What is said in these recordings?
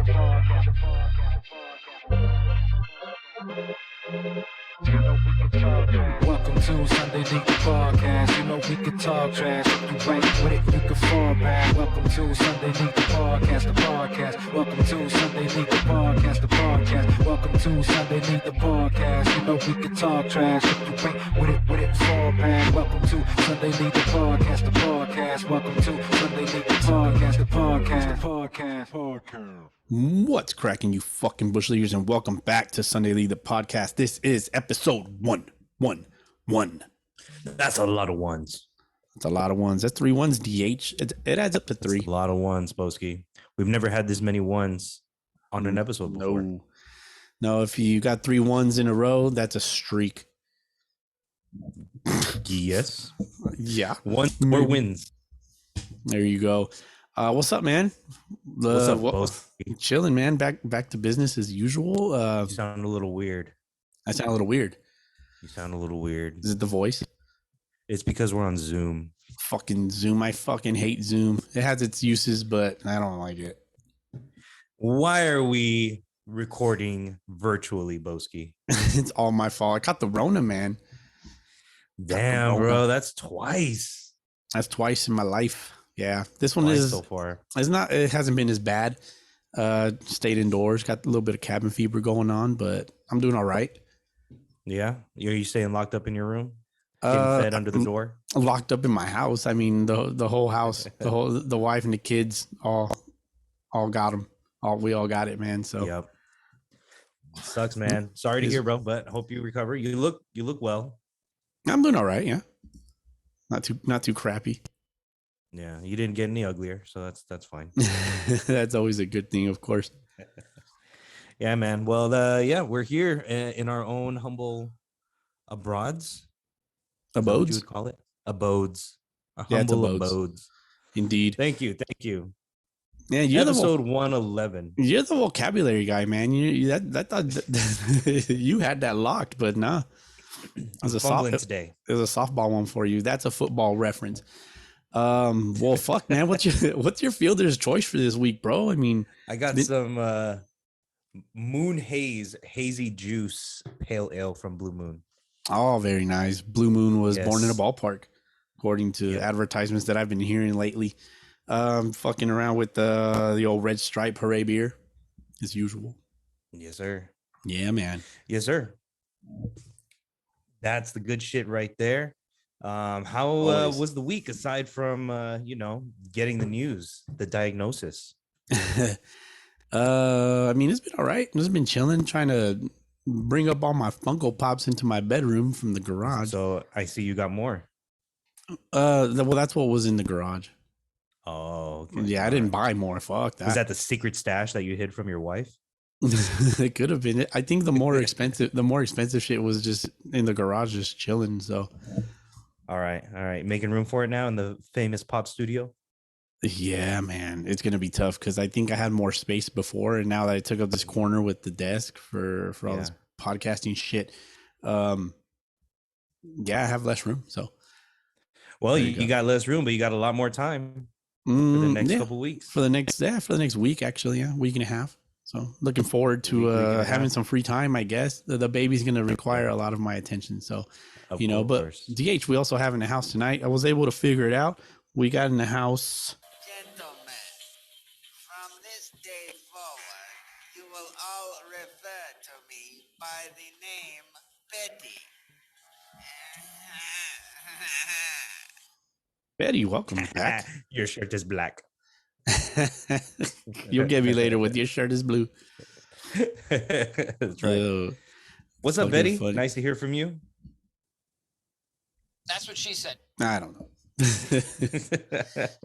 Welcome to Sunday League Podcast. You know we can talk trash. If you ain't with it, you can fall back. Welcome to Sunday League Podcast, the podcast. Welcome to Sunday League Podcast, the podcast. Welcome to Sunday League Podcast. You know we can talk trash. If you ain't with it, fall back. Welcome to Sunday League Podcast, the podcast. Welcome to Sunday League Podcast, the podcast. What's cracking, you fucking bush leaguers, and welcome back to Sunday League, the podcast. This is episode 111. That's a lot of ones. That's a lot of ones. That's 3 ones, DH. It adds up to 3. That's a lot of ones, Bowski. We've never had this many ones on an episode before. No, if you got 3 ones in a row, that's a streak. Yes. Yeah. One more wins. There you go. What's up, man? What's up, Bowski? Chilling, man. Back to business as usual. You sound a little weird. I sound a little weird. You sound a little weird. Is it the voice? It's because we're on Zoom. Fucking Zoom. I fucking hate Zoom. It has its uses, but I don't like it. Why are we recording virtually, Bowski? It's all my fault. I caught the Rona, man. Damn, bro. That's twice. That's twice in my life. Yeah. This one Twice is so far. it hasn't been as bad. Stayed indoors, got a little bit of cabin fever going on, but I'm doing all right. Yeah. Are you staying locked up in your room? Getting fed under the door? Locked up in my house. I mean, the whole house, the wife and the kids all got them. We all got it, man. So yep. Sucks, man. Sorry to hear, bro, but hope you recover. You look well. I'm doing all right. Yeah. Not too crappy. Yeah, you didn't get any uglier, so that's fine. That's always a good thing, of course. Yeah, man. Well, yeah, we're here in our own humble abodes. Abodes? What you would call it? Abodes. Humble abodes. Indeed. Thank you. Yeah, you're episode 111. You're the vocabulary guy, man. You you had that locked, but nah. It was a softball one for you. That's a football reference. Well, fuck, man. What's your fielder's choice for this week, bro? I mean, I got some Moon Hazy Juice Pale Ale from Blue Moon. Oh, very nice. Blue Moon was born in a ballpark, according to advertisements that I've been hearing lately. Fucking around with the old Red Stripe Hooray beer, as usual. Yes, sir. Yeah, man. Yes, sir. That's the good shit right there. How was the week aside from getting the news, the diagnosis? I mean, it's been all right. It's been chilling, trying to bring up all my Funko Pops into my bedroom from the garage. So I see you got more. Well, that's what was in the garage. Oh, okay. Yeah, I didn't buy more. Fuck that. Was that the secret stash that you hid from your wife? It could have been. I think the more expensive shit was just in the garage, just chilling. So. All right. Making room for it now in the famous pop studio. Yeah, man, it's gonna be tough because I think I had more space before, and now that I took up this corner with the desk for all this podcasting shit, I have less room. So, well, you got less room, but you got a lot more time for the next couple weeks. For the next week, actually, week and a half. So, looking forward to having some free time. I guess the baby's gonna require a lot of my attention. So. But DH, we also have in the house tonight. I was able to figure it out. We got in the house. Gentlemen, from this day forward, you will all refer to me by the name Betty. Betty, welcome back. Your shirt is black. You'll get me later with your shirt is blue. That's right. What's up, Betty? Funny. Nice to hear from you. That's what she said. I don't know.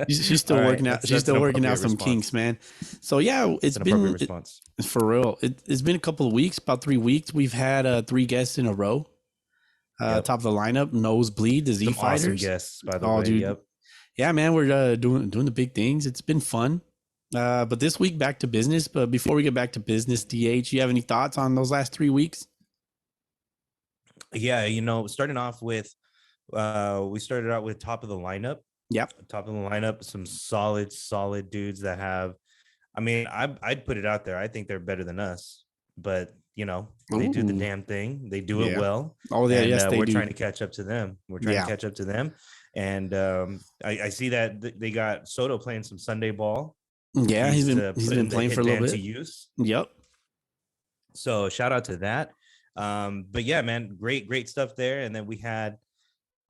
She's still working out. She's still working out some kinks, man. So yeah, it's been response. For real. It's been a couple of weeks, about 3 weeks. We've had 3 guests in a row. Top of the lineup, Nosebleed, the Z Fighters. Awesome guests, by the way. Dude. Yep. Yeah, man, we're doing the big things. It's been fun. But this week, back to business. But before we get back to business, DH, you have any thoughts on those last 3 weeks? Yeah, starting off with. We started out with top of the lineup. Yep. Top of the lineup, some solid dudes that have I mean, I'd put it out there. I think they're better than us, but they do the damn thing. They do it well. Oh yeah, and, yes, they we're do. trying to catch up to them. And I see that they got Soto playing some Sunday ball. Yeah, he's been playing for a little bit. To use. Yep. So shout out to that. But yeah, man, great stuff there. And then we had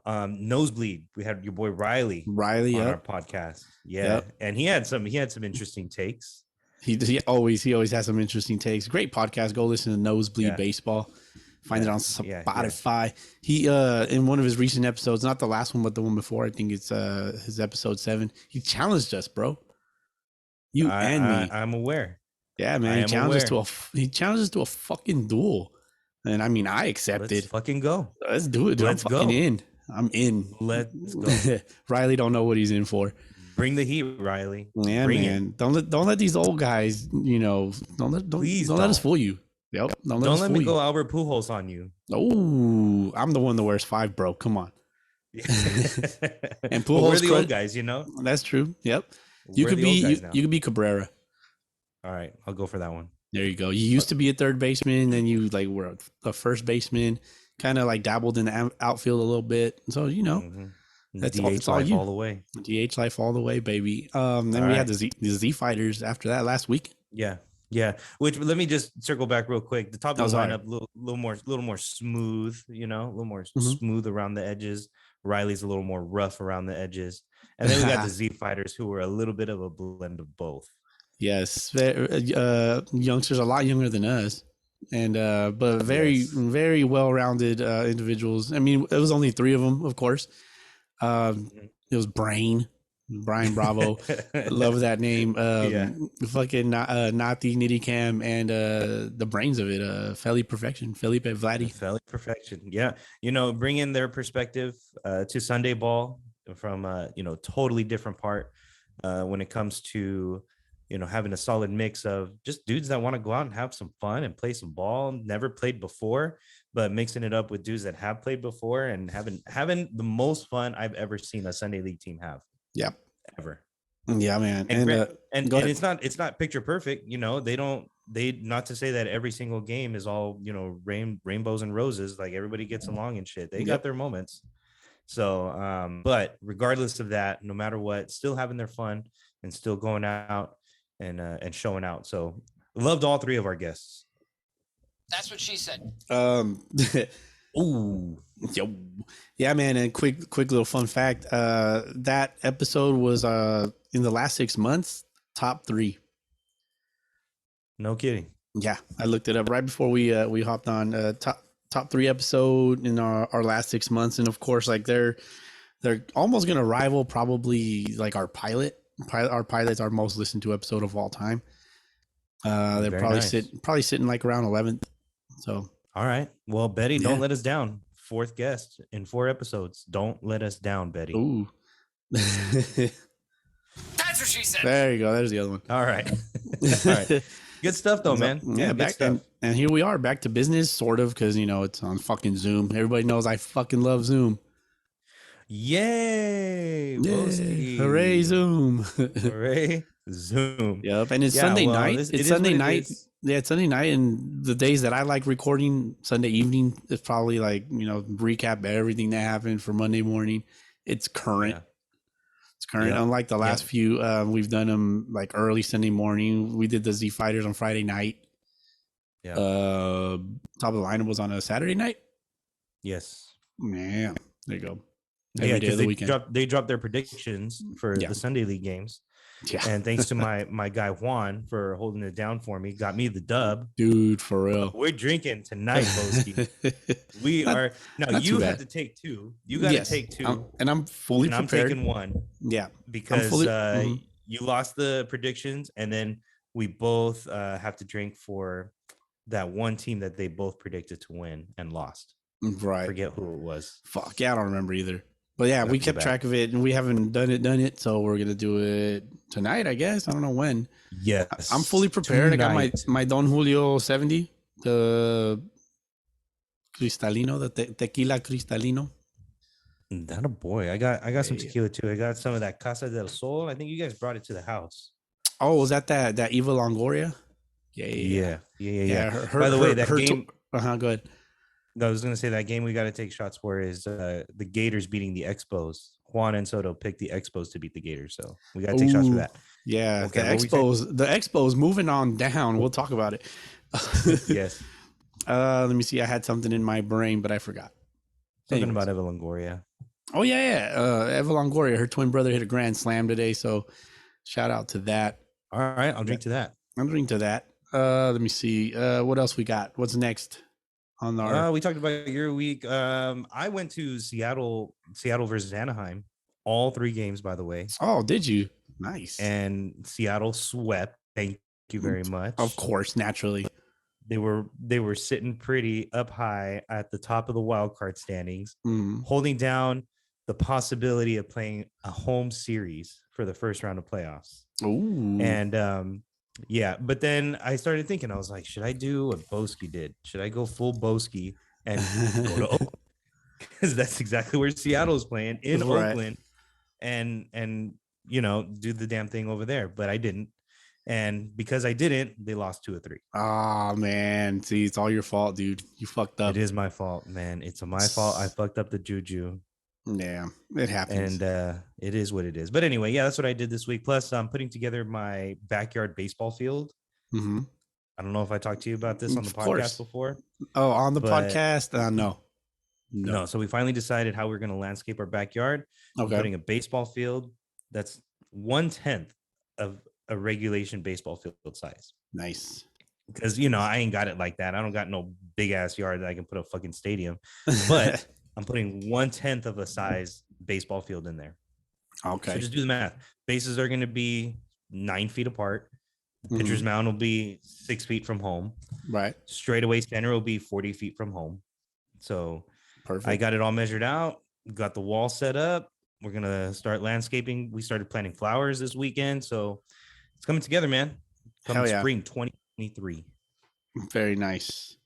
Nosebleed. We had your boy Riley on our podcast. Yeah, and he had some interesting takes. He always has some interesting takes. Great podcast. Go listen to Nosebleed Baseball. Find it on Spotify. He in one of his recent episodes, not the last one, but the one before, I think it's his episode 7. He challenged us, bro. Me. I'm aware. Yeah, man. He challenged us to a fucking duel. And I mean, I accepted. Let's fucking go. Let's do it, dude. I'm fucking in. I'm in. Let's go. Riley don't know what he's in for. Bring the heat, Riley. Yeah, man. Don't let these old guys, don't let us fool you. Yep. Don't let me go Albert Pujols on you. Oh, I'm the one that wears 5, bro. Come on. And Pujols, we're the old guys, That's true. Yep. You could be Cabrera. All right, I'll go for that one. There you go. You used to be a third baseman, then you were a first baseman, kind of like dabbled in the outfield a little bit. So that's DH life all the way. DH life all the way, baby. Then we had the Z Fighters after that last week. Yeah. Which, let me just circle back real quick. The top of the lineup, a little more smooth. A little more smooth around the edges. Riley's a little more rough around the edges, and then we got the Z Fighters, who were a little bit of a blend of both. Yes, youngsters a lot younger than us, and but very well-rounded individuals. I mean, it was only 3 of them, of course. It was Brian Bravo. Love that name. Fucking Nati Nitty Cam and the brains of it. Felipe Vladdy. Felipe Perfection. Yeah, bring in their perspective to Sunday ball from totally different part when it comes to having a solid mix of just dudes that want to go out and have some fun and play some ball, never played before, but mixing it up with dudes that have played before and having the most fun I've ever seen a Sunday League team have. Yeah. Ever. Yeah, man. And it's not picture perfect. They not to say that every single game is all, rainbows and roses, like everybody gets along and shit. They got their moments. So, but regardless of that, no matter what, still having their fun and still going out and showing out. So loved all 3 of our guests. That's what she said. Ooh. Yo. Yeah, man. And quick little fun fact. That episode was in the last 6 months, top 3. No kidding. Yeah, I looked it up right before we hopped on. Top 3 episode in our last 6 months, and of course, like they're almost gonna rival probably like our pilot. Our pilot's our most listened to episode of all time. They're probably sitting like around 11th. So all right. Well, Betty, don't let us down. 4th guest in 4 episodes. Don't let us down, Betty. Ooh. That's what she said. There you go. There's the other one. All right. All right. Good stuff though, man. Yeah, and here we are back to business, sort of, because it's on fucking Zoom. Everybody knows I fucking love Zoom. Yay! Yay. Hooray, Zoom! Hooray, Zoom! Yep, and it's Sunday night. It's Sunday night. Yeah, it's Sunday night, and the days that I like recording, Sunday evening, is probably like recap everything that happened for Monday morning. It's current. Yeah. It's current. Yeah. Unlike the last few, we've done them like early Sunday morning. We did the Z Fighters on Friday night. Yeah. Top of the lineup was on a Saturday night. Yes. Yeah. There you go. Every day of the weekend. They dropped their predictions for the Sunday League games. Yeah. And thanks to my guy Juan for holding it down for me, got me the dub. Dude, for real. We're drinking tonight, Bowski. You have to take 2. You got to take 2. And I'm fully prepared. I'm taking 1. Yeah. Because you lost the predictions, and then we both have to drink for that one team that they both predicted to win and lost. Right. I forget who it was. Fuck, yeah, I don't remember either. But yeah, we kept track of it, and we haven't done it, so we're gonna do it tonight, I guess. I don't know when. Yes, I'm fully prepared. Tonight. I got my Don Julio 70, the Cristalino, the tequila Cristalino. That a boy. I got some tequila too. I got some of that Casa del Sol. I think you guys brought it to the house. Oh, was that Eva Longoria? Yeah. By the way, that game. Go ahead. I was gonna say that game we got to take shots for is the Gators beating the Expos. Juan and Soto picked the Expos to beat the Gators, so we got to take shots for that. Yeah, okay, the Expos moving on down. We'll talk about it. Yes. Let me see. I had something in my brain, but I forgot. Something about Eva Longoria. Oh yeah. Eva Longoria, her twin brother hit a grand slam today, so shout out to that. All right, I'll drink to that. I'll drink to that. Let me see. What else we got? What's next on our? We talked about your week. I went to Seattle versus Anaheim, all 3 games, by the way. Oh, did you? Nice. And Seattle swept. Thank you very much. Of course, naturally. They were sitting pretty up high at the top of the wild card standings, holding down the possibility of playing a home series for the first round of playoffs. Ooh. And yeah, but then I started thinking, I was like, should I do what Bowski did? Should I go full Bowski and go to Oakland? Because that's exactly where Seattle is playing, in Oakland, and do the damn thing over there. But I didn't. And because I didn't, they lost 2 of 3. Oh man, see, it's all your fault, dude. You fucked up. It is my fault, man. It's my fault. I fucked up the juju. Yeah, it happens. And it is what it is. But anyway, yeah, that's what I did this week. Plus, I'm putting together my backyard baseball field. Mm-hmm. I don't know if I talked to you about this on the podcast before. Oh, on the podcast? No. So we finally decided how we're going to landscape our backyard. Okay. I'm putting a baseball field that's 1/10 of a regulation baseball field size. Nice. Because, I ain't got it like that. I don't got no big ass yard that I can put a fucking stadium. But I'm putting 1/10 of a size baseball field in there. Okay. So just do the math. Bases are going to be 9 feet apart. The pitcher's mound will be 6 feet from home. Right. Straightaway center will be 40 feet from home. So perfect. I got it all measured out. Got the wall set up. We're going to start landscaping. We started planting flowers this weekend. So it's coming together, man. Coming spring 2023. Very nice.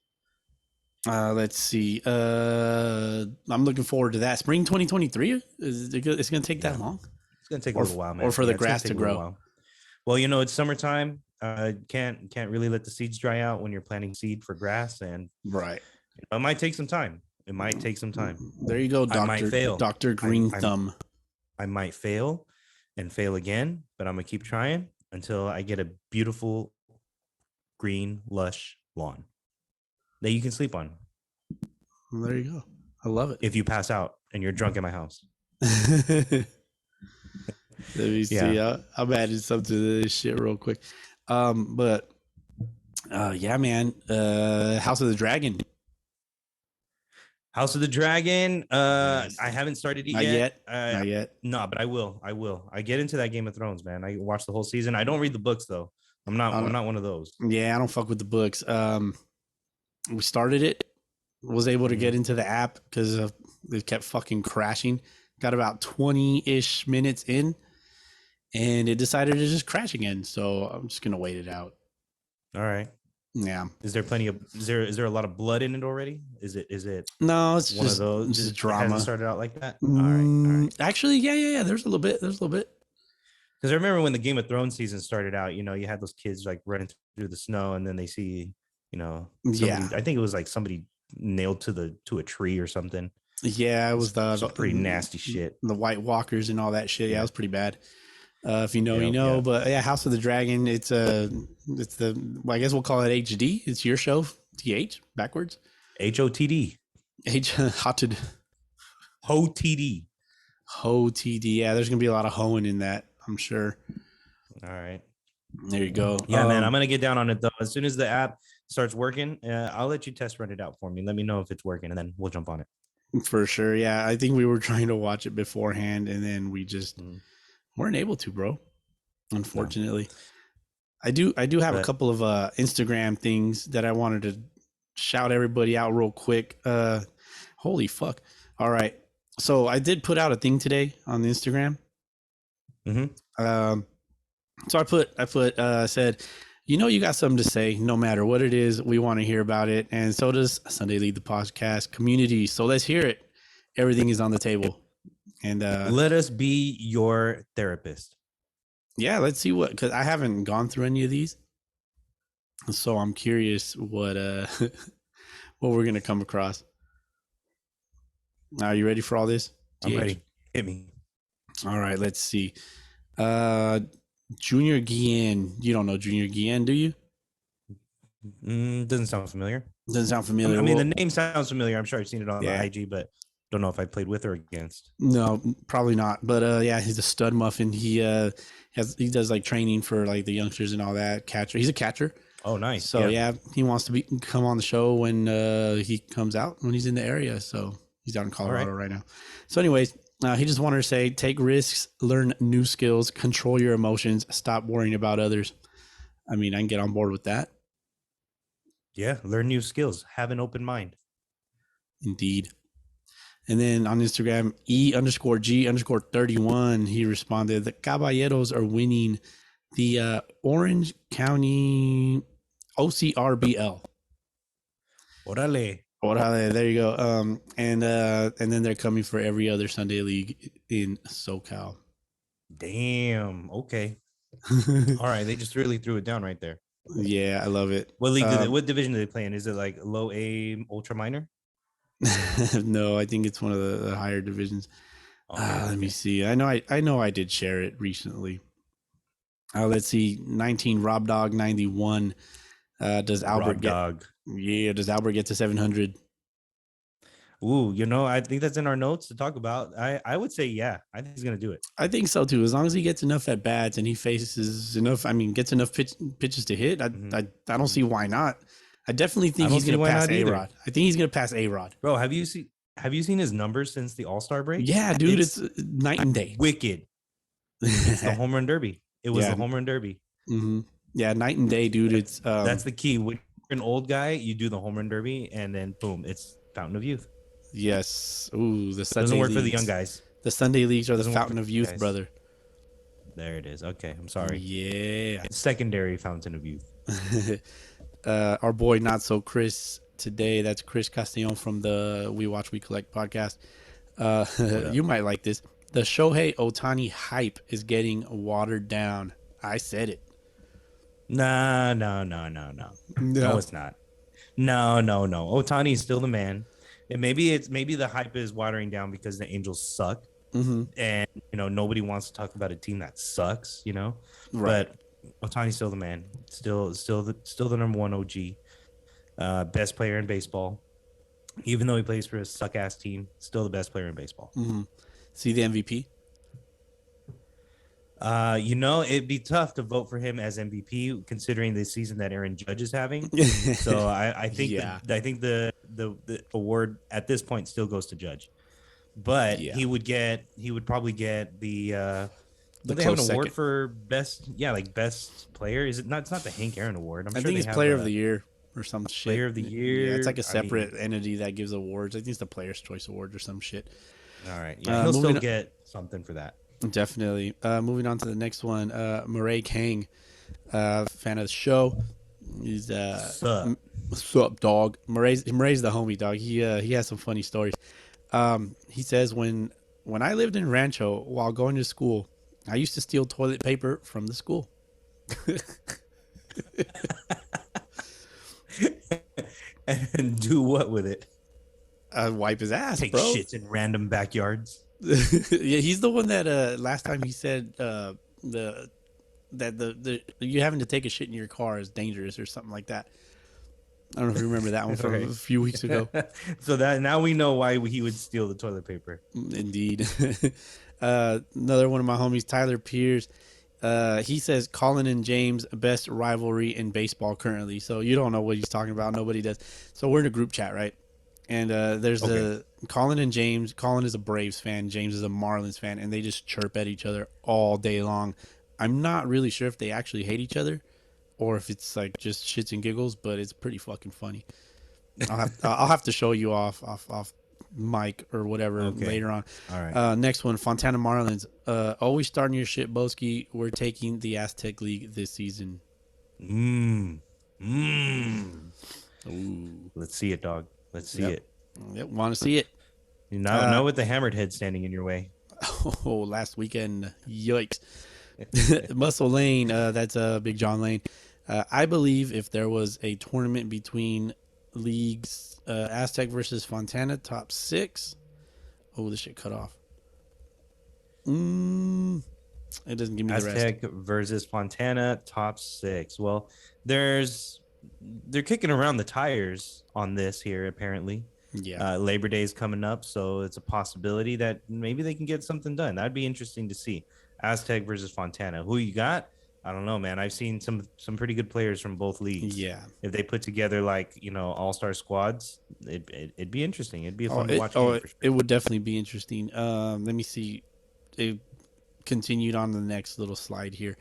Let's see. I'm looking forward to that. Spring 2023? It's going to take that long? It's going to take a little while, man. Or for the grass to grow? Well, it's summertime. Can't really let the seeds dry out when you're planting seed for grass. And right. It might take some time. There you go, Doctor. I might fail. Dr. Green Thumb. I might fail and fail again, but I'm going to keep trying until I get a beautiful green, lush lawn that you can sleep on. Well, there you go. I love it. If you pass out and you're drunk in my house. Let me see. I'm adding something to this shit real quick. Yeah, man. House of the Dragon. House of the Dragon. Yes. I haven't started it yet. Not yet. No, but I will. I get into that Game of Thrones, man. I watch the whole season. I don't read the books though. I'm not one of those. Yeah, I don't fuck with the books. We started it. Was able to get into the app because it kept fucking crashing. Got about 20-ish minutes in, and it decided to just crash again. So I'm just gonna wait it out. All right. Yeah. Is there a lot of blood in it already? Is it? No, it's one just of those. Just drama. It hasn't started out like that. All right. Actually, yeah. There's a little bit. Because I remember when the Game of Thrones season started out, you had those kids like running through the snow, and then they see, somebody, I think it was like somebody nailed to a tree or something. Yeah, it was some pretty nasty shit. The White Walkers and all that shit. Yeah, it was pretty bad. If you know, you know. Yeah. But yeah, House of the Dragon. I guess we'll call it HD. It's your show. TH backwards. HOTD. Hotted. HOTD. HOTD. Yeah, there's gonna be a lot of hoeing in that, I'm sure. All right. There you go. Yeah, man. I'm gonna get down on it though. As soon as the app starts working, I'll let you test run it out for me. Let me know if it's working, and then we'll jump on it. For sure. Yeah, I think we were trying to watch it beforehand, and then we just weren't able to, bro. Unfortunately. No. I do have a couple of Instagram things that I wanted to shout everybody out real quick. Holy fuck. All right. So I did put out a thing today on Instagram. So I said, you got something to say, no matter what it is, we want to hear about it. And so does Sunday Lead the Podcast community. So let's hear it. Everything is on the table. And let us be your therapist. Yeah, let's see because I haven't gone through any of these, so I'm curious what what we're gonna come across. Are you ready for all this? I'm ready. Hit me. All right, let's see. Junior Guillen. You don't know Junior Guillen, do you? Doesn't sound familiar. Doesn't sound familiar. I mean, the name sounds familiar. I'm sure I've seen it on the IG, but don't know if I played with or against. No, probably not. But yeah, he's a stud muffin. He does like training for like the youngsters and all that. Catcher. He's a catcher. Oh, nice. So yeah, he wants to come on the show when he comes out, when he's in the area. So he's out in Colorado right now. So anyways, he just wanted to say, take risks, learn new skills, control your emotions, stop worrying about others. I mean, I can get on board with that. Yeah, learn new skills. Have an open mind. Indeed. And then on Instagram, E_G_31, he responded, the Caballeros are winning the Orange County OCRBL. Orale. There you go. And then they're coming for every other Sunday league in SoCal. Damn. Okay. All right. They just really threw it down right there. Yeah, I love it. What league? What division do they play in? Is it like low A, ultra minor? No, I think it's one of the higher divisions. Let me see. I know I did share it recently. Let's see. 19 Rob Dog 91. Does Albert does Albert get to 700? Ooh, I think that's in our notes to talk about. I would say, yeah, I think he's going to do it. I think so too. As long as he gets enough at bats and he faces enough, gets enough pitches to hit, I don't see why not. I definitely think he's going to pass A-Rod. I think he's going to pass A-Rod. Bro, have you seen his numbers since the All-Star break? Yeah, dude, it's night and day. Wicked. It's the home run derby. It was the home run derby. Mm-hmm. Yeah, night and day, dude. It's that's the key. When you're an old guy, you do the home run derby, and then boom, it's Fountain of Youth. Yes. Ooh, the Sunday doesn't work leagues. For the young guys. The Sunday leagues are the Fountain of Youth, brother. There it is. Okay, I'm sorry. Yeah. It's secondary Fountain of Youth. Our boy Not So Chris today. That's Chris Castellon from the We Watch We Collect podcast. You might like this. The Shohei Ohtani hype is getting watered down. I said it. No, it's not. No. Ohtani's still the man. And maybe the hype is watering down because the Angels suck. Mm-hmm. And nobody wants to talk about a team that sucks, Right. But Ohtani's still the man. Still the number one OG. Best player in baseball. Even though he plays for a suck ass team, still the best player in baseball. Mm-hmm. See the MVP? It'd be tough to vote for him as MVP considering the season that Aaron Judge is having. So I think the award at this point still goes to Judge, but he would probably get the they have an award for best player. Is it not? It's not the Hank Aaron Award. I think it's Player of the Year or some shit. Player of the Year. Yeah, it's like a separate entity that gives awards. I think it's the Players' Choice Award or some shit. All right. Yeah, he'll still get something for that. Definitely. Moving on to the next one. Murray Kang, fan of the show. He's what's up, dog? Murray's the homie, dog. He has some funny stories. He says when I lived in Rancho while going to school, I used to steal toilet paper from the school. And do what with it? Wipe his ass, Take bro. shits in random backyards. Yeah, he's the one that last time he said the you having to take a shit in your car is dangerous or something like that. I don't know if you remember that one from a few weeks ago. So that now we know why he would steal the toilet paper. Indeed. Another one of my homies, Tyler Pierce. He says Colin and James best rivalry in baseball currently. So you don't know what he's talking about. Nobody does. So we're in a group chat, right? And there's the Colin and James. Colin is a Braves fan. James is a Marlins fan, and they just chirp at each other all day long. I'm not really sure if they actually hate each other or if it's like just shits and giggles, but it's pretty fucking funny. I'll have to show you off mic or whatever later on. All right. Next one, Fontana Marlins. Always starting your shit, Bowski. We're taking the Aztec League this season. Ooh. Let's see it, dog. Let's see it. Yep, want to see it. Not with the hammered head standing in your way. Oh, last weekend. Yikes. Muscle Lane, that's Big John Lane. I believe if there was a tournament between leagues, Aztec versus Fontana, top 6. Oh, this shit cut off. It doesn't give me the rest. Aztec versus Fontana, top 6. Well, they're kicking around the tires on this here, apparently. Yeah. Labor Day is coming up, so it's a possibility that maybe they can get something done. That'd be interesting to see. Aztec versus Fontana. Who you got? I don't know, man. I've seen some pretty good players from both leagues. Yeah. If they put together all-star squads, it'd be interesting. It'd be a fun to watch. It would definitely be interesting. Let me see. It continued on the next little slide here.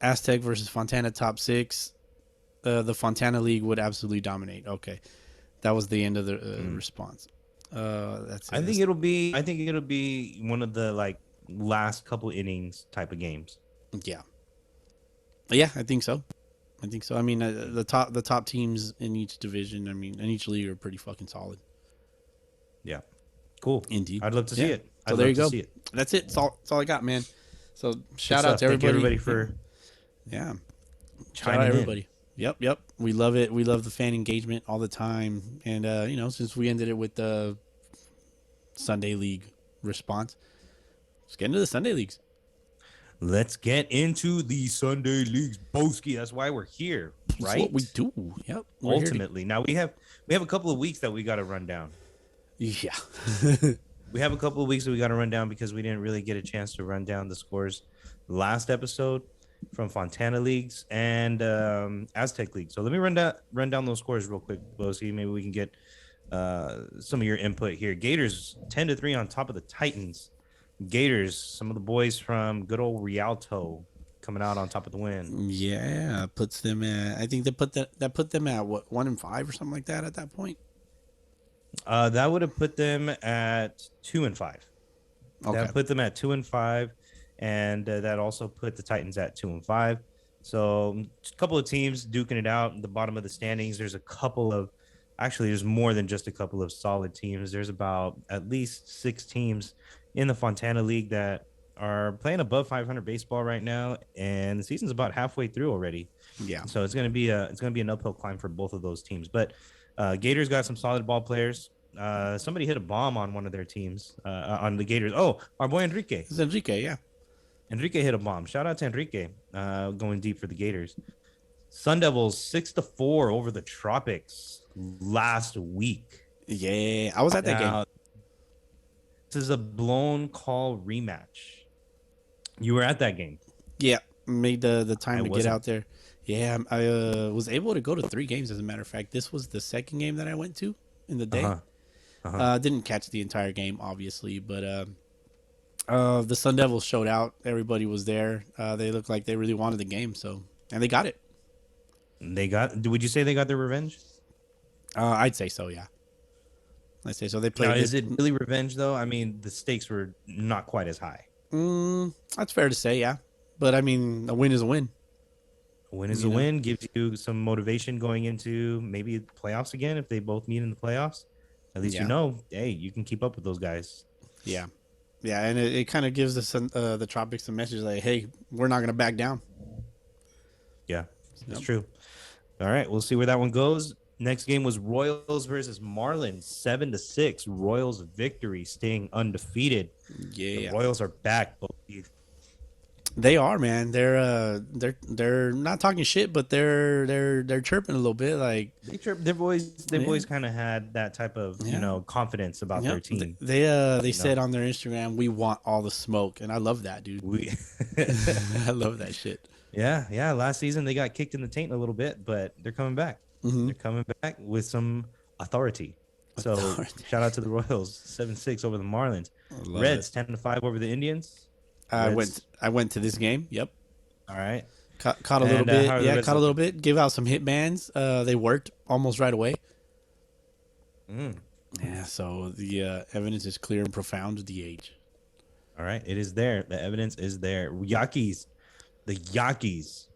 Aztec versus Fontana, top 6. The Fontana League would absolutely dominate. Okay. That was the end of the response. That's it. I think it'll be one of the last couple innings type of games. Yeah, I think so. I mean, the top teams in each division, in each league, are pretty fucking solid. Yeah, cool. Indeed, I'd love to see it. So there you go. That's it. That's all I got, man. So shout out to everybody. Thank you everybody for shout out everybody. Yep. We love it. We love the fan engagement all the time. And since we ended it with the Sunday League response, let's get into the Sunday Leagues. Let's get into the Sunday Leagues, Bowski. That's why we're here, right? That's what we do. Yep. Ultimately. Now we have a couple of weeks that we got to run down. Yeah. We have a couple of weeks that we got to run down because we didn't really get a chance to run down the scores last episode from Fontana Leagues and Aztec League. So let me run down those scores real quick, Bowski. Maybe we can get some of your input here. Gators 10-3 on top of the Titans. Gators, some of the boys from good old Rialto coming out on top of the win. Yeah, puts them at, I think that put them at what, 1-5 or something like that at that point. That would have put them at 2-5. Okay. That put them at 2-5, and that also put the Titans at 2-5. So a couple of teams duking it out at the bottom of the standings. There's there's more than just a couple of solid teams. There's about at least 6 teams in the Fontana League that are playing above 500 baseball right now, and the season's about halfway through already. Yeah. So it's gonna be an uphill climb for both of those teams. But Gators got some solid ball players. Somebody hit a bomb on one of their teams on the Gators. Oh, our boy Enrique. It's Enrique, yeah. Enrique hit a bomb. Shout out to Enrique, going deep for the Gators. Sun Devils 6-4 over the Tropics last week. Yeah, I was at that game. This is a blown call rematch. You were at that game. Yeah, made the time to get out there. Yeah, I was able to go to 3 games, as a matter of fact. This was the second game that I went to in the day. Didn't catch the entire game, obviously, but the Sun Devils showed out. Everybody was there. They looked like they really wanted the game, and they got it. Would you say they got their revenge? I'd say so, yeah. I'd say so. They played. Now, is it really revenge, though? I mean, the stakes were not quite as high. That's fair to say, yeah. But, I mean, a win is a win. A win is a win. Gives you some motivation going into maybe playoffs again if they both meet in the playoffs. At least hey, you can keep up with those guys. Yeah. Yeah, and it kind of gives the Tropics a message like, hey, we're not going to back down. Yeah, that's true. All right, we'll see where that one goes. Next game was Royals versus Marlins, 7-6. Royals victory, staying undefeated. Yeah, the Royals are back. They are, man. They're not talking shit, but they're chirping a little bit. Like they chirp. Their boys kind of had that type of confidence about their team. They said on their Instagram, "We want all the smoke," and I love that, dude. I love that shit. Yeah. Last season they got kicked in the taint a little bit, but they're coming back. They're coming back with some authority. So shout out to the Royals, 7-6 over the Marlins. Reds 10-5 over the Indians. I went to this game. Yep. All right. Caught a little bit. Yeah, caught a little bit. Give out some hit bands. They worked almost right away. Yeah. So the evidence is clear and profound. DH. All right, it is there. The evidence is there. Yakis. The Yakis.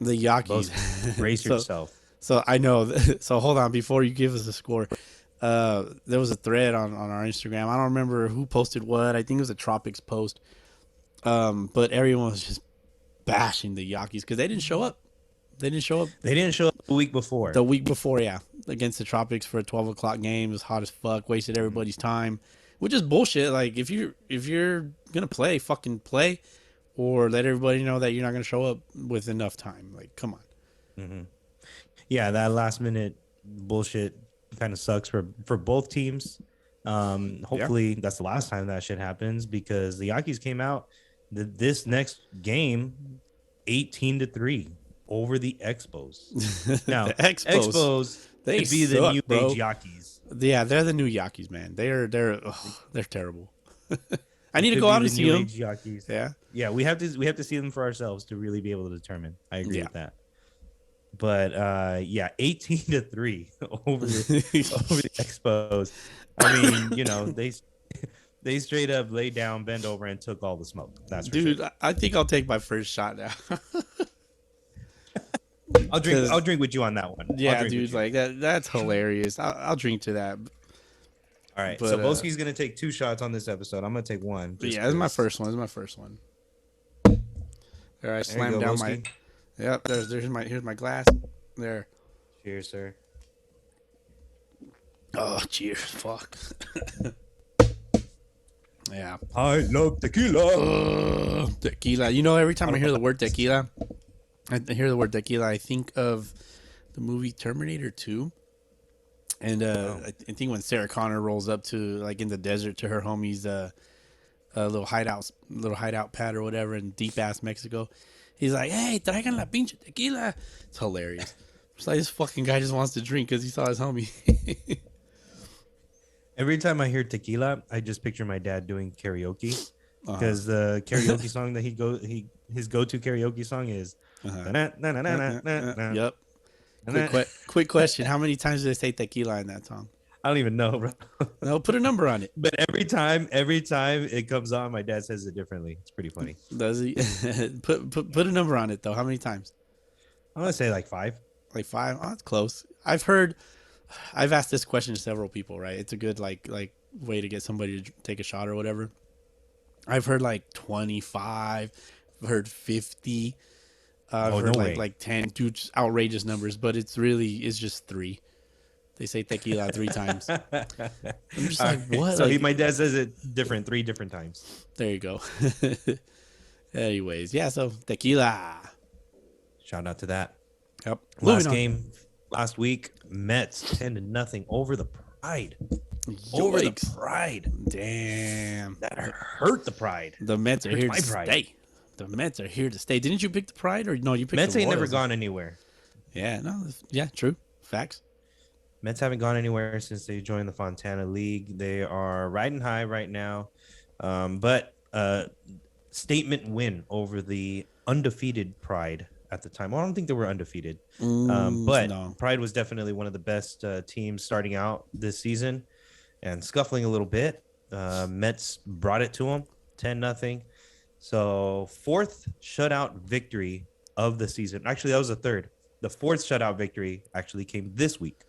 Brace yourself. So I know. So hold on. Before you give us a score, there was a thread on our Instagram. I don't remember who posted what. I think it was a Tropics post. But everyone was just bashing the Yankees because they didn't show up. They didn't show up the week before. The week before, yeah, against the Tropics for a 12 o'clock game. It was hot as fuck. Wasted everybody's time, which is bullshit. Like if you're gonna play, fucking play, or let everybody know that you're not gonna show up with enough time. Like, come on. Mm-hmm. Yeah, that last minute bullshit kind of sucks for both teams. Hopefully that's the last time that shit happens because the Yankees came out this next game 18-3 over the Expos. Now, The Expos they could be suck, the new bro. age Yankees. Yeah, they're the new Yankees, man. They're terrible. I need to go out and see them. Yankees. Yeah, we have to see them for ourselves to really be able to determine. I agree with that. But 18-3 over the Expos. I mean, you know, they straight up laid down, bent over, and took all the smoke. That's for dude. sure. I think I'll take my first shot now. I'll drink with you on that one. Yeah, dude, like that's hilarious. I'll drink to that. All right, But, so Bowski's gonna take 2 shots on this episode. I'm gonna take one. Yeah, this is my first one. There, I slammed down my. Yep, here's my glass. There. Cheers, sir. Oh, cheers! Fuck. Yeah. I love tequila. Tequila. You know, every time I hear the word tequila, I think of the movie Terminator 2. And I think when Sarah Connor rolls up to, like, in the desert to her homie's little hideout pad or whatever in deep ass Mexico, he's like, "Hey, traigan la pinche tequila." It's hilarious. It's like this fucking guy just wants to drink because he saw his homie. Every time I hear tequila, I just picture my dad doing karaoke because the karaoke song that his go-to karaoke song is. Yep. Quick question: how many times do they say tequila in that song? I don't even know, bro. No, put a number on it. But every time it comes on, my dad says it differently. It's pretty funny. Does he? put a number on it though. How many times? I'm gonna say like 5. Like 5? Oh, that's close. I've asked this question to several people. Right? It's a good like way to get somebody to take a shot or whatever. I've heard like 25. I've heard 50. I've heard like 10. Dude, just outrageous numbers. But it's just 3. They say tequila 3 times. I'm just like, what? So like, my dad says it 3 different times. There you go. Anyways, yeah. So tequila. Shout out to that. Yep. Last game last week, Mets 10-0 over the Pride. Over the Pride. Damn. That hurt the Pride. The Mets are here to Pride. stay. The Mets are here to stay. Didn't you pick the Pride or no? You picked Mets the ain't Royals. never gone anywhere. Yeah. No. Yeah. True. Facts. Mets haven't gone anywhere since they joined the Fontana League. They are riding high right now. But statement win over the undefeated Pride at the time. Well, I don't think they were undefeated. But no. Pride was definitely one of the best teams starting out this season and scuffling a little bit. Mets brought it to them 10-0. So 4th shutout victory of the season. Actually, that was the 3rd. The 4th shutout victory actually came this week.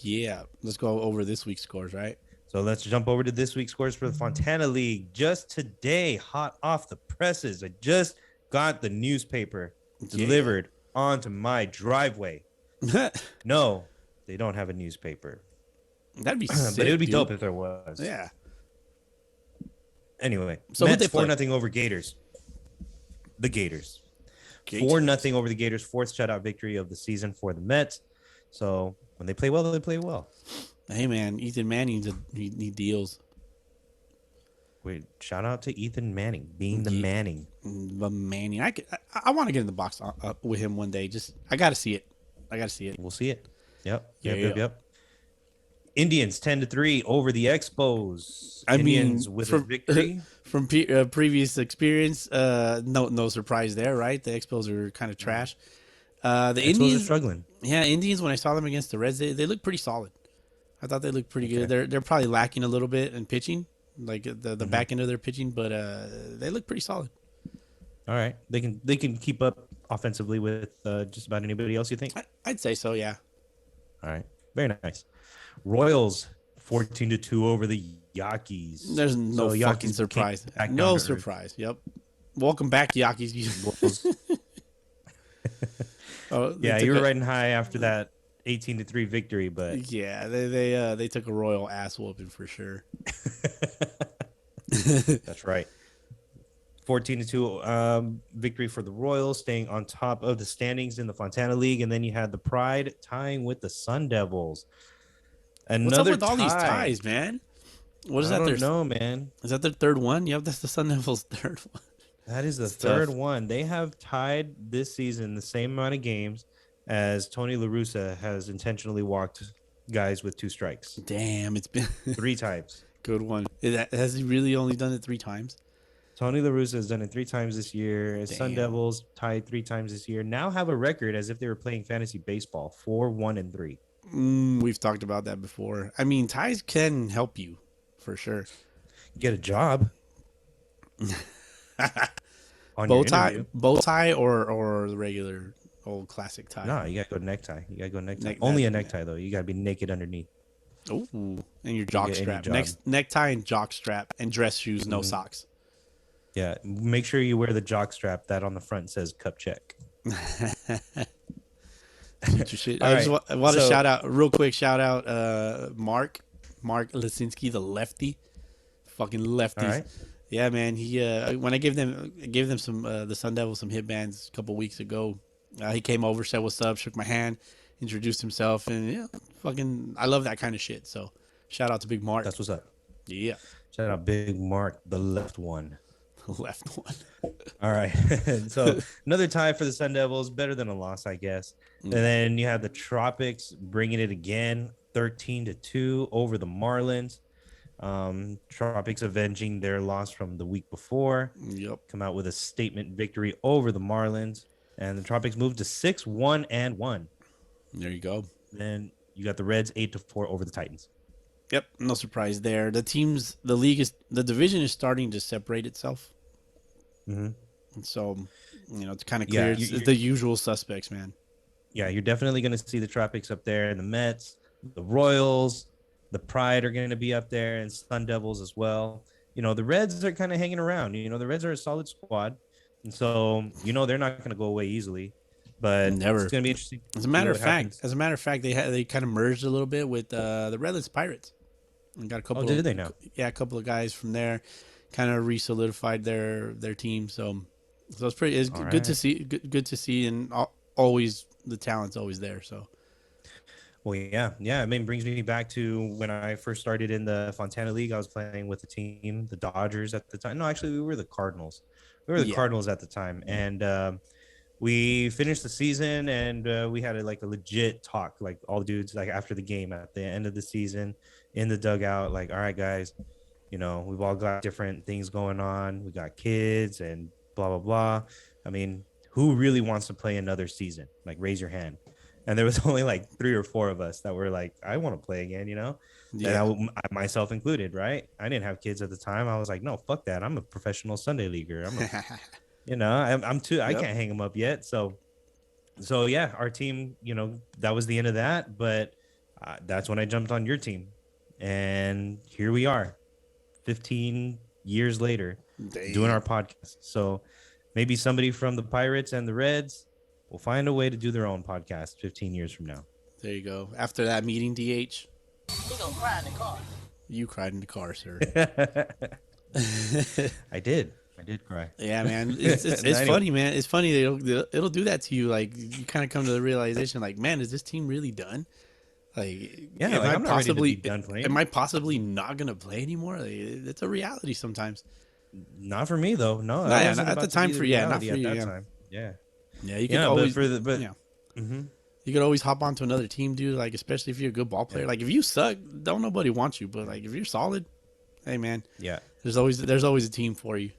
Yeah, let's go over this week's scores, right? So let's jump over to this week's scores for the Fontana League. Just today, hot off the presses, I just got the newspaper delivered onto my driveway. No, they don't have a newspaper. That'd be sick, but it would be dope if there was. Yeah. Anyway, so Mets 4-0 over Gators. The Gators. 4-0 over the Gators. 4th shutout victory of the season for the Mets. So when they play well, they play well. Hey, man, Ethan Manning need deals. Wait, shout out to Ethan Manning being the Manning. The Manning. I want to get in the box with him one day. I got to see it. We'll see it. Yep. Indians 10-3 over the Expos. Indians with a victory. From previous experience, no surprise there, right? The Expos are kind of trash. The Indians are struggling. Yeah, Indians, when I saw them against the Reds, they look pretty solid. I thought they looked pretty good. They're probably lacking a little bit in pitching, like the back end of their pitching, but they look pretty solid. All right, they can keep up offensively with just about anybody else. You think? I'd say so. Yeah. All right, very nice. Royals 14-2 over the Yankees. There's no fucking surprise. No surprise. Yep. Welcome back, Yakis. Yeah, you were riding high after that 18-3 victory, but yeah, they took a royal ass whooping for sure. That's right. 14-2 victory for the Royals, staying on top of the standings in the Fontana League, and then you had the Pride tying with the Sun Devils. What's up with all these ties, man? What is that? I don't know, man. Is that their third one? Yep, that's the Sun Devils' third one. That is the third one. They have tied this season the same amount of games as Tony La Russa has intentionally walked guys with 2 strikes. Damn, it's been 3 times. Good one. Has he really only done it 3 times? Tony La Russa has done it 3 times this year. Damn. Sun Devils tied 3 times this year. Now have a record as if they were playing fantasy baseball, 4-1-3. We've talked about that before. I mean, ties can help you for sure. Get a job. Bow tie, or the regular old classic tie. No, you gotta go necktie. Only a necktie though. You gotta be naked underneath. Oh, and your jock strap. Necktie and jock strap and dress shoes, no socks. Yeah, make sure you wear the jock strap that on the front says cup check. Shit. I want to shout out real quick. Shout out Mark Lisinski, the lefty, fucking lefties. All right. Yeah, man. He when I gave them some the Sun Devils some hit bands a couple weeks ago. He came over, said what's up, shook my hand, introduced himself, and yeah, fucking I love that kind of shit. So shout out to Big Mark. That's what's up. Yeah. Shout out Big Mark, the left one. Left one. All right. So another tie for the Sun Devils, better than a loss, I guess. And then you have the Tropics bringing it again, 13-2 over the Marlins. Tropics avenging their loss from the week before. Yep. Come out with a statement victory over the Marlins, and the Tropics moved to 6-1-1. There you go. Then you got the Reds 8-4 over the Titans. Yep, no surprise there. The division is starting to separate itself. Mm-hmm. And so, it's kind of clear. It's the usual suspects, man. Yeah, you're definitely going to see the Tropics up there, and the Mets, the Royals, the Pride are going to be up there, and Sun Devils as well. The Reds are kind of hanging around. The Reds are a solid squad, and so they're not going to go away easily. But never. It's going to be interesting. As a matter of fact, they kind of merged a little bit with the Redlands Pirates. And got a couple. Did they now? Yeah, a couple of guys from there, kind of re-solidified their team. So it's pretty. It's good right. to see. Good to see, and always the talent's always there. So. Well, yeah. I mean, it brings me back to when I first started in the Fontana League. I was playing with the team, the Dodgers at the time. No, actually, we were the Cardinals. We were the Cardinals at the time, and we finished the season, and we had a legit talk, like all the dudes, like after the game at the end of the season in the dugout, like, all right, guys, we've all got different things going on. We got kids and blah, blah, blah. I mean, who really wants to play another season? Like, raise your hand. And there was only like 3 or 4 of us that were like, I want to play again, Yeah. And I myself included, right? I didn't have kids at the time. I was like, no, fuck that. I'm a professional Sunday leaguer. I'm too. I can't hang them up yet. So yeah, our team. That was the end of that. But that's when I jumped on your team, and here we are, 15 years later, doing our podcast. So maybe somebody from the Pirates and the Reds will find a way to do their own podcast 15 years from now. There you go. After that meeting, DH, He gonna cry in the car. you cried in the car, sir. I did cry. Yeah, man. It's funny, man. It's funny. It'll do that to you. Like, you kind of come to the realization, like, man, is this team really done? Like, Yeah, I'm not ready to be done playing. Am I possibly not gonna play anymore? Like, it's a reality sometimes. Not for me though. No, Not at the time for not for you. That Yeah. time. Yeah. Yeah, you can always. Mm-hmm. You could always hop onto another team, dude. Like, especially if you're a good ball player. Like, if you suck, don't nobody want you. But like, if you're solid, hey, man. Yeah. There's always a team for you.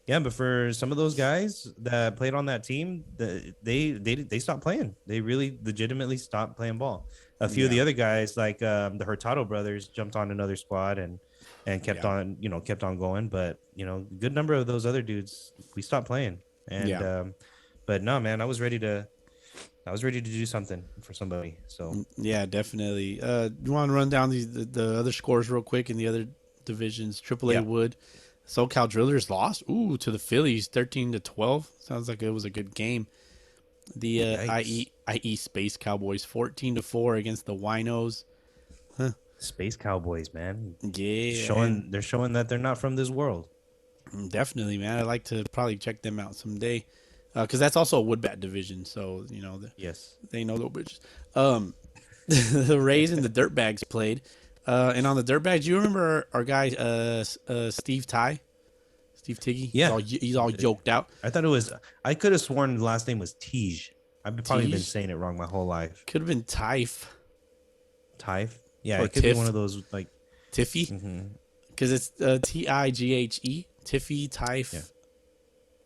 Yeah, but for some of those guys that played on that team, they stopped playing. They really legitimately stopped playing ball. A few of the other guys, like the Hurtado brothers, jumped on another squad and kept on going. But a good number of those other dudes, we stopped playing. And but no, man, I was ready to do something for somebody. So yeah, definitely. You want to run down the other scores real quick in the other divisions? AAA Wood SoCal Drillers lost. Ooh, to the Phillies, 13-12. Sounds like it was a good game. The IE Space Cowboys, 14-4 against the Winos. Space Cowboys, man. Yeah, They're showing that they're not from this world. definitely, man. I'd like to probably check them out someday, because that's also a wood bat division. So Yes. they know little bitches. The Rays and the Dirtbags played, and on the Dirtbags, you remember our guy Steve Tiggy? Yeah. He's all yoked out. I thought it was. I could have sworn the last name was Tej. I've probably been Tej? saying it wrong my whole life. Could have been Tyfe. Tyfe. Yeah, Or it could Tiff. be one of those like. Tiffy, because it's Tighe. Tiffy, Tyfe, Yeah.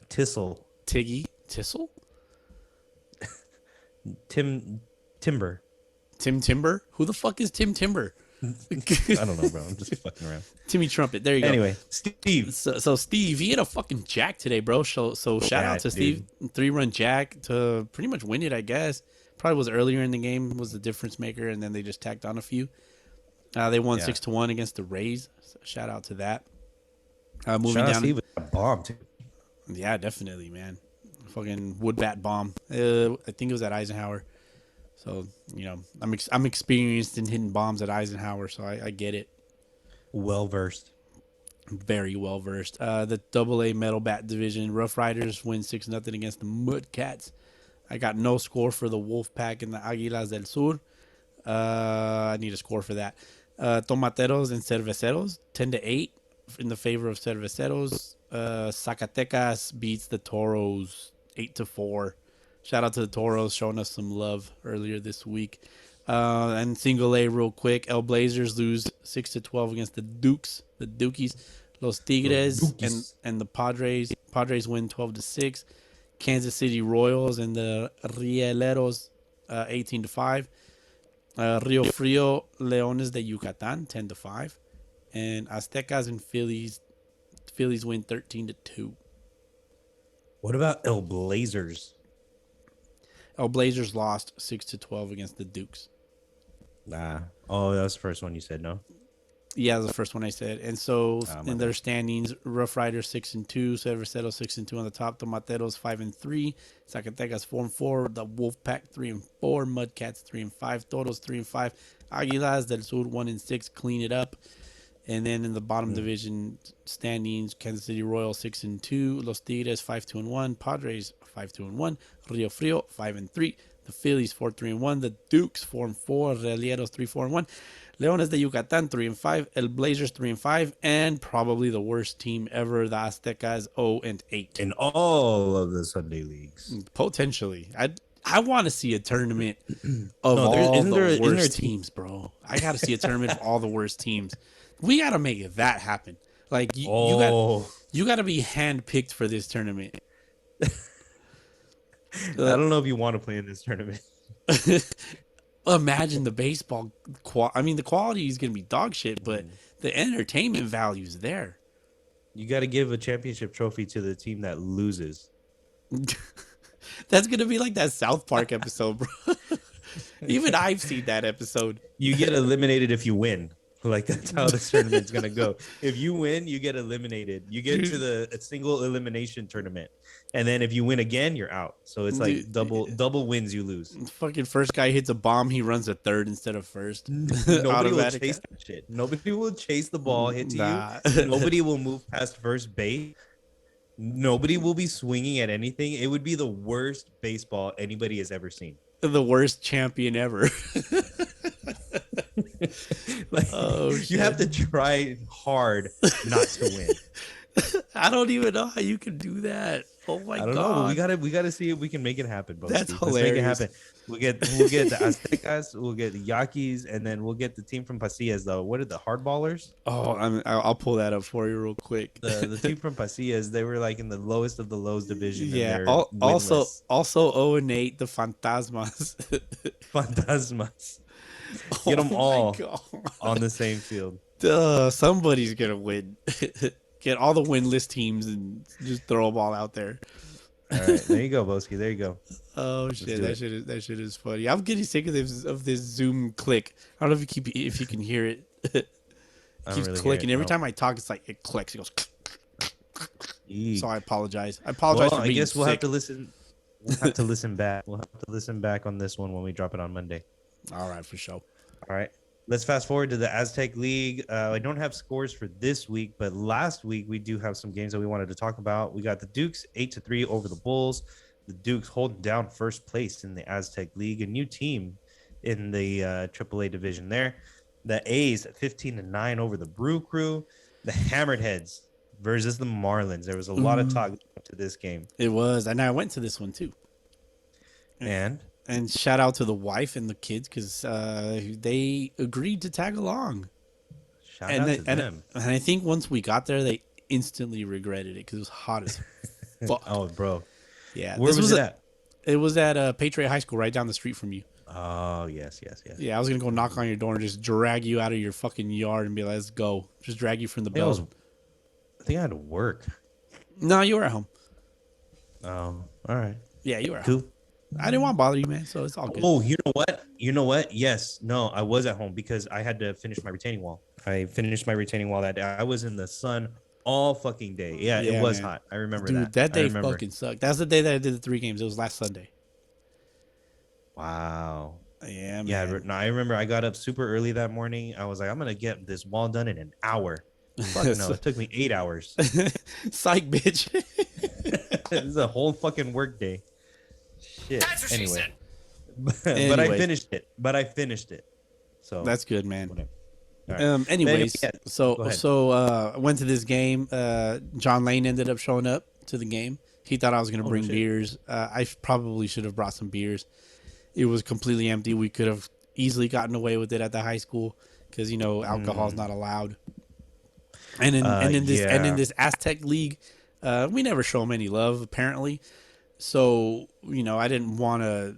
Tissel. Tiggy, Tissel, Timber. Tim Timber. Who the fuck is Tim Timber? I don't know, bro. I'm just fucking around. Timmy Trumpet. There you go. Anyway, Steve. So Steve, he had a fucking jack today, bro. So shout out to Steve. 3-run jack to pretty much win it, I guess. Probably was earlier in the game, was the difference maker, and then they just tacked on a few. They won 6-1 against the Rays. So shout out to that. Moving Shout out down, Steve with a bomb too. yeah, definitely, man. Fucking wood bat bomb. I think it was at Eisenhower. So I'm experienced in hitting bombs at Eisenhower, so I get it. Well versed. Very well versed. The AA metal bat division, Rough Riders win 6-0 against the Mudcats. I got no score for the Wolfpack and the Águilas del Sur. I need a score for that. Tomateros and Cerveceros 10-8 in the favor of Cerveceros. Zacatecas beats the Toros 8-4. Shout out to the Toros showing us some love earlier this week. And single A real quick. El Blazers lose 6-12 against the Dukies. Los Tigres and the Padres. Padres win 12-6. Kansas City Royals and the Rieleros 18-5. Rio Frio Leones de Yucatan 10-5. And Aztecas and Phillies win 13-2. What about El Blazers? El Blazers lost 6-12 against the Dukes. Nah. Oh, that was the first one you said, no? Yeah, that's the first one I said. And so my in their standings, Rough Riders 6-2, Cerveceros 6-2 on the top, Tomateros 5-3, Zacatecas 4-4, the Wolfpack 3-4, Mudcats 3-5, Toros 3-5, Águilas del Sur 1-6, clean it up. And then in the bottom division standings, Kansas City Royals 6-2, Los Tigres 5-1, Padres 5-1, Rio Frio 5-3, the Phillies 4-3-1, the Dukes 4-4, Relieros 3-4-1, Leones de Yucatan 3-5, El Blazers 3-5, and probably the worst team ever, the Aztecas 0-8 In all of the Sunday leagues. Potentially. I want to see a tournament of all the worst teams, bro. I got to see a tournament of all the worst teams. We got to make that happen. Like you got to be handpicked for this tournament. I don't know if you want to play in this tournament. Imagine the baseball. The quality is going to be dog shit, but the entertainment value is there. You got to give a championship trophy to the team that loses. That's going to be like that South Park episode, bro. Even I've seen that episode. You get eliminated if you win. Like, that's how this tournament's going to go. If you win, you get eliminated. You get to the single elimination tournament. And then if you win again, you're out. So it's like double wins, you lose. Fucking first guy hits a bomb, he runs a third instead of first. Nobody will chase that shit. Nobody will chase the ball, hit to you. Nobody will move past first base. Nobody will be swinging at anything. It would be the worst baseball anybody has ever seen. The worst champion ever. Like, you have to try hard not to win. I don't even know how you can do that. Oh my god! I don't know. We gotta see if we can make it happen. Bro. That's hilarious. Let's make it happen. We'll get the Aztecas, we'll get the Yaquis, and then we'll get the team from Pasillas. Though, what are the hardballers? Oh, I'll pull that up for you real quick. The team from Pasillas, they were like in the lowest of the lows division. Yeah. Also 0-8, the Fantasmas. Fantasmas. Get them all on the same field. Somebody's gonna win. Get all the winless teams and just throw them all out there. All right, there you go, Bowski. There you go. Oh shit, that shit is funny. I'm getting sick of this Zoom click. I don't know if you can hear it. It keeps clicking every time I talk. It's like it clicks. It goes. So I apologize. I apologize for being I guess we'll sick. have to listen. We'll have to listen back. We'll have to listen back on this one when we drop it on Monday. All right, for sure. All right. Let's fast forward to the Aztec League. I don't have scores for this week, but last week we do have some games that we wanted to talk about. We got the Dukes 8-3 over the Bulls. The Dukes holding down first place in the Aztec League, a new team in the AAA division there. The A's 15-9 over the Brew Crew. The Hammered Heads versus the Marlins. There was a lot of talk to this game. It was, and I went to this one too. And shout out to the wife and the kids because they agreed to tag along. Shout out to them. And I think once we got there, they instantly regretted it because it was hot as fuck. Oh, bro. Yeah. Where was it at? It was at Patriot High School right down the street from you. Oh, yes. Yeah, I was going to go knock on your door and just drag you out of your fucking yard and be like, let's go. Just drag you from the bell. I think I had to work. No, you were at home. Oh, all right. Yeah, you were at Cool. home. I didn't want to bother you, man, so it's all good. Oh, you know what? Yes. No, I was at home because I had to finish my retaining wall. I finished my retaining wall that day. I was in the sun all fucking day. Yeah, it was hot. I remember that. Dude, that day fucking sucked. That's the day that I did the 3 games. It was last Sunday. Wow. Yeah, man. Yeah, no, I remember I got up super early that morning. I was like, I'm going to get this wall done in an hour. Fuck no, it took me 8 hours. Psych, bitch. This is a whole fucking work day. Shit. That's what she said. But I finished it. So that's good, man. Right. Anyways, yeah, I went to this game. John Lane ended up showing up to the game. He thought I was going to bring beers. I probably should have brought some beers. It was completely empty. We could have easily gotten away with it at the high school because alcohol is not allowed. And in this Aztec League, we never show them any love apparently. So I didn't want to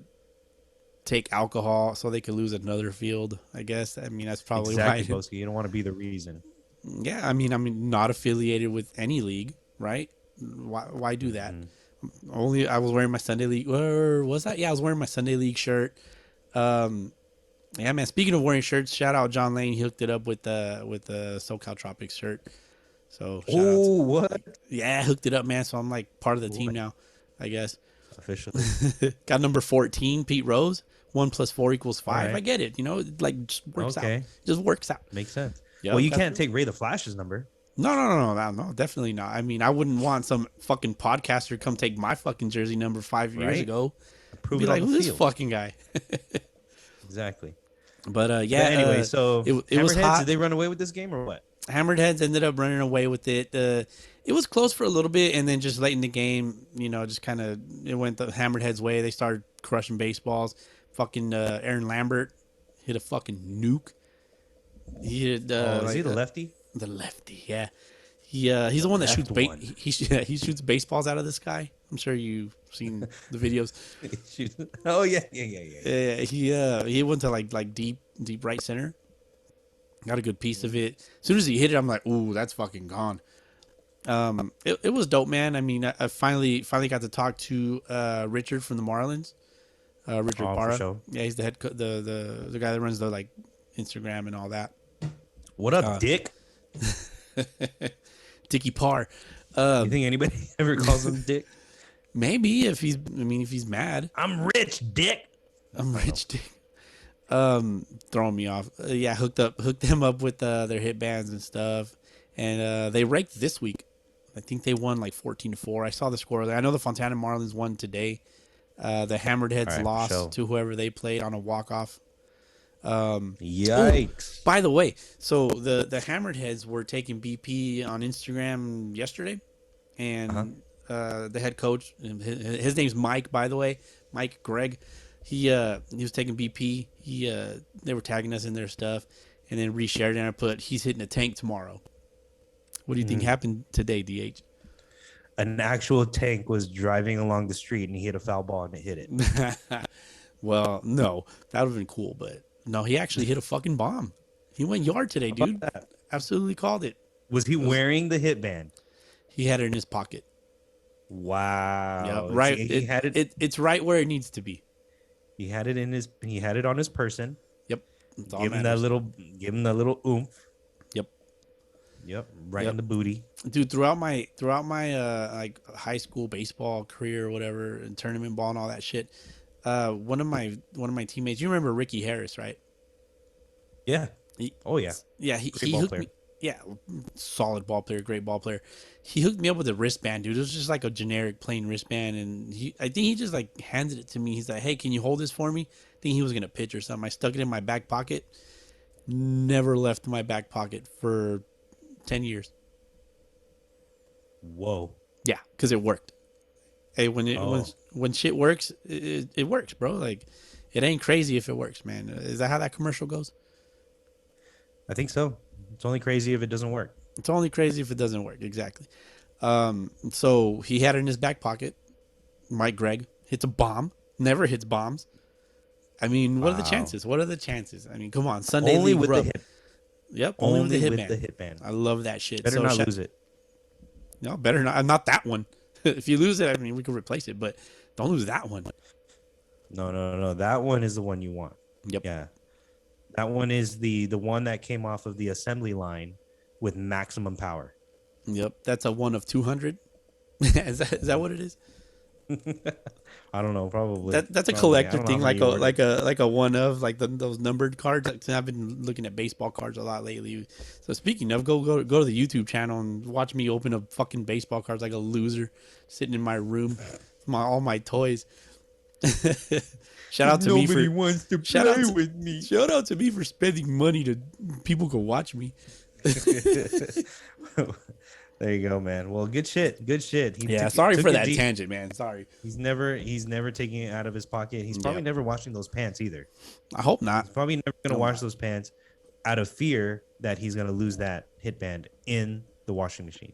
take alcohol so they could lose another field. I guess. I mean that's probably exactly, why. Bowski. You don't want to be the reason. Yeah, I mean I'm not affiliated with any league, right? Why do that? Only I was wearing my Sunday League. Or was that? Yeah, I was wearing my Sunday League shirt. Yeah, man. Speaking of wearing shirts, shout out John Lane. He hooked it up with the SoCal Tropics shirt. So what? Yeah, hooked it up, man. So I'm like part of the team now, I guess. Officially. Got number 14, Pete Rose. 1 + 4 = 5. Right. I get it. It like just works out. Just works out. Makes sense. Yep, well, you can't take Ray the Flash's number. No, definitely not. I mean, I wouldn't want some fucking podcaster come take my fucking jersey number 5 years ago. Prove be it like, on the who's field. this fucking guy? Exactly. But yeah. But anyway, so it was hot. Did they run away with this game or what? Hammered Heads ended up running away with it. It was close for a little bit, and then just late in the game, just kind of it went the Hammered Heads' way. They started crushing baseballs. Fucking Aaron Lambert hit a fucking nuke. He hit. Is he the lefty? The lefty, yeah. He's the one that shoots he shoots baseballs out of the sky. I'm sure you've seen the videos. Oh yeah. He went to like deep right center. Got a good piece of it. As soon as he hit it, I'm like, ooh, that's fucking gone. It was dope, man. I mean, I finally got to talk to Richard from the Marlins. Richard Barra. For sure. Yeah, he's the head the guy that runs the like Instagram and all that. What up, Dick? Dickie Parr. You think anybody ever calls him Dick? Maybe if he's mad. I'm rich, Dick. I'm rich, Dick. Throwing me off. Yeah, hooked them up with their hit bands and stuff, and they ranked this week. I think they won like 14-4. I saw the score there. I know the Fontana Marlins won today. The Hammered Heads lost to whoever they played on a walk-off. Yikes. By the way, so the Hammered Heads were taking BP on Instagram yesterday, and the head coach, his name's Mike, by the way, Mike Gregg. He was taking BP. They were tagging us in their stuff, and then reshared it and I put, he's hitting a tank tomorrow. What do you think happened today, DH? An actual tank was driving along the street and he hit a foul ball and it hit it. Well, no, that would have been cool, but no, he actually hit a fucking bomb. He went yard today, dude. Absolutely called it. Was he wearing the hit band? He had it in his pocket. Wow. Yeah, right. He had it. It's right where it needs to be. He had it He had it on his person. Yep. Give him that little oomph. Yep. Yep, right in the booty. Dude, throughout my like high school baseball career or whatever, and tournament ball and all that shit, one of my teammates, you remember Ricky Harris, right? Yeah. He, Oh yeah. yeah, Great he ball hooked player. me. Yeah, solid ball player, great ball player. He hooked me up with a wristband, dude. It was just like a generic plain wristband, and I think he just like handed it to me. He's like, "Hey, can you hold this for me?" I think he was gonna pitch or something. I stuck it in my back pocket. Never left my back pocket for 10 years. Whoa. Yeah, because it worked. Hey, when shit works, it works, bro. Like, it ain't crazy if it works, man. Is that how that commercial goes? I think so. It's only crazy if it doesn't work. It's only crazy if it doesn't work. Exactly. So he had it in his back pocket. Mike Gregg hits a bomb. Never hits bombs. I mean, what are the chances? What are the chances? I mean, come on. Sunday Only League with rub. the hit. Yep, Only only with with the the hitman. hitman. I love that shit. Better not lose it. No, better not. Not that one. If you lose it, I mean, we can replace it, but don't lose that one. No. That one is the one you want. Yep. Yeah. That one is the one that came off of the assembly line with maximum power. Yep. That's a 1 of 200. Is that what it is? I don't know. Probably. That's a Probably. collector I don't know thing, how like you word it. like a 1 of like those numbered cards. I've been looking at baseball cards a lot lately. So speaking of, go to the YouTube channel and watch me open up fucking baseball cards like a loser, sitting in my room, all my toys. Shout out to me for wants to with me. Shout out to me for spending money to people can watch me. There you go, man. Well, good shit. Good shit. Sorry for that tangent, man. Sorry. He's never taking it out of his pocket. He's probably never washing those pants either. I hope not. He's probably never gonna wash those pants out of fear that he's gonna lose that hit band in the washing machine.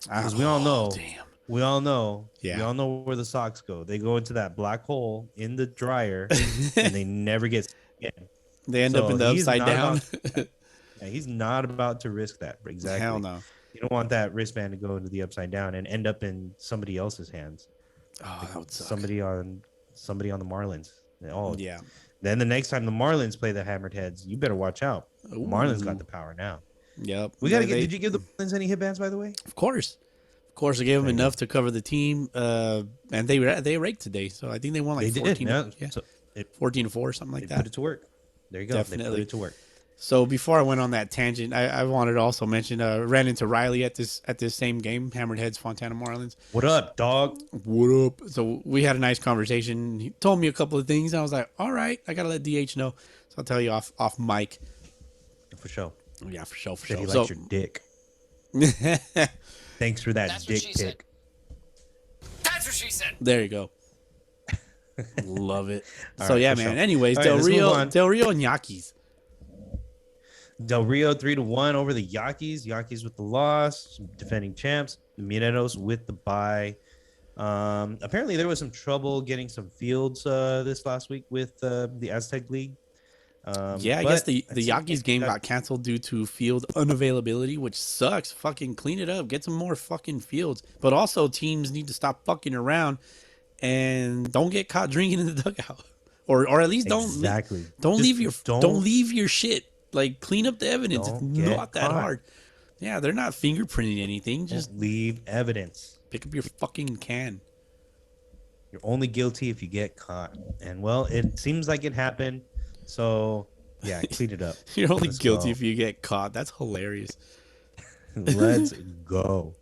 Because we all know. Damn. We all know. Yeah. We all know where the socks go. They go into that black hole in the dryer, and they never get again. They end up in the upside down. He's not about to risk that. Exactly. Hell no. You don't want that wristband to go into the upside down and end up in somebody else's hands. Oh, that would suck. Somebody on the Marlins. Oh yeah. Then the next time the Marlins play the Hammered Heads, you better watch out. Ooh. Marlins got the power now. Yep. We gotta get. Did you give the Marlins any hit bands, by the way? Of course. I gave them enough to cover the team. And they raked today, so I think they won like 14. Yeah. So 14-4, something like that. Put it to work. There you go. Definitely. They put it to work. So before I went on that tangent, I wanted to also mention ran into Riley at this same game, Hammered Heads, Fontana Marlins. What up, dog? What up? So we had a nice conversation. He told me a couple of things. And I was like, all right, I gotta let DH know. So I'll tell you off mic. For sure. Yeah, for sure. Said he likes your dick. Thanks for that dick pic. That's what she said. There you go. Love it. All so right, yeah, for man. sure. Anyways, All right, Del Rio and Yaquis. Del Rio 3-1 over the Yaquis. Yaquis with the loss, defending champs. Mineros with the bye. Apparently there was some trouble getting some fields this last week with the Aztec League. I guess the Yaquis game got canceled due to field unavailability, which sucks. Fucking clean it up. Get some more fucking fields. But also teams need to stop fucking around and don't get caught drinking in the dugout. Or at least don't leave your shit. Like, clean up the evidence. It's not that hard. Yeah, they're not fingerprinting anything. Just leave evidence. Pick up your fucking can. You're only guilty if you get caught. And, well, it seems like it happened. So, yeah, clean it up. You're only guilty if you get caught. That's hilarious. Let's go.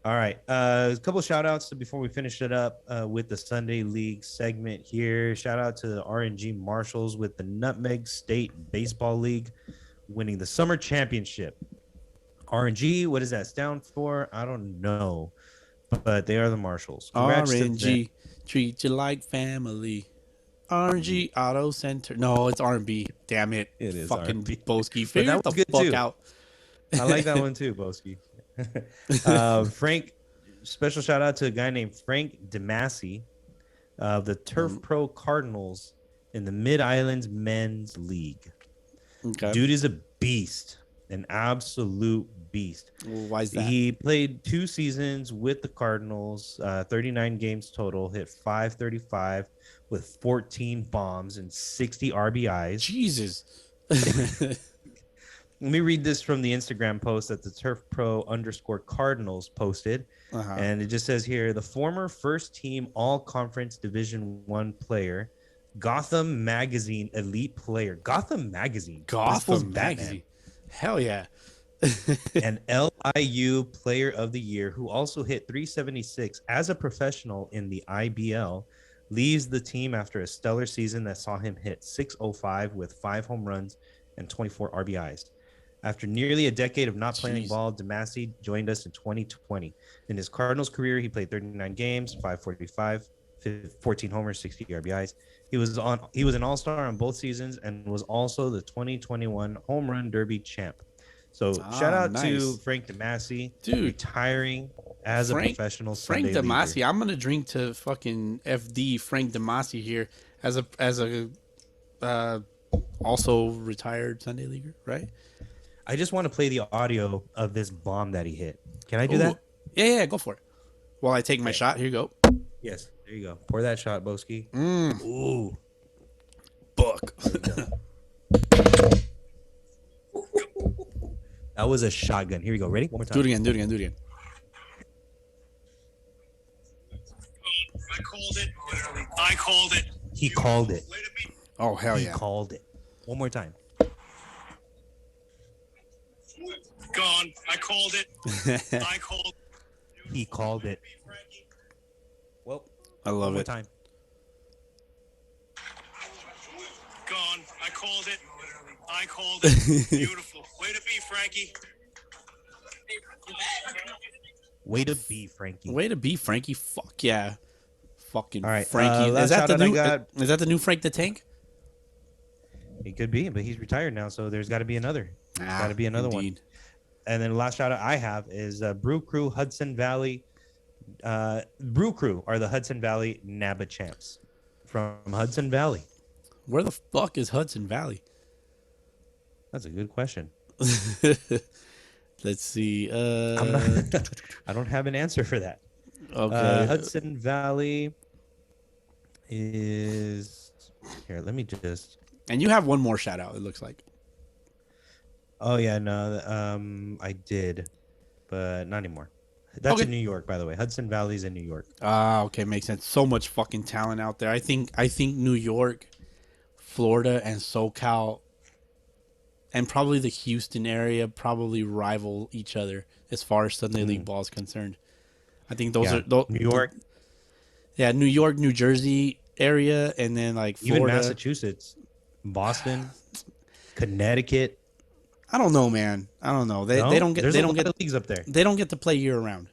All right. A couple of shout outs before we finish it up with the Sunday League segment here. Shout out to the RNG Marshals with the Nutmeg State Baseball League winning the summer championship. RNG, what does that stand for? I don't know, but they are the Marshals. RNG, treat you like family. RNG Auto Center. No, it's R&B. Damn it. It is fucking R&B. Bowski. Figure that was the good fuck too. out. I like that one too, Bowski. Frank, special shout out to a guy named Frank DeMasi of the Turf Pro Cardinals in the Mid Islands Men's League. Okay. Dude is a beast, an absolute beast. Well, why is that? He played 2 seasons with the Cardinals, 39 games total, hit .535 with 14 bombs and 60 RBIs. Jesus. Let me read this from the Instagram post that the Turf Pro _Cardinals posted. And it just says here, the former first team all conference Division 1 player, Gotham Magazine elite player. Gotham Magazine. Hell yeah. And LIU player of the year, who also hit 376 as a professional in the IBL, leaves the team after a stellar season that saw him hit 605 with 5 home runs and 24 RBIs. After nearly a decade of not playing ball, DeMassey joined us in 2020. In his Cardinals career, he played 39 games, 545, 14 homers, 60 RBIs. He was an all-star on both seasons and was also the 2021 Home Run Derby champ. So shout out to Frank DeMassey, retiring as a professional Sunday Frank DeMassey. leaguer. I'm gonna drink to fucking FD Frank DeMassey here as a also retired Sunday leaguer, right? I just want to play the audio of this bomb that he hit. Can I do that? Yeah, go for it. While I take my shot, here you go. Yes, there you go. Pour that shot, Bowski. Ooh, buck. That was a shotgun. Here we go. Ready? One more time. Do it again. I called it. He called it. Oh, hell yeah. He called it. One more time. Gone. I called it. I called. He called it. Well, I love one more it. time. Gone. I called it. I called it. Beautiful. Way to be, Frankie. Way to be, Frankie. Way to be, Frankie. Fuck yeah. Fucking All right, Frankie. last Is that the shout-out I new? got- Is that the new Frank the Tank? It could be, but he's retired now, so there's got to be another. Got to be another one. And then the last shout out I have is Brew Crew Hudson Valley. Brew Crew are the Hudson Valley NABA champs from Hudson Valley. Where the fuck is Hudson Valley? That's a good question. Let's see. I don't have an answer for that. Okay. Hudson Valley is here. Let me just. And you have one more shout out, it looks like. Oh yeah, no, I did, but not anymore. That's in New York, by the way. Hudson Valley's in New York. Ah, okay, makes sense. So much fucking talent out there. I think New York, Florida, and SoCal, and probably the Houston area probably rival each other as far as Sunday League ball is concerned. I think those are New York. New York, New Jersey area, and then like Florida, even Massachusetts, Boston, Connecticut. I don't know, man. I don't know. They don't get leagues up there. They don't get to play year round.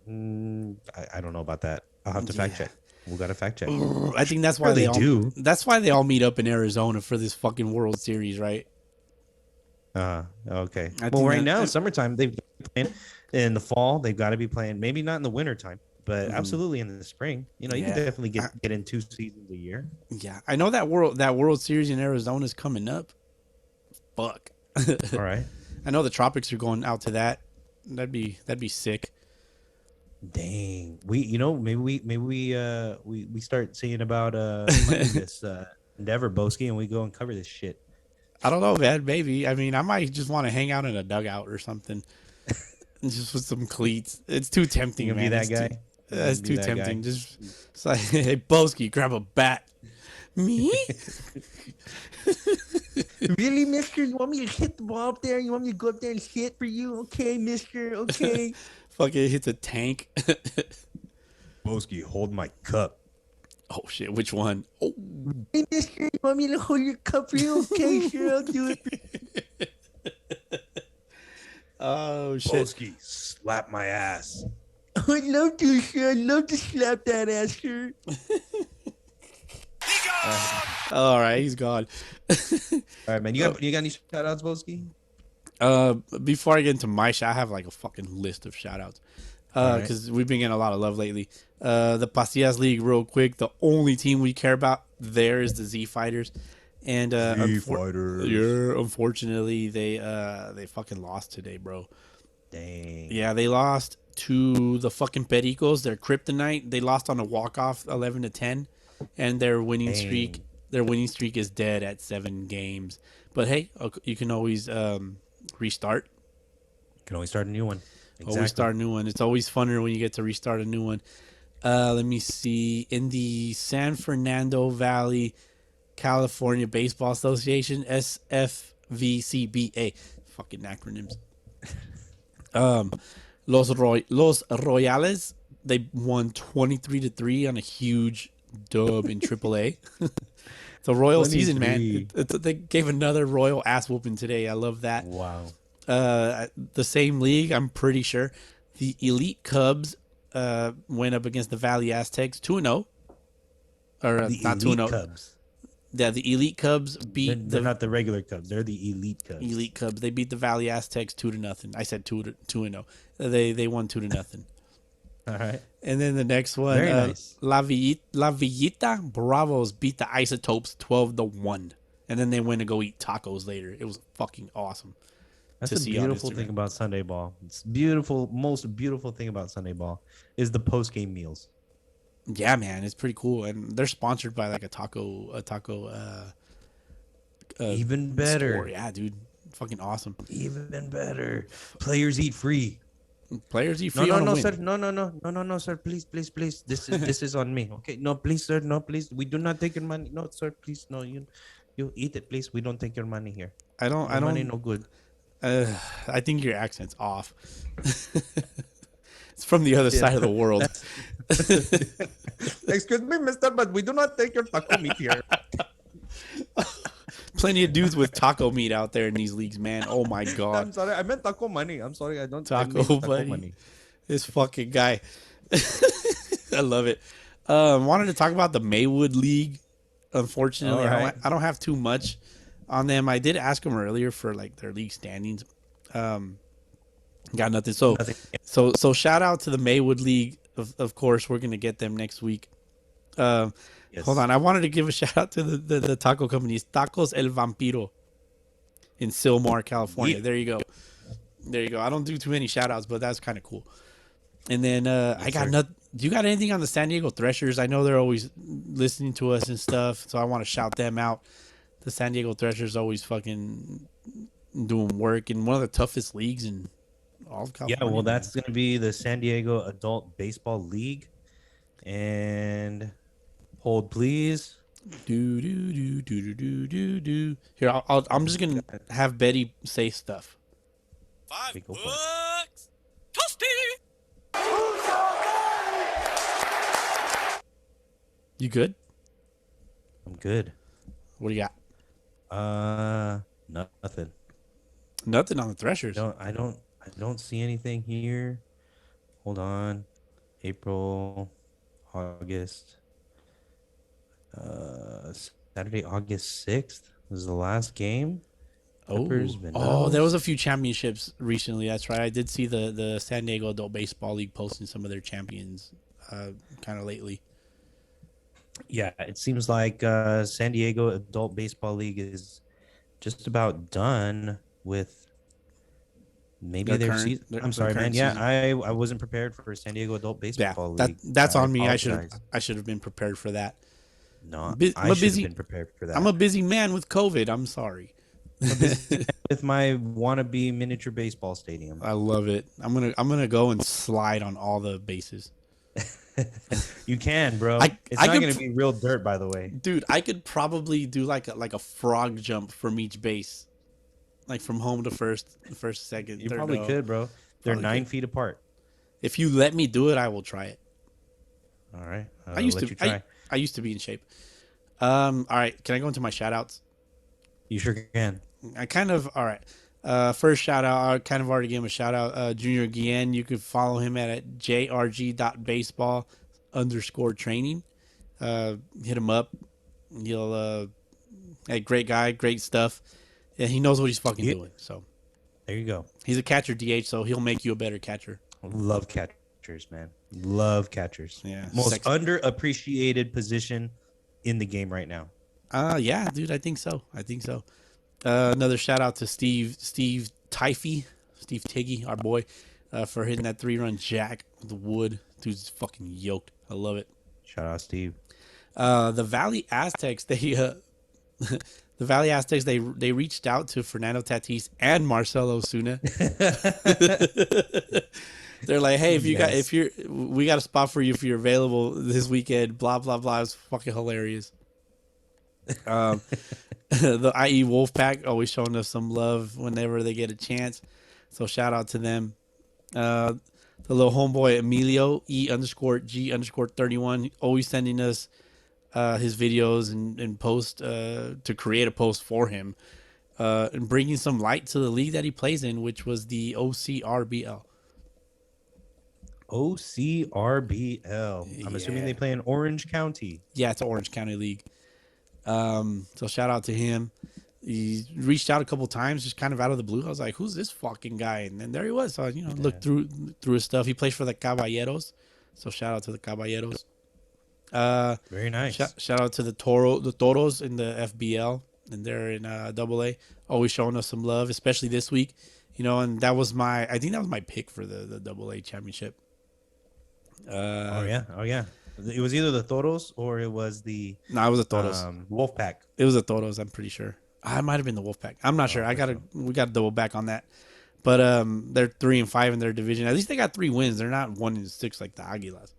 I don't know about that. I'll have to fact check. We got to fact check. I think that's why they do. That's why they all meet up in Arizona for this fucking World Series, right? Okay. Well, right now, summertime, they've been playing. In the fall, they've got to be playing. Maybe not in the wintertime, but absolutely in the spring. You know, you can definitely get in 2 seasons a year. Yeah, I know that World Series in Arizona is coming up. Fuck. All right. I know the Tropics are going out to that. That'd be sick. Dang. Maybe we start seeing about this endeavor, Bowski, and we go and cover this shit. I don't know, man. Maybe. I mean, I might just want to hang out in a dugout or something, just with some cleats. It's too tempting, You man. gonna be that guy? It's too tempting. Just it's like, hey, Bowski, grab a bat. Me? Really, mister? You want me to hit the ball up there? You want me to go up there and hit for you? Okay, mister. Okay. Fucking hits a tank. Bowski, hold my cup. Oh, shit. Which one? Oh. Hey, mister, you want me to hold your cup for you? Okay, sure, I'll do it for you. Oh, shit. Bowski, slap my ass. I'd love to, sir. I'd love to slap that ass, sir. All right, he's gone. All right, man. You got any shout outs, Bowski? Before I get into my shout, I have like a fucking list of shout outs. Because we've been getting a lot of love lately. The Pasillas League, real quick. The only team we care about there is the Z Fighters. And unfortunately, they fucking lost today, bro. Dang. Yeah, they lost to the fucking Pericos. They're kryptonite. They lost on a walk-off 11-10. And their winning streak Their winning streak is dead at 7 games. But hey, you can always restart. You can always start a new one. Exactly. Always start a new one. It's always funner when you get to restart a new one. Let me see. In the San Fernando Valley, California Baseball Association, SFVCBA. Fucking acronyms. Los Royales, they won 23-3 on a huge dub in AAA. It's a Royal season, man. They gave another Royal ass whooping today. I love that. Wow. The same league, I'm pretty sure. The Elite Cubs went up against the Valley Aztecs 2-0. Or the not Elite 2-0. Cubs. Yeah, the Elite Cubs beat They're not the regular Cubs. They're the Elite Cubs. Elite Cubs. They beat the Valley Aztecs 2-0. I said 2-0. They won 2-0. All right. And then the next one, Very nice. La Villita Bravos beat the Isotopes 12-1. And then they went to go eat tacos later. It was fucking awesome. That's to the see on beautiful Instagram. thing about Sunday ball. It's beautiful. Most beautiful thing about Sunday ball is the post game meals. Yeah, man, it's pretty cool, and they're sponsored by like a taco. Even better. Store. Yeah, dude, fucking awesome. Even better. Players eat free. Players eat No, free. no, sir. No, sir. Please. This is on me. Okay. No, please, sir. No, please. We do not take your money. No, sir. Please. No, you eat it, please. We don't take your money here. I don't. Money no good. I think your accent's off. It's from the other side of the world. Excuse me, mister, but we do not take your taco meat here. Plenty of dudes with taco meat out there in these leagues, man. Oh my god. I'm sorry. I meant taco money. I'm sorry. I don't Taco money. This fucking guy. I love it. Wanted to talk about the Maywood League. Unfortunately, right. I don't have too much on them. I did ask them earlier for like their league standings. Got nothing. So shout out to the Maywood League. Of course, we're gonna get them next week. Yes. Hold on, I wanted to give a shout out to the taco companies, Tacos El Vampiro in Sylmar, California. Yeah. There you go. I don't do too many shout outs, but that's kind of cool. And then I got nothing. Do you got anything on the San Diego Threshers? I know they're always listening to us and stuff, so I want to shout them out. The San Diego Threshers always fucking doing work in one of the toughest leagues in all of California. Yeah, well, that's going to be the San Diego Adult Baseball League. And hold, please. Do. Here, I'm just going to have Betty say stuff. $5. Toasty! You good? I'm good. What do you got? Nothing. Nothing on the Threshers. I don't see anything here. Hold on. April, August. Saturday, August 6th was the last game. There was a few championships recently. That's right. I did see the San Diego Adult Baseball League posting some of their champions kind of lately. Yeah, it seems like San Diego Adult Baseball League is just about done with maybe their season. I'm sorry, man. Yeah, season. I wasn't prepared for San Diego Adult Baseball League. That's on me. I should have been prepared for that. No, I should have been prepared for that. I'm a busy man with COVID. I'm sorry. With my wannabe miniature baseball stadium. I love it. I'm gonna go and slide on all the bases. You can, bro. It's not gonna be real dirt, by the way. Dude, I could probably do like a frog jump from each base, like from home to first, second. You third, probably could, bro. They're 9 feet apart. If you let me do it, I will try it. All right. I used to be in shape. All right. Can I go into my shout outs? You sure can. All right. First shout out, I kind of already gave him a shout out. Junior Guillen, you can follow him at jrg.baseball_training. Hit him up. He'll, great guy, great stuff. Yeah, he knows what he's fucking doing. So there you go. He's a catcher DH, so he'll make you a better catcher. Love catchers, man. Love catchers. Yeah. Most underappreciated position in the game right now. Yeah, dude, I think so. Another shout out to Steve Tiggy, our boy, for hitting that 3-run jack with the wood. Dude's fucking yoked. I love it. Shout out, Steve. The Valley Aztecs, the Valley Aztecs, they reached out to Fernando Tatis and Marcelo Osuna. They're like, hey, we got a spot for you if you're available this weekend. Blah blah blah. It's fucking hilarious. The IE Wolfpack always showing us some love whenever they get a chance. So shout out to them. The little homeboy Emilio E_G_31 always sending us his videos and post to create a post for him and bringing some light to the league that he plays in, which was the OCRBL. OCRBL. I'm assuming they play in Orange County. Yeah, it's an Orange County league. So shout out to him. He reached out a couple times, just kind of out of the blue. I was like, "Who's this fucking guy?" And then there he was. So looked through his stuff. He plays for the Caballeros. So shout out to the Caballeros. Very nice. Shout out to the Toros in the FBL, and they're in AA. Always showing us some love, especially this week. And I think that was my pick for the AA championship. Oh yeah. It was either the Toros or it was the it was the Toros. Wolfpack. It was the Toros, I'm pretty sure. I might have been the Wolfpack. I'm not sure. We got to double back on that. But they're 3-5 in their division. At least they got 3 wins. They're not 1-6 like the Águilas.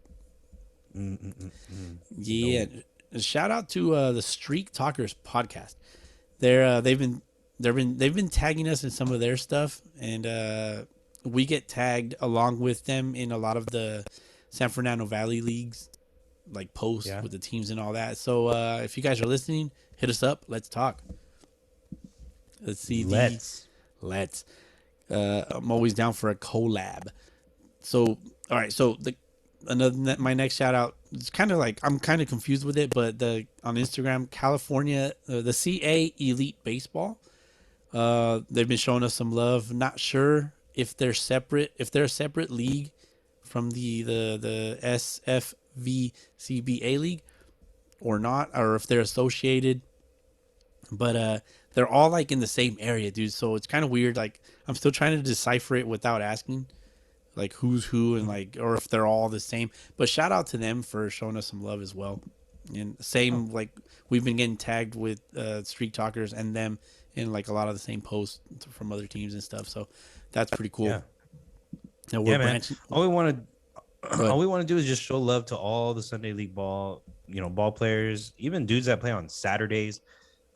Yeah. No. Shout out to the Streak Talkers podcast. They've been tagging us in some of their stuff, and we get tagged along with them in a lot of the San Fernando Valley leagues, like posts with the teams and all that. So if you guys are listening, hit us up. Let's talk. Let's see. Let's. I'm always down for a collab. So all right. So my next shout out. It's kind of like I'm kind of confused with it, but on Instagram, California, the CA Elite Baseball. They've been showing us some love. Not sure if they're separate. If they're a separate league from the SFVCBA league or not, or if they're associated. But they're all like in the same area, dude. So it's kind of weird. Like I'm still trying to decipher it without asking, like who's who and like, or if they're all the same. But shout out to them for showing us some love as well. And same like we've been getting tagged with Street Talkers and them in like a lot of the same posts from other teams and stuff. So that's pretty cool. Yeah. And we're man. All we want to do is just show love to all the Sunday League ball, ball players, even dudes that play on Saturdays.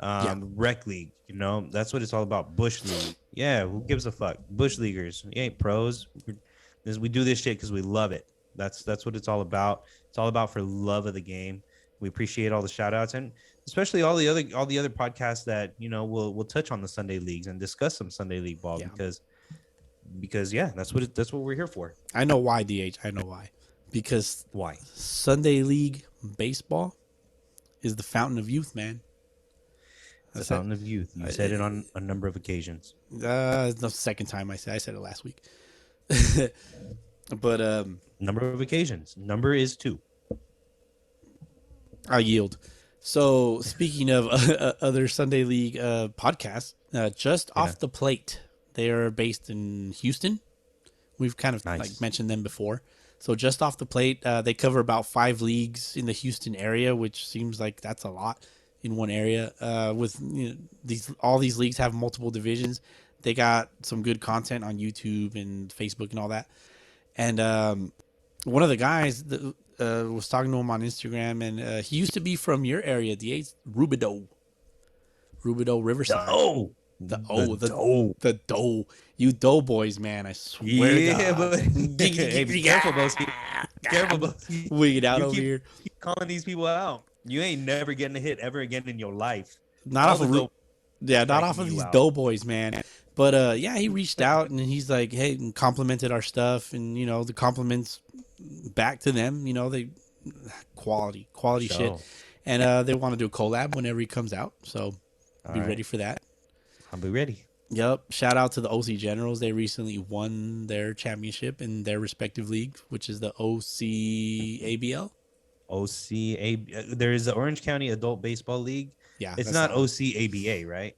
Rec league, that's what it's all about. Bush league, yeah. Who gives a fuck? Bush leaguers, we ain't pros. We do this shit because we love it. That's what it's all about. It's all about for love of the game. We appreciate all the shout outs and especially all the other podcasts that will touch on the Sunday leagues and discuss some Sunday league ball because that's what we're here for. I know why, DH. I know why. Because why? Sunday league baseball is the fountain of youth, man. The fountain of youth. You said it on a number of occasions. The second time I said it last week. But number of occasions. Number is 2. I yield. So speaking of other Sunday League podcasts, just off the plate, they are based in Houston. We've kind of like mentioned them before. So just off the plate, they cover about 5 leagues in the Houston area, which seems like that's a lot in one area. With all these leagues have multiple divisions. They got some good content on YouTube and Facebook and all that. And one of the guys that was talking to him on Instagram, and he used to be from your area, the Rubidoux, Riverside. The dough. You dough boys, man. I swear to God. But hey, be careful, Bowski. Careful, Bowski. Wigging out over here. Keep calling these people out. You ain't never getting a hit ever again in your life. Not off of these doughboys, man. But he reached out and he's like, hey, and complimented our stuff, and the compliments back to them. They quality shit, and they want to do a collab whenever he comes out. So be ready for that. I'll be ready. Yep. Shout out to the OC Generals. They recently won their championship in their respective leagues, which is the OCABL. There is the Orange County Adult Baseball League. Yeah, it's not OCABA, right?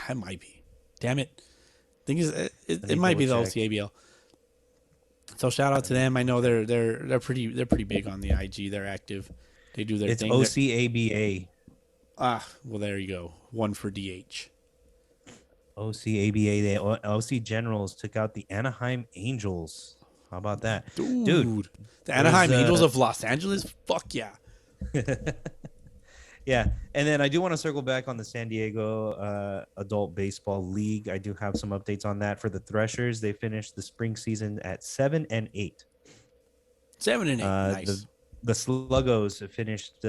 It might be. Damn it. Thing is, it might be the OCABL. So shout out to them. I know they're pretty big on the IG. They're active. They do their It's thing. OCABA. Well, there you go. One for DH. OCABA. The OC Generals took out the Anaheim Angels. How about that, Dude, the Anaheim Angels of Los Angeles. Fuck yeah. Yeah, and then I do want to circle back on the San Diego Adult Baseball League. I do have some updates on that for the Threshers. They finished the spring season at 7-8. 7-8. Nice. The Sluggos finished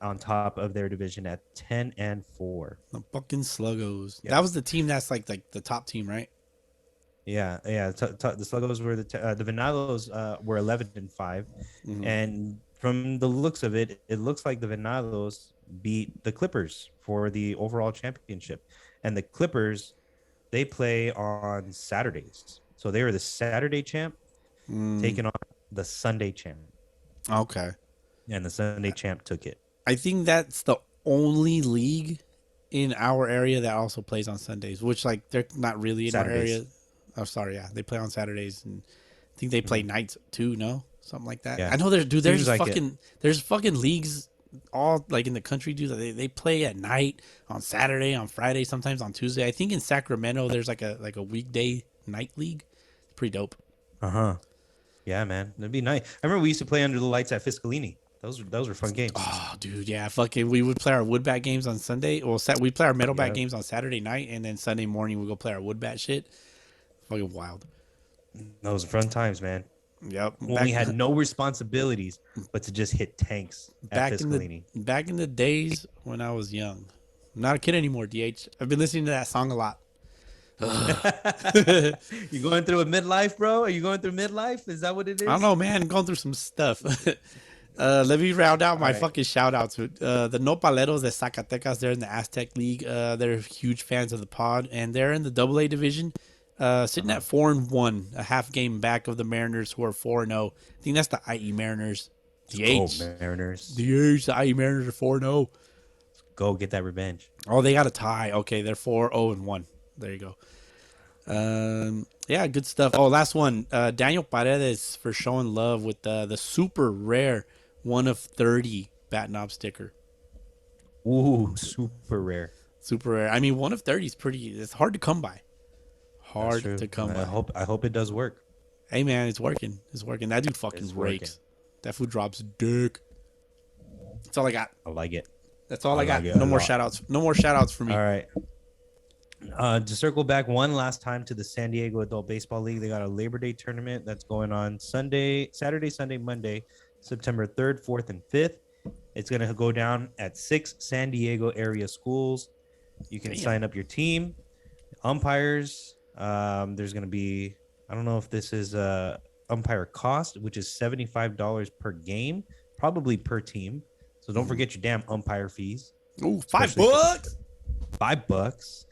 on top of their division at 10-4. The fucking Sluggos. Yeah. That was the team that's like the top team, right? Yeah. The Sluggos were the Venados were 11-5, and from the looks of it, it looks like the Venados beat the Clippers for the overall championship. And the Clippers, they play on Saturdays, so they were the Saturday champ taking on the Sunday champ. Okay. And the Sunday champ took it. I think that's the only league in our area that also plays on Sundays, which like they're not really in Saturdays. our area. Oh, sorry. Yeah. They play on Saturdays, and I think they play nights too. No, something like that. Yeah. I know there's like there's fucking leagues all like in the country, dude. They play at night on Saturday, on Friday, sometimes on Tuesday. I think in Sacramento, there's like a weekday night league. It's pretty dope. Yeah, man, that'd be nice. I remember we used to play under the lights at Fiscalini. Those were fun games. Oh, dude, yeah, fucking. We would play our wood bat games on Sunday. Well, we play our metal bat games on Saturday night, and then Sunday morning we go play our wood bat shit. Fucking wild. Those were fun times, man. Yep. When we had no responsibilities but to just hit tanks at Fiscalini. Back in the days when I was young. I'm not a kid anymore, DH. I've been listening to that song a lot. You going through a midlife, bro? Are you going through midlife? Is that what it is? I don't know, man. I'm going through some stuff. Let me round out my fucking shout outs. The Nopaleros de Zacatecas, they're in the Aztec League. They're huge fans of the pod, and they're in the AA division, sitting at 4-1, a half game back of the Mariners, who are 4-0. I think that's the IE Mariners. DH. Mariners. DH, the IE Mariners are 4-0. Go get that revenge. Oh, they got a tie. Okay, they're 4-0-1. There you go. Yeah, good stuff. Oh, last one. Daniel Paredes for showing love with the super rare 1 of 30 bat knob sticker. Ooh, super rare. Super rare. I mean, 1 of 30 is it's hard to come by. Hard to come by. I hope it does work. Hey, man, it's working. It's working. That dude fucking rakes. That food drops dick. That's all I got. I like it. That's all I got. No more shout outs. No more shout outs for me. All right. To circle back one last time to the San Diego Adult Baseball League, they got a Labor Day tournament that's going on Saturday, Sunday, Monday, September 3rd, 4th, and 5th. It's going to go down at 6 San Diego area schools. You can sign up your team, umpires. There's going to be, I don't know if this is umpire cost, which is $75 per game, probably per team. So don't forget your damn umpire fees. Ooh, $5. $5.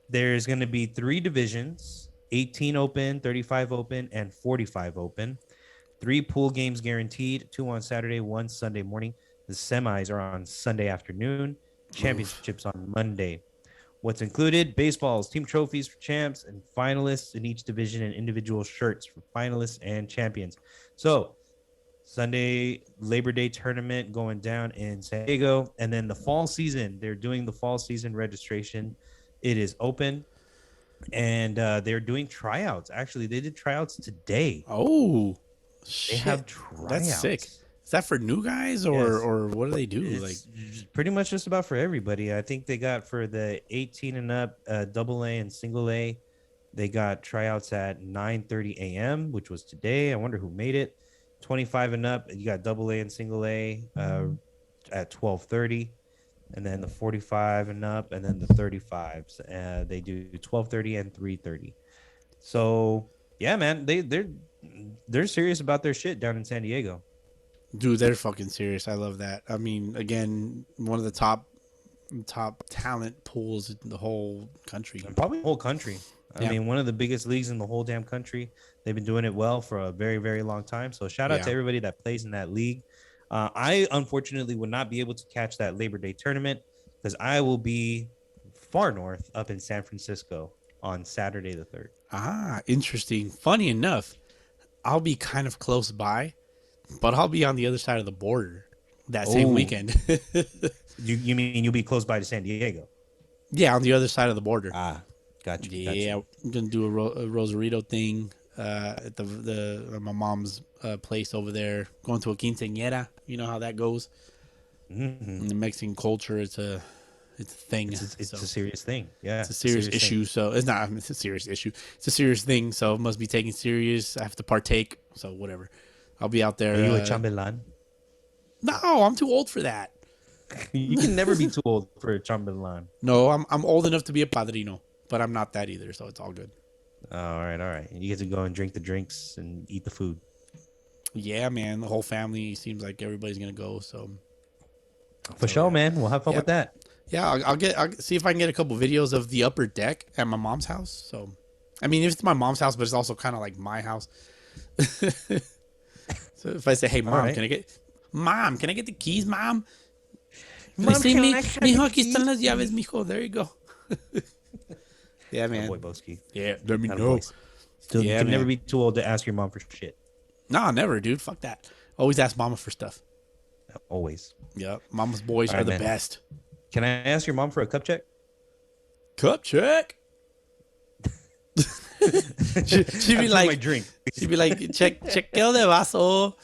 There's going to be 3 divisions, 18 open, 35 open, and 45 open. 3 pool games guaranteed, 2 on Saturday, 1 Sunday morning. The semis are on Sunday afternoon, championships on Monday. What's included? Baseballs, team trophies for champs and finalists in each division, and individual shirts for finalists and champions. So Sunday Labor Day tournament going down in San Diego, and then the fall season, they're doing the fall season registration. It is open, and they're doing tryouts. Actually, they did tryouts today. Oh, shit. They have tryouts. That's sick. Is that for new guys or what do they do? It's pretty much just about for everybody. I think they got for the 18 and up, AA and single A. They got tryouts at 9:30 a.m., which was today. I wonder who made it. 25 and up, you got AA and single A at 12:30. And then the 45 and up, and then the 35s. They do 12:30 and 3:30. So yeah, man, they're serious about their shit down in San Diego. Dude, they're fucking serious. I love that. I mean, again, one of the top talent pools in the whole country. Probably the whole country. I mean, one of the biggest leagues in the whole damn country. They've been doing it well for a very, very long time. So shout out to everybody that plays in that league. I unfortunately would not be able to catch that Labor Day tournament because I will be far north up in San Francisco on Saturday the 3rd. Ah, interesting. Funny enough, I'll be kind of close by, but I'll be on the other side of the border. that same weekend. You mean you'll be close by to San Diego? Yeah, on the other side of the border. Gotcha. Yeah, I'm gonna do a Rosarito thing at the my mom's place over there. Going to a quinceañera. You know how that goes. In the Mexican culture, it's a thing. It's a serious thing. Yeah, it's a serious issue. So it's not. It's a serious issue. It's a serious thing. So it must be taken serious. I have to partake. So whatever. I'll be out there. Are you a chambelán? No, I'm too old for that. You can never be too old for a chambelán. No, I'm old enough to be a padrino, but I'm not that either. So it's all good. All right. You get to go and drink the drinks and eat the food. Yeah, man. The whole family seems like everybody's gonna go. So for sure, man. We'll have fun with that. Yeah, I'll see if I can get a couple videos of the upper deck at my mom's house. So, I mean, if it's my mom's house, but it's also kind of like my house. So if I say, "Hey, mom, can I get the keys, mom?" Mom, say, mijo, aquí están las llaves, mijo. There you go. Yeah, man. Boy, Bowski. Yeah, let me know. Still, yeah, you can man. never be too old to ask your mom for shit. Nah, never, dude. Fuck that. Always ask mama for stuff. Always. Yep. Mama's boys are the best. Can I ask your mom for a cup check? Cup check? she'd be like, my drink. She'd be like, chequeo de vaso.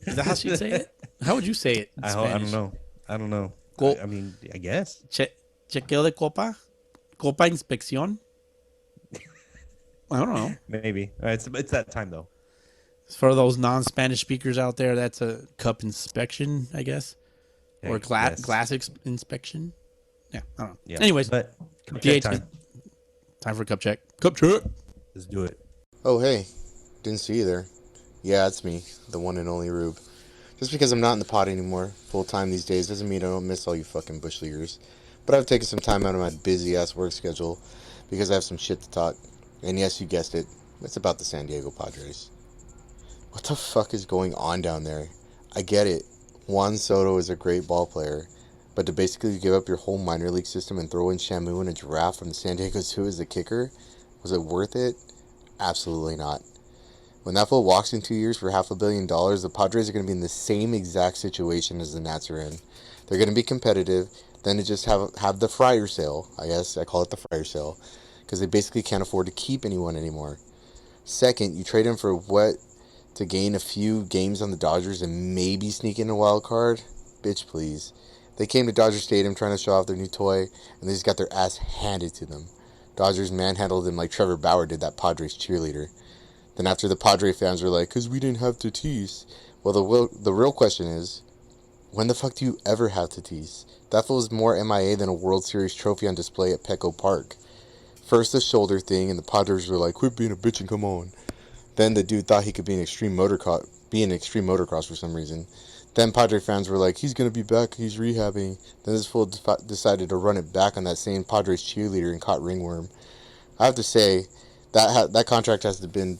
Is that how she'd say it? How would you say it? I don't know. I mean, I guess. Chequeo de copa? Copa inspección? I don't know. Maybe. It's that time, though. For those non-Spanish speakers out there, that's a cup inspection, I guess. Okay, or glass inspection. Yeah, I don't know. Yeah. Anyways, but DH, time for a cup check. Cup check. Let's do it. Oh, hey. Didn't see you there. Yeah, it's me, the one and only Rube. Just because I'm not in the pod anymore full-time these days doesn't mean I don't miss all you fucking bush leaguers. But I've taken some time out of my busy-ass work schedule because I have some shit to talk. And yes, you guessed it. It's about the San Diego Padres. What the fuck is going on down there? I get it. Juan Soto is a great ball player. But to basically give up your whole minor league system and throw in Shamu and a giraffe from the San Diego Zoo as the kicker, was it worth it? Absolutely not. When that fool walks in 2 years for $500 million, the Padres are going to be in the same exact situation as the Nats are in. They're going to be competitive, then to just have the fryer sale. I guess I call it the fryer sale, because they basically can't afford to keep anyone anymore. Second, you trade him for what? To gain a few games on the Dodgers and maybe sneak in a wild card? Bitch, please. They came to Dodger Stadium trying to show off their new toy, and they just got their ass handed to them. Dodgers manhandled them like Trevor Bauer did that Padres cheerleader. Then after the Padre fans were like, "'Cause we didn't have Tatis." Well, the real question is, when the fuck do you ever have Tatis? That fool is more MIA than a World Series trophy on display at Petco Park. First the shoulder thing, and the Padres were like, "Quit being a bitch and come on." Then the dude thought he could be an extreme motocross for some reason. Then Padre fans were like, "He's going to be back, he's rehabbing." Then this fool decided to run it back on that same Padres cheerleader and caught ringworm. I have to say, that contract has been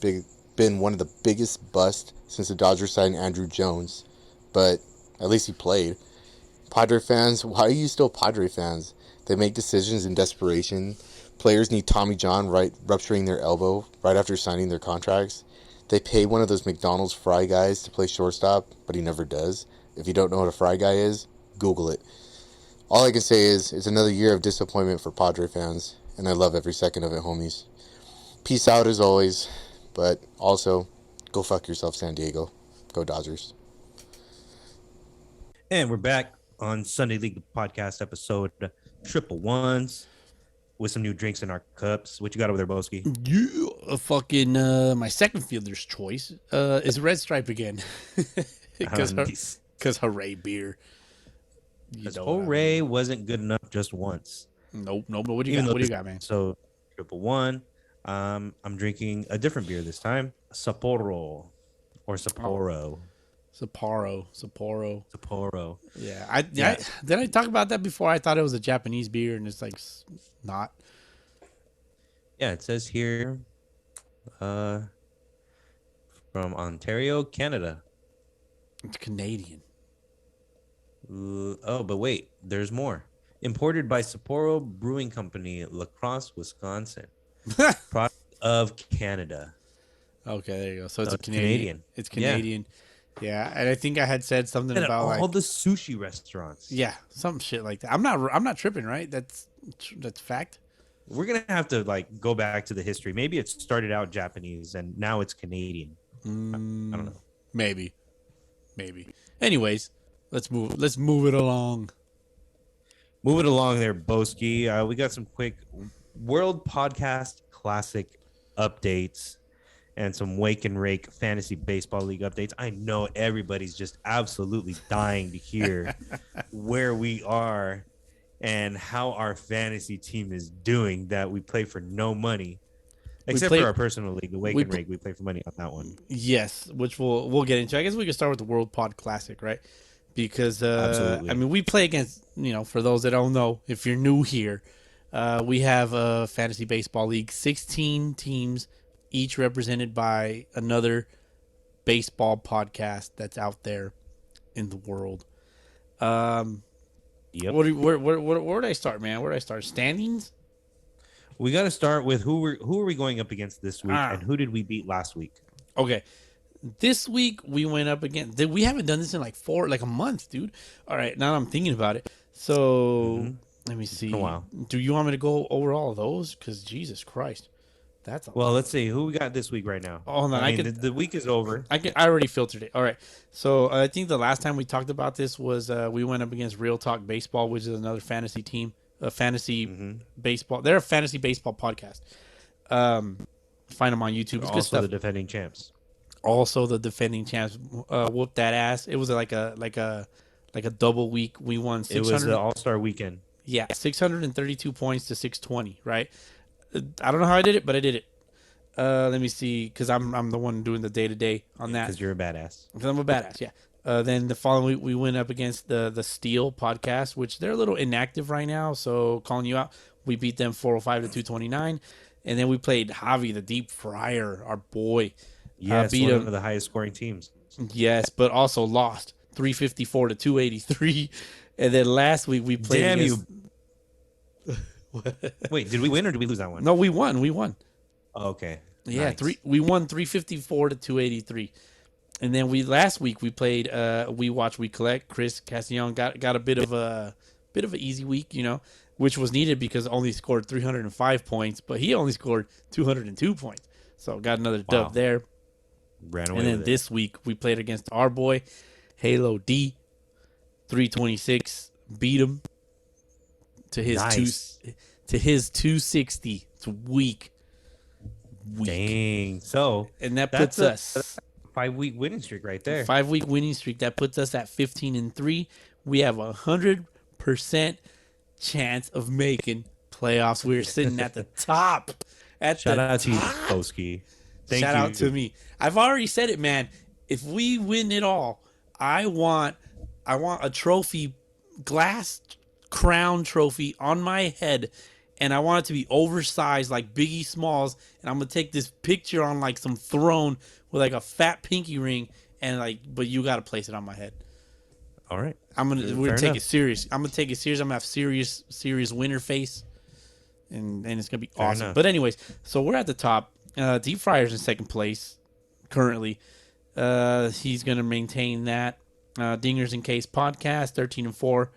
one of the biggest busts since the Dodgers signed Andrew Jones. But at least he played. Padre fans, why are you still Padre fans? They make decisions in desperation. Players need Tommy John rupturing their elbow right after signing their contracts. They pay one of those McDonald's fry guys to play shortstop, but he never does. If you don't know what a fry guy is, Google it. All I can say is, it's another year of disappointment for Padre fans, and I love every second of it, homies. Peace out as always, but also, go fuck yourself, San Diego. Go Dodgers. And we're back on Sunday League Podcast episode 111s with some new drinks in our cups. What you got over there, Bowski? My second fielder's choice is Red Stripe again. Because hooray beer. Because hooray wasn't good enough just once. Nope. What do you got, man? So 111. I'm drinking a different beer this time. Sapporo or Sapporo. Sapporo. Yeah. Did I talk about that before? I thought it was a Japanese beer, and it's like not. Yeah, it says here from Ontario, Canada. It's Canadian. But wait, there's more. Imported by Sapporo Brewing Company, La Crosse, Wisconsin. Product of Canada. Okay, there you go. So it's Canadian. It's Canadian. Yeah, and I think I had said something And about all like the sushi restaurants. yeah, some shit like that. I'm not tripping, right? That's fact. We're gonna have to like go back to the history. Maybe it started out Japanese and now it's Canadian. I don't know. Maybe. Anyways, let's move it along. Moving along there, Bowski. We got some quick World Podcast Classic updates and some Wake and Rake Fantasy Baseball League updates. I know everybody's just absolutely dying to hear where we are and how our fantasy team is doing that we play for no money. Except for our personal league, the Wake and Rake, we play for money on that one. Yes, which we'll get into. I guess we can start with the World Pod Classic, right? Because Absolutely. I mean, we play against, for those that don't know, if you're new here, we have a fantasy baseball league, 16 teams, each represented by another baseball podcast that's out there in the world. Yep. Where would I start, man? Where do I start? Standings? We got to start with who are we going up against this week, and who did we beat last week? Okay. This week we went up against. We haven't done this in like a month, dude. All right, now I'm thinking about it. So let me see. Been a while. Do you want me to go over all of those? Because Jesus Christ, that's a Well, lot. let's see who we got this week right now. Oh, no, I mean, the week is over. I already filtered it. All right. So I think the last time we talked about this was we went up against Real Talk Baseball, which is another fantasy team, a fantasy baseball. They're a fantasy baseball podcast. Find them on YouTube. It's good Also stuff. the defending champs. Also, the defending champs whooped that ass. It was like a double week. We won 600. It was the All-Star weekend. Yeah, 632 points to 620. Right. I don't know how I did it, but I did it. Let me see, because I'm the one doing the day to day on that. Because you're a badass. Because I'm a badass. Yeah. Then the following week we went up against the Steel podcast, which they're a little inactive right now. So calling you out, we beat them 405 to 229, and then we played Javi, the deep fryer, our boy. Yes, beat one him. of the highest scoring teams. Yes, but also lost 354 to 283. And then last week we played. Damn against... you! Wait, did we win or did we lose that one? No, we won. Oh, okay. Yeah, Nice. we won 354 to 283. And then last week we played We Watch We Collect. Chris Castillon got a bit of an easy week, which was needed because only scored 305 points, but he only scored 202 points. So got another dub there. Ran away And then with this week we played against our boy Halo D, 326, beat him to his to his 260. It's weak. Dang. So And that puts us 5-week winning streak right there. 5-week winning streak. That puts us at 15-3. We have 100% chance of making playoffs. We're sitting at the top. Shout out to you, Bowski. Shout out to me. I've already said it, man. If we win it all, I want a trophy, glass crown trophy on my head, and I want it to be oversized like Biggie Smalls, and I'm gonna take this picture on like some throne with like a fat pinky ring, and but you gotta place it on my head. All right. We're gonna take it serious. I'm gonna take it serious. I'm gonna have serious winner face, and it's gonna be awesome. enough. But anyways, so we're at the top. Deep Fryer's in second place currently. He's gonna maintain that. Dingers in Case podcast 13-4.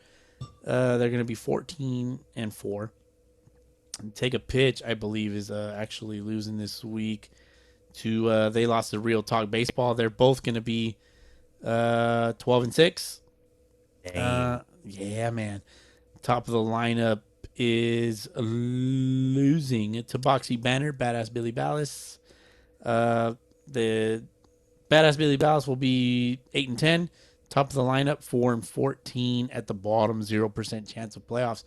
They're gonna be 14-4. Take a Pitch, I believe, is actually losing this week to they lost to Real Talk Baseball. They're both gonna be 12-6. Yeah, man. Top of the lineup is losing to Boxy Banner, Badass Billy Ballas. The Badass Billy Ballas will be 8-10. Top of the lineup, 4-14. At the bottom, 0% chance of playoffs.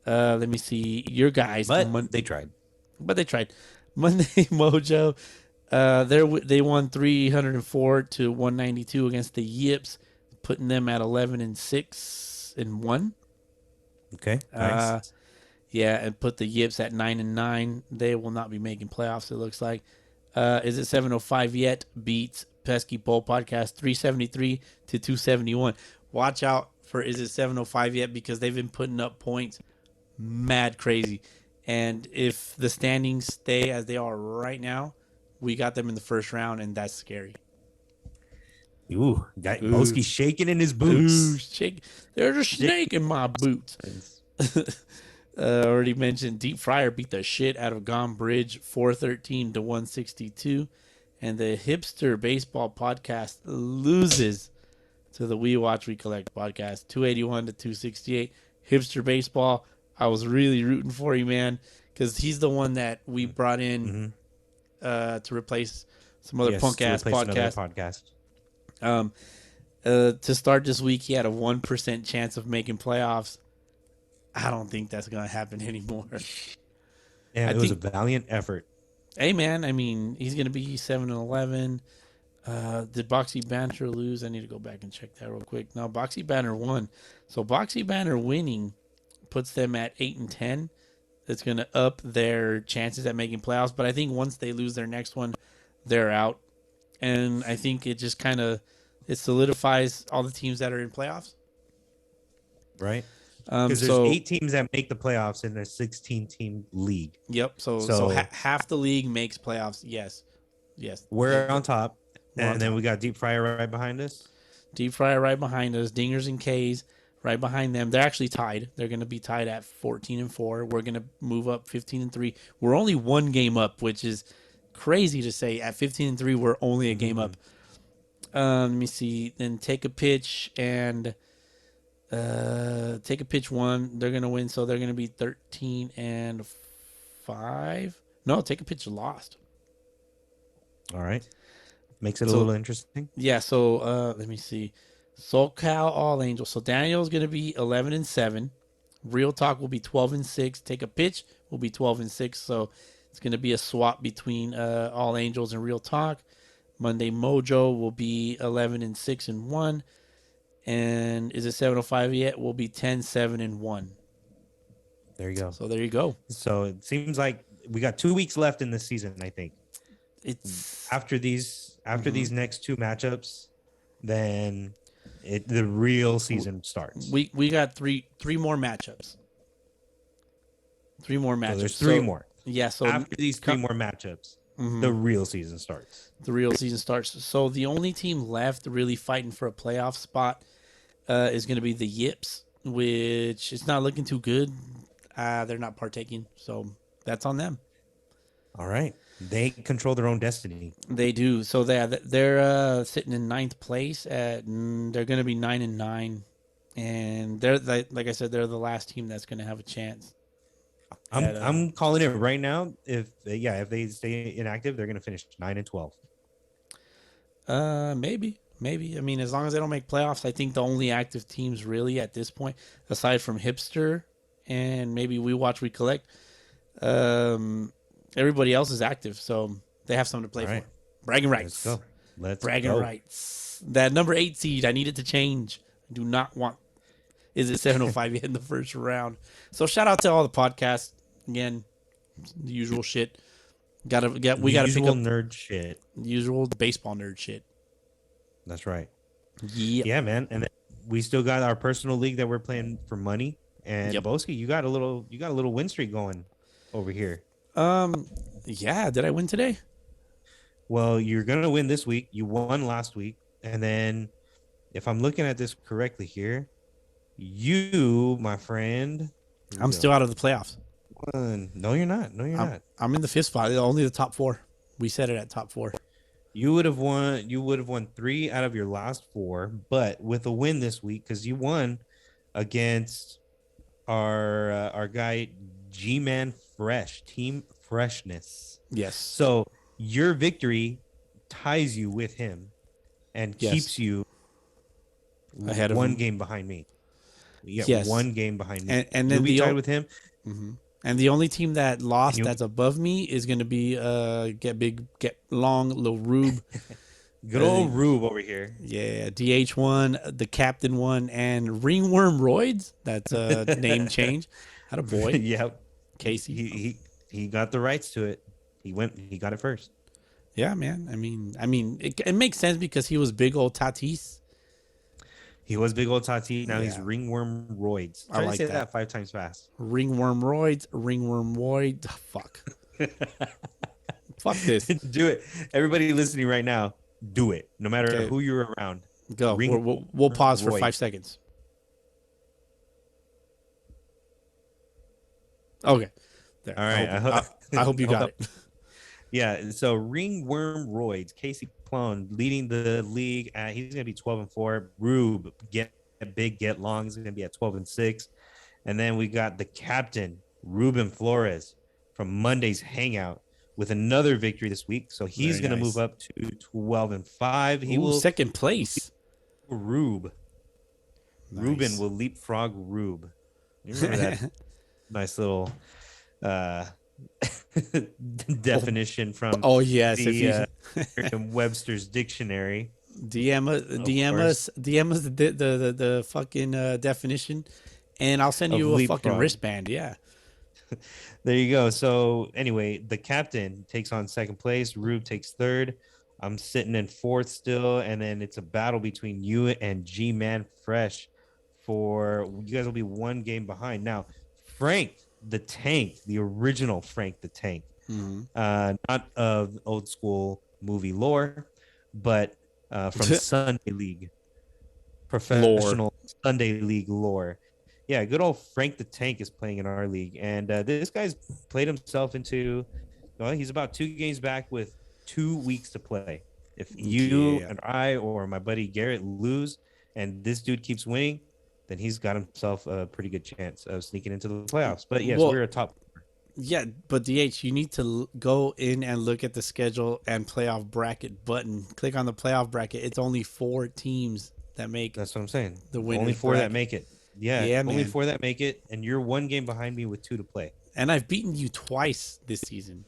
Let me see your guys. But they tried. Monday Mojo. They won 304 to 192 against the Yips, putting them at 11-6-1. Okay. Nice. Yeah, and put the Yips at 9-9. They will not be making playoffs, it looks like. Is it 705 yet? Beats Pesky Bowl Podcast 373 to 271. Watch out for Is It 705 yet, because they've been putting up points mad crazy. And if the standings stay as they are right now, we got them in the first round, and that's scary. Ooh, got Bowski shaking in his boots. Ooh, shake. There's a snake in my boots. Already mentioned Deep Fryer beat the shit out of Gone Bridge 413 to 162. And the Hipster Baseball Podcast loses to the We Watch, We Collect podcast 281 to 268. Hipster Baseball, I was really rooting for you, man, because he's the one that we brought in to replace some other punk-ass podcast. To start this week, he had a 1% chance of making playoffs. I don't think that's going to happen anymore. Yeah, it was a valiant effort. Hey, man, I mean, he's going to be 7-11. Did Boxy Banter lose? I need to go back and check that real quick. No, Boxy Banter won. So Boxy Banter winning puts them at 8-10. It's going to up their chances at making playoffs. But I think once they lose their next one, they're out. And I think it just kind of it solidifies all the teams that are in playoffs. Right. Because there's 8 teams that make the playoffs in a 16-team league. Yep. So half the league makes playoffs. Yes. We're on top. And then we got Deep Fryer right behind us. Deep Fryer right behind us. Dingers and K's right behind them. They're actually tied. They're going to be tied at 14-4. We're going to move up 15-3. We're only one game up, which is crazy to say. At 15-3, we're only a game up. Let me see. Then Take a Pitch and Take a Pitch won. They're going to win, so they're going to be 13-5. No, Take a Pitch lost. All right. Makes it a little interesting. Yeah, so let me see. SoCal All Angels. So Daniel's going to be 11-7. Real Talk will be 12-6. Take a Pitch will be 12-6. So it's going to be a swap between All Angels and Real Talk. Monday Mojo will be 11-6-1. And is it 705 yet? Will be 10-7-1. There you go. So there you go. So it seems like we got 2 weeks left in this season, I think. It's after these next 2 matchups, then the real season starts. We got three more matchups. 3 more matchups. So there's 3 more. Yeah. So after these 3 more matchups, the real season starts. The real season starts. So the only team left really fighting for a playoff spot is going to be the Yips, which is not looking too good. They're not partaking, so that's on them. All right. They control their own destiny. They do. So they're sitting in 9th place. They're going to be 9-9, and they're like I said, they're the last team that's going to have a chance. I'm calling it right now. If they stay inactive, they're going to finish 9-12. Maybe. I mean, as long as they don't make playoffs, I think the only active teams really at this point, aside from Hipster and maybe We Watch, We Collect, everybody else is active, so they have something to play for. Bragging rights. Let's go. Bragging rights. That number 8 seed, I need it to change. I do not want. Is it 705 yet in the first round? So shout out to all the podcasts again. The usual shit. We gotta pick up nerd shit. Usual baseball nerd shit. That's right. Yeah, man. And then we still got our personal league that we're playing for money. And Bowski, you got a little win streak going over here. Yeah. Did I win today? Well, you're gonna win this week. You won last week, and then if I'm looking at this correctly here, you, my friend, I'm still out of the playoffs. No, you're not. Not. I'm in the 5th spot. Only the top 4. We set it at top 4. You would have won 3 out of your last 4, but with a win this week because you won against our guy G-Man Fresh, Team Freshness. Yes. So your victory ties you with him and keeps you ahead of 1 game behind me. Yeah, 1 game behind me. And then you'll be tied with him. Mm-hmm. And the only team that lost that's above me is going to be get long little Rube. Good old Rube over here. Yeah, DH won, the captain won, and Ringworm Roids. That's a name change. Had a boy. Yep. Casey. He got the rights to it. He got it first. Yeah, man. I mean, it makes sense because he was big old Tatis. He was big old Tatis. Now he's Ringworm Roids. I like to say that 5 times fast. Ringworm Roids. Ringworm Roids. Fuck. Fuck this. Do it. Everybody listening right now, do it. No matter Okay. who you're around. Go. We'll pause for 5 seconds. Okay. There. All right. I hope you got it. Yeah. So ringworm roids. Casey Clone leading the league. He's gonna be 12-4. Rube get long. He's gonna be at 12-6. And then we got the captain Ruben Flores from Monday's Hangout with another victory this week. So he's gonna move up to 12-5. He will second place. Rube. Nice. Ruben will leapfrog Rube. You remember that nice little definition from the Webster's dictionary. DM us the fucking definition, and I'll send you a fucking wristband. Yeah. There you go. So anyway, the captain takes on second place. Rube takes third. I'm sitting in fourth still, and then it's a battle between you and G-Man Fresh. You guys will be one game behind now. Frank the Tank, the original Frank the Tank, not of old school movie lore, but from Sunday League, professional Sunday League lore. Yeah, good old Frank the Tank is playing in our league, and this guy's played himself into. Well, he's about 2 games back with 2 weeks to play. If you and I or my buddy Garrett lose, and this dude keeps winning, then he's got himself a pretty good chance of sneaking into the playoffs. But yes, we're a top. Yeah, but DH, you need to go in and look at the schedule and playoff bracket button. Click on the playoff bracket. It's only 4 teams that make. That's what I'm saying. The winners only 4 bracket. That make it. Yeah, only man. 4 that make it, and you're 1 game behind me with 2 to play. And I've beaten you twice this season.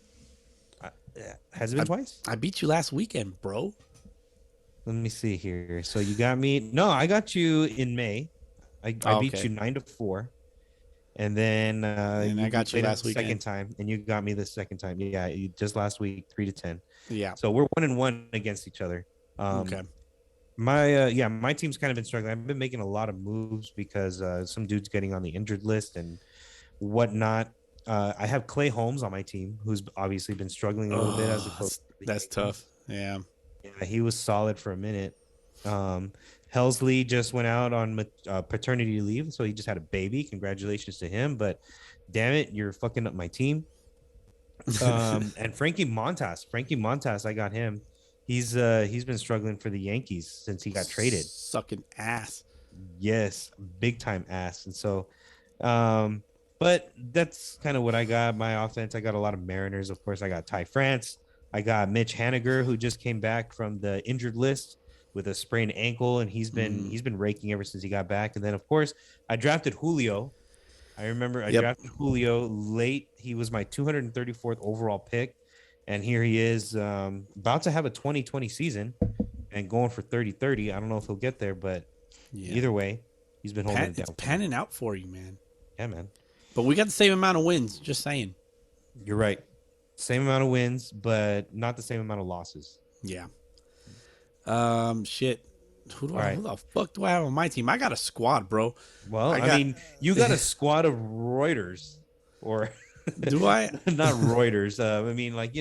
Has it been twice? I beat you last weekend, bro. Let me see here. So you got me. No, I got you in May. I beat you 9-4, and then and I got you last week second time, and you got me the second time. Yeah, just last week 3-10. Yeah. So we're 1-1 against each other. Okay. My team's kind of been struggling. I've been making a lot of moves because some dude's getting on the injured list and whatnot. I have Clay Holmes on my team, who's obviously been struggling a little bit as a coach. That's tough. Yeah. Yeah, he was solid for a minute. Helsley just went out on paternity leave, so he just had a baby. Congratulations to him. But damn it, you're fucking up my team. And Frankie Montas, I got him. He's been struggling for the Yankees since he got traded. Sucking ass. Yes, big time ass. And so, but that's kind of what I got. My offense, I got a lot of Mariners. Of course, I got Ty France. I got Mitch Haniger, who just came back from the injured list with a sprained ankle, and he's been raking ever since he got back. And then, of course, I drafted Julio. I remember I drafted Julio late. He was my 234th overall pick, and here he is about to have a 2020 season and going for 30-30. I don't know if he'll get there, but either way, he's been holding it down. It's panning out for you, man. Yeah, man. But we got the same amount of wins, just saying. You're right. Same amount of wins, but not the same amount of losses. Yeah. Shit. Who the fuck do I have on my team? I got a squad, bro. Well, I mean, you got a squad of Reuters, or do I? Not Reuters. I mean, like,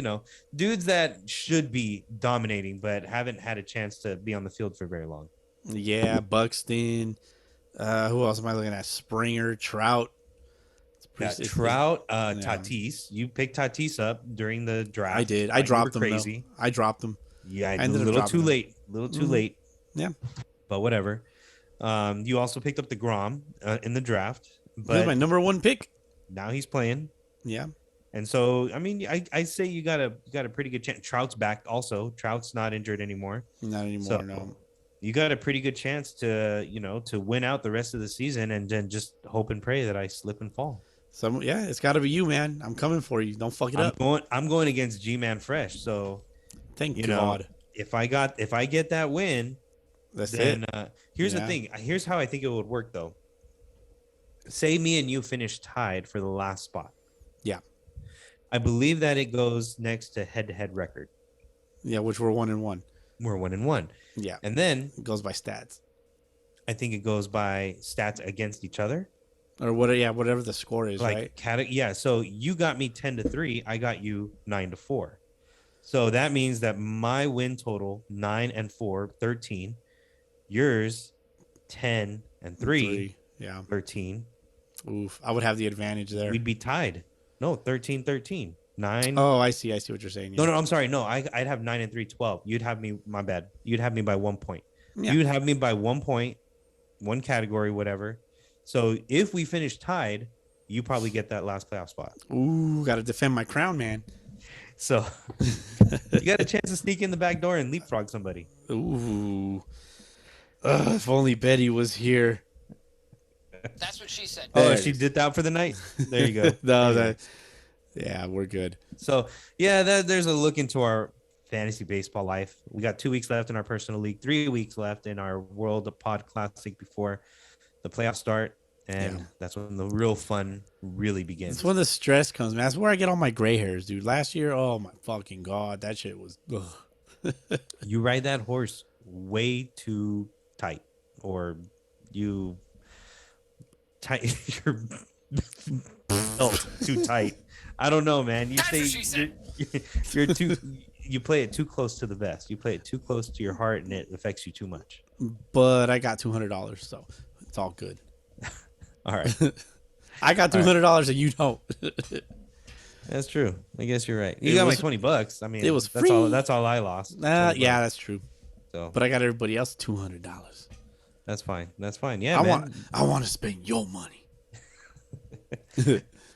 dudes that should be dominating, but haven't had a chance to be on the field for very long. Yeah, Buxton. Who else am I looking at? Springer, Trout. Trout, Tatis. You picked Tatis up during the draft. I did. I dropped him. Crazy. I dropped him. Yeah, a little too late. Yeah, but whatever. You also picked up the Grom in the draft. But he was my number 1 pick. Now he's playing. Yeah, and so I mean, I say you got a pretty good chance. Trout's back also. Trout's not injured anymore. Not anymore. So no. You got a pretty good chance to to win out the rest of the season, and then just hope and pray that I slip and fall. So yeah, it's got to be you, man. I'm coming for you. Don't fuck it up. I'm going against G-Man Fresh. So thank God. If I get that win, then here's the thing. Here's how I think it would work, though. Say me and you finish tied for the last spot. Yeah, I believe that it goes next to head-to-head record. Yeah, which we're 1-1. We're 1-1. Yeah, and then it goes by stats. I think it goes by stats against each other. Or whatever the score is, right? So you got me 10-3. I got you 9-4. So that means that my win total 9-4, 13. Yours 10-3, Yeah. 13. Oof. I would have the advantage there. We'd be tied. No, 13-13. 9. Oh, I see. I see what you're saying. Yeah. No, I'm sorry. No, I'd have 9-3, 12. You'd have me, my bad. You'd have me by 1 point. Yeah. You'd have me by 1 point, one category, whatever. So if we finish tied, you probably get that last playoff spot. Ooh, got to defend my crown, man. So you got a chance to sneak in the back door and leapfrog somebody. Ooh. If only Betty was here. That's what she said. Oh, she did that for the night. There you go. Yeah, we're good. So yeah, there's a look into our fantasy baseball life. We got 2 weeks left in our personal league, 3 weeks left in our World Pod Classic before the playoffs start. And that's when the real fun really begins. That's when the stress comes, man. That's where I get all my gray hairs, dude. Last year, oh my fucking God, that shit was. You ride that horse way too tight, or you tight your belt too tight. I don't know, man. You say you're too. You play it too close to the vest. You play it too close to your heart, and it affects you too much. But I got $200, so it's all good. All right. I got $200 and you don't. That's true. I guess you're right. You got my $20. I mean, it was free. free. That's all I lost. Yeah, that's true. So, but I got everybody else $200. That's fine. That's fine. Yeah, I want to spend your money.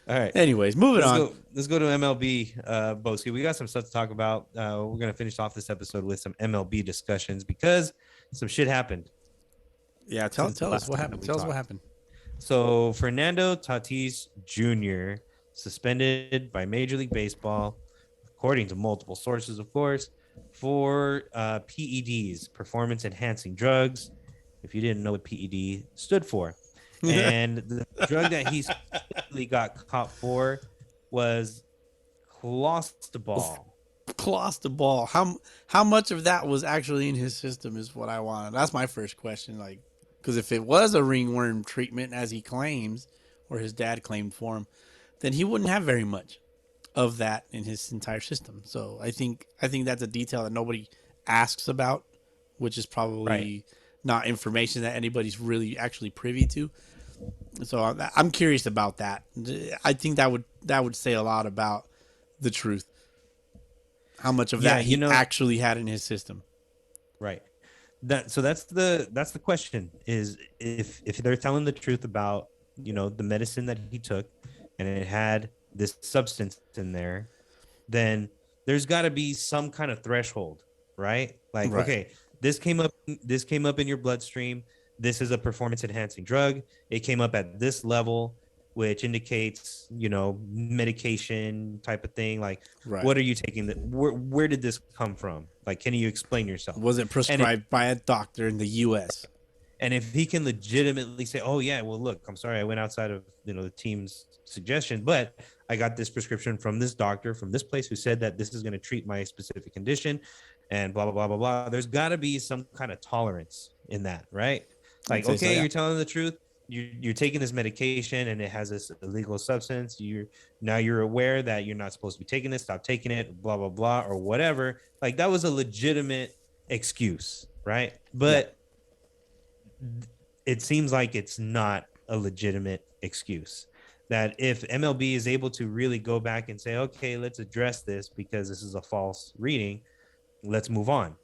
All right. Anyways, moving on. Let's go to MLB, Bowski. We got some stuff to talk about. We're gonna finish off this episode with some MLB discussions because some shit happened. Yeah, tell us what happened. Tell us what happened. So Fernando Tatis Jr. suspended by Major League Baseball, according to multiple sources, of course, for PEDs, performance enhancing drugs. If you didn't know what PED stood for, and the drug that he specifically got caught for was clostebol. Clostebol. How much of that was actually in his system is what I wanted. That's my first question. Like, because if it was a ringworm treatment, as he claims, or his dad claimed for him, then he wouldn't have very much of that in his entire system. So I think that's a detail that nobody asks about, which is probably not information that anybody's really actually privy to. So I'm curious about that. I think that would say a lot about the truth. How much of that he actually had in his system. Right. That's the question, is if they're telling the truth about, the medicine that he took and it had this substance in there, then there's got to be some kind of threshold, right? Like, okay, this came up in your bloodstream. This is a performance enhancing drug. It came up at this level, which indicates, medication type of thing. Like, what are you taking? Where did this come from? Like, can you explain yourself? Was it prescribed by a doctor in the U.S.? And if he can legitimately say, oh, yeah, well, look, I'm sorry, I went outside of, the team's suggestion, but I got this prescription from this doctor from this place who said that this is going to treat my specific condition and blah, blah, blah, blah, blah. There's got to be some kind of tolerance in that, right? Like, okay, you're telling the truth. You're taking this medication and it has this illegal substance. You're aware that you're not supposed to be taking this. Stop taking it, blah, blah, blah, or whatever. Like, that was a legitimate excuse, right? But it seems like it's not a legitimate excuse. That if MLB is able to really go back and say, okay, let's address this because this is a false reading, let's move on.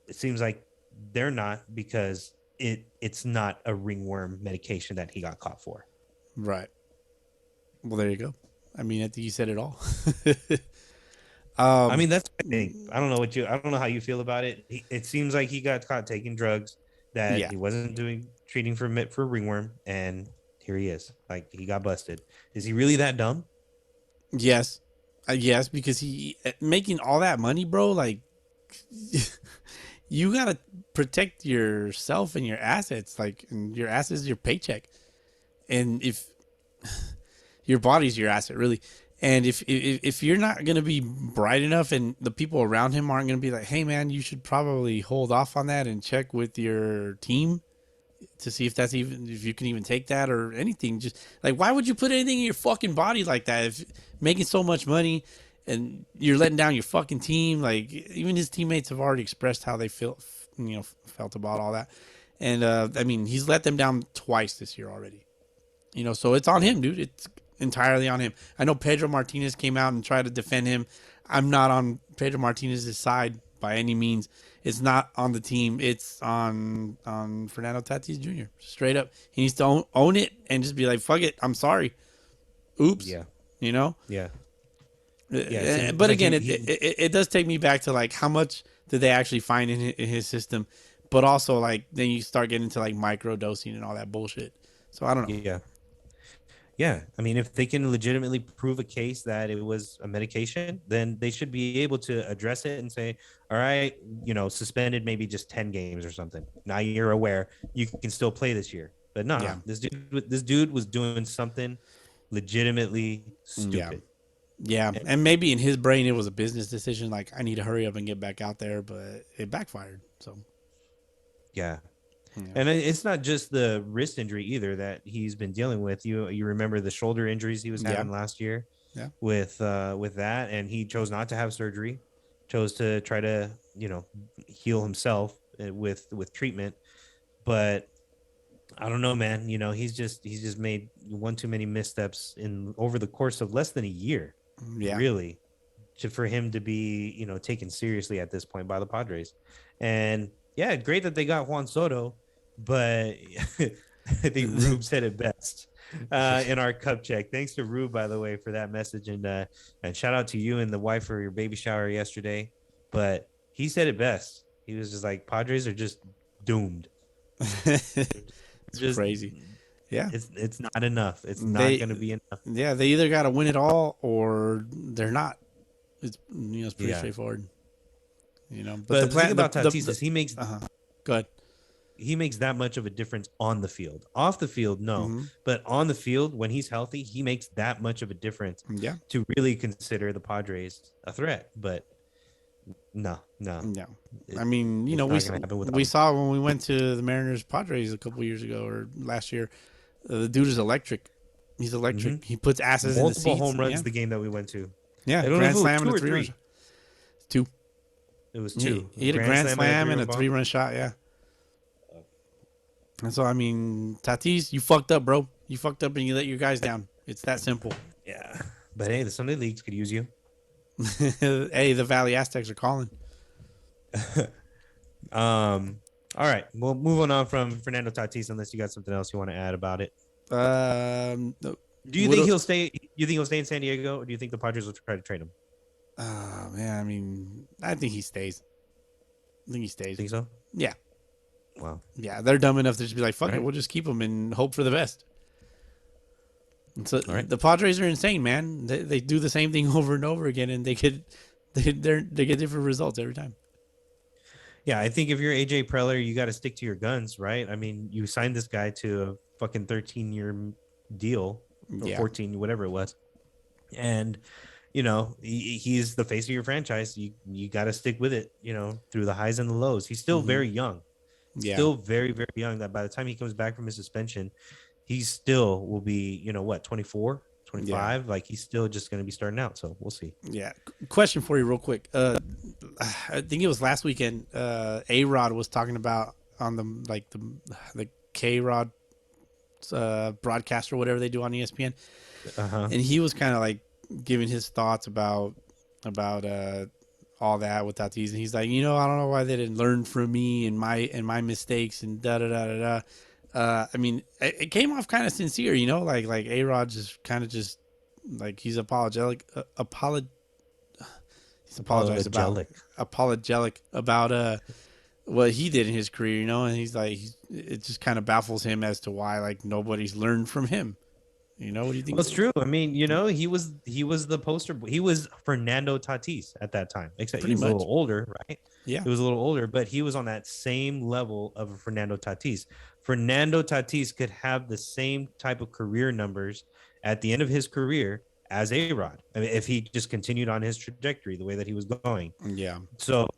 It seems like they're not, because it's not a ringworm medication that he got caught for. Right. Well, there you go. I mean, I think you said it all. I mean, that's I think. I don't know how you feel about it. It seems like he got caught taking drugs that he wasn't treating for ringworm, and here he is. Like, he got busted. Is he really that dumb? Yes. Yes, because he making all that money, bro, like you got to protect yourself and your assets, like, and your assets is your paycheck. And if your body's your asset, really. And if you're not going to be bright enough and the people around him aren't going to be like, hey, man, you should probably hold off on that and check with your team to see if you can even take that or anything. Just like, why would you put anything in your fucking body like that? If making so much money and you're letting down your fucking team. Like even his teammates have already expressed how they felt about all that. And I mean, he's let them down twice this year already. So it's on him, dude. It's entirely on him. I know Pedro Martinez came out and tried to defend him. I'm not on Pedro Martinez's side by any means. It's not on the team. It's on Fernando Tatis Jr. Straight up. He needs to own it and just be like, fuck it. I'm sorry. Oops. Yeah. Yeah. Yeah. But again, it does take me back to like how much did they actually find in his system, but also like then you start getting into like micro dosing and all that bullshit. So I don't know. Yeah. I mean, if they can legitimately prove a case that it was a medication, then they should be able to address it and say, all right, suspended maybe just 10 games or something. Now you're aware you can still play this year. But no, this dude was doing something legitimately stupid. Yeah. And maybe in his brain, it was a business decision. Like, I need to hurry up and get back out there, but it backfired. So, yeah. And it's not just the wrist injury either that he's been dealing with. You remember the shoulder injuries he was having last year with that, and he chose not to have surgery, chose to try to heal himself with treatment. But I don't know, man. He's just made one too many missteps over the course of less than a year. Yeah, really, for him to be taken seriously at this point by the Padres. And yeah, great that they got Juan Soto. But I think Rube said it best in our cup check. Thanks to Rube, by the way, for that message. And shout out to you and the wife for your baby shower yesterday. But he said it best. He was just like, Padres are just doomed. It's just crazy. Yeah. It's not enough. It's not going to be enough. Yeah, they either got to win it all or they're not. It's pretty straightforward. But the thing about Tatis is he makes... Go ahead. He makes that much of a difference on the field. Off the field, no. Mm-hmm. But on the field, when he's healthy, he makes that much of a difference to really consider the Padres a threat. But no. I mean, we saw when we went to the Mariners Padres a couple years ago or last year, the dude is electric. He's electric. Mm-hmm. He puts asses in the seats. Multiple home runs the game that we went to. Yeah, grand slam and a 3-run. 2. It was 2. He hit a grand slam and a 3-run shot, yeah. And so, I mean, Tatis, you fucked up, bro. You fucked up and you let your guys down. It's that simple. Yeah. But, hey, the Sunday Leagues could use you. Hey, the Valley Aztecs are calling. All right. Well, moving on from Fernando Tatis, unless you got something else you want to add about it. Do you think he'll stay? You think he'll stay in San Diego, or do you think the Padres will try to trade him? Man, I mean, I think he stays. Think so? Yeah. Wow. Yeah, they're dumb enough to just be like, fuck it, we'll just keep him and hope for the best. And so the Padres are insane, man. They do the same thing over and over again, and they get different results every time. Yeah, I think if you're AJ Preller, you got to stick to your guns, right? I mean, you signed this guy to a fucking 13-year deal, or 14, whatever it was, and he's the face of your franchise. You got to stick with it, through the highs and the lows. He's still very young. Still very, very young. That by the time he comes back from his suspension, he still will be, 24, 25. Like he's still just going to be starting out. So we'll see. Yeah. Question for you real quick. I think it was last weekend. A-Rod was talking about on the K-Rod broadcast or whatever they do on ESPN. And he was kind of like giving his thoughts about all that with Tatis, and he's like, I don't know why they didn't learn from me and my mistakes and da da da da da. I mean, it came off kind of sincere, like A-Rod just kind of just like he's apologetic about what he did in his career, and he's like, it just kind of baffles him as to why like nobody's learned from him. What do you think? Well, it's true. I mean, he was the poster. He was Fernando Tatis at that time, except he was a little older, right? Yeah, he was a little older, but he was on that same level of Fernando Tatis. Fernando Tatis could have the same type of career numbers at the end of his career as A-Rod. I mean, if he just continued on his trajectory the way that he was going. Yeah. So,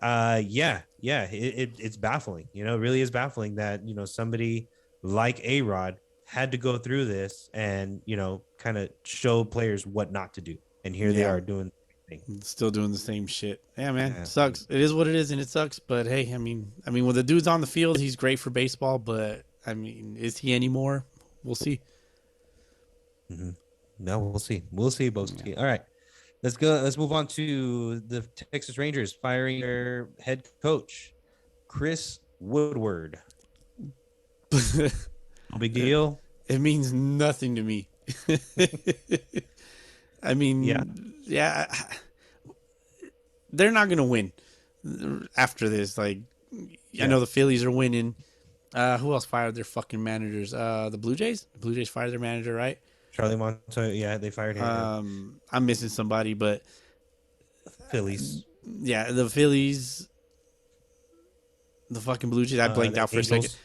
it's baffling. It really is baffling that somebody like A-Rod had to go through this and kind of show players what not to do, and here they are doing Still doing the same shit. Yeah, man. Yeah. Sucks. It is what it is, and it sucks. But hey, I mean, when the dude's on the field, he's great for baseball. But I mean, is he anymore? We'll see. Mm-hmm. No, we'll see. We'll see, Bowski. Yeah. All right, let's go. Let's move on to the Texas Rangers firing their head coach, Chris Woodward. No big deal. It means nothing to me. I mean, yeah, they're not gonna win after this. Like, I know the Phillies are winning. Who else fired their fucking managers? The Blue Jays. The Blue Jays fired their manager, right? Charlie Montoya. Yeah, they fired him. I'm missing somebody, but Phillies. Yeah, the Phillies. The fucking Blue Jays. I blanked out for a second.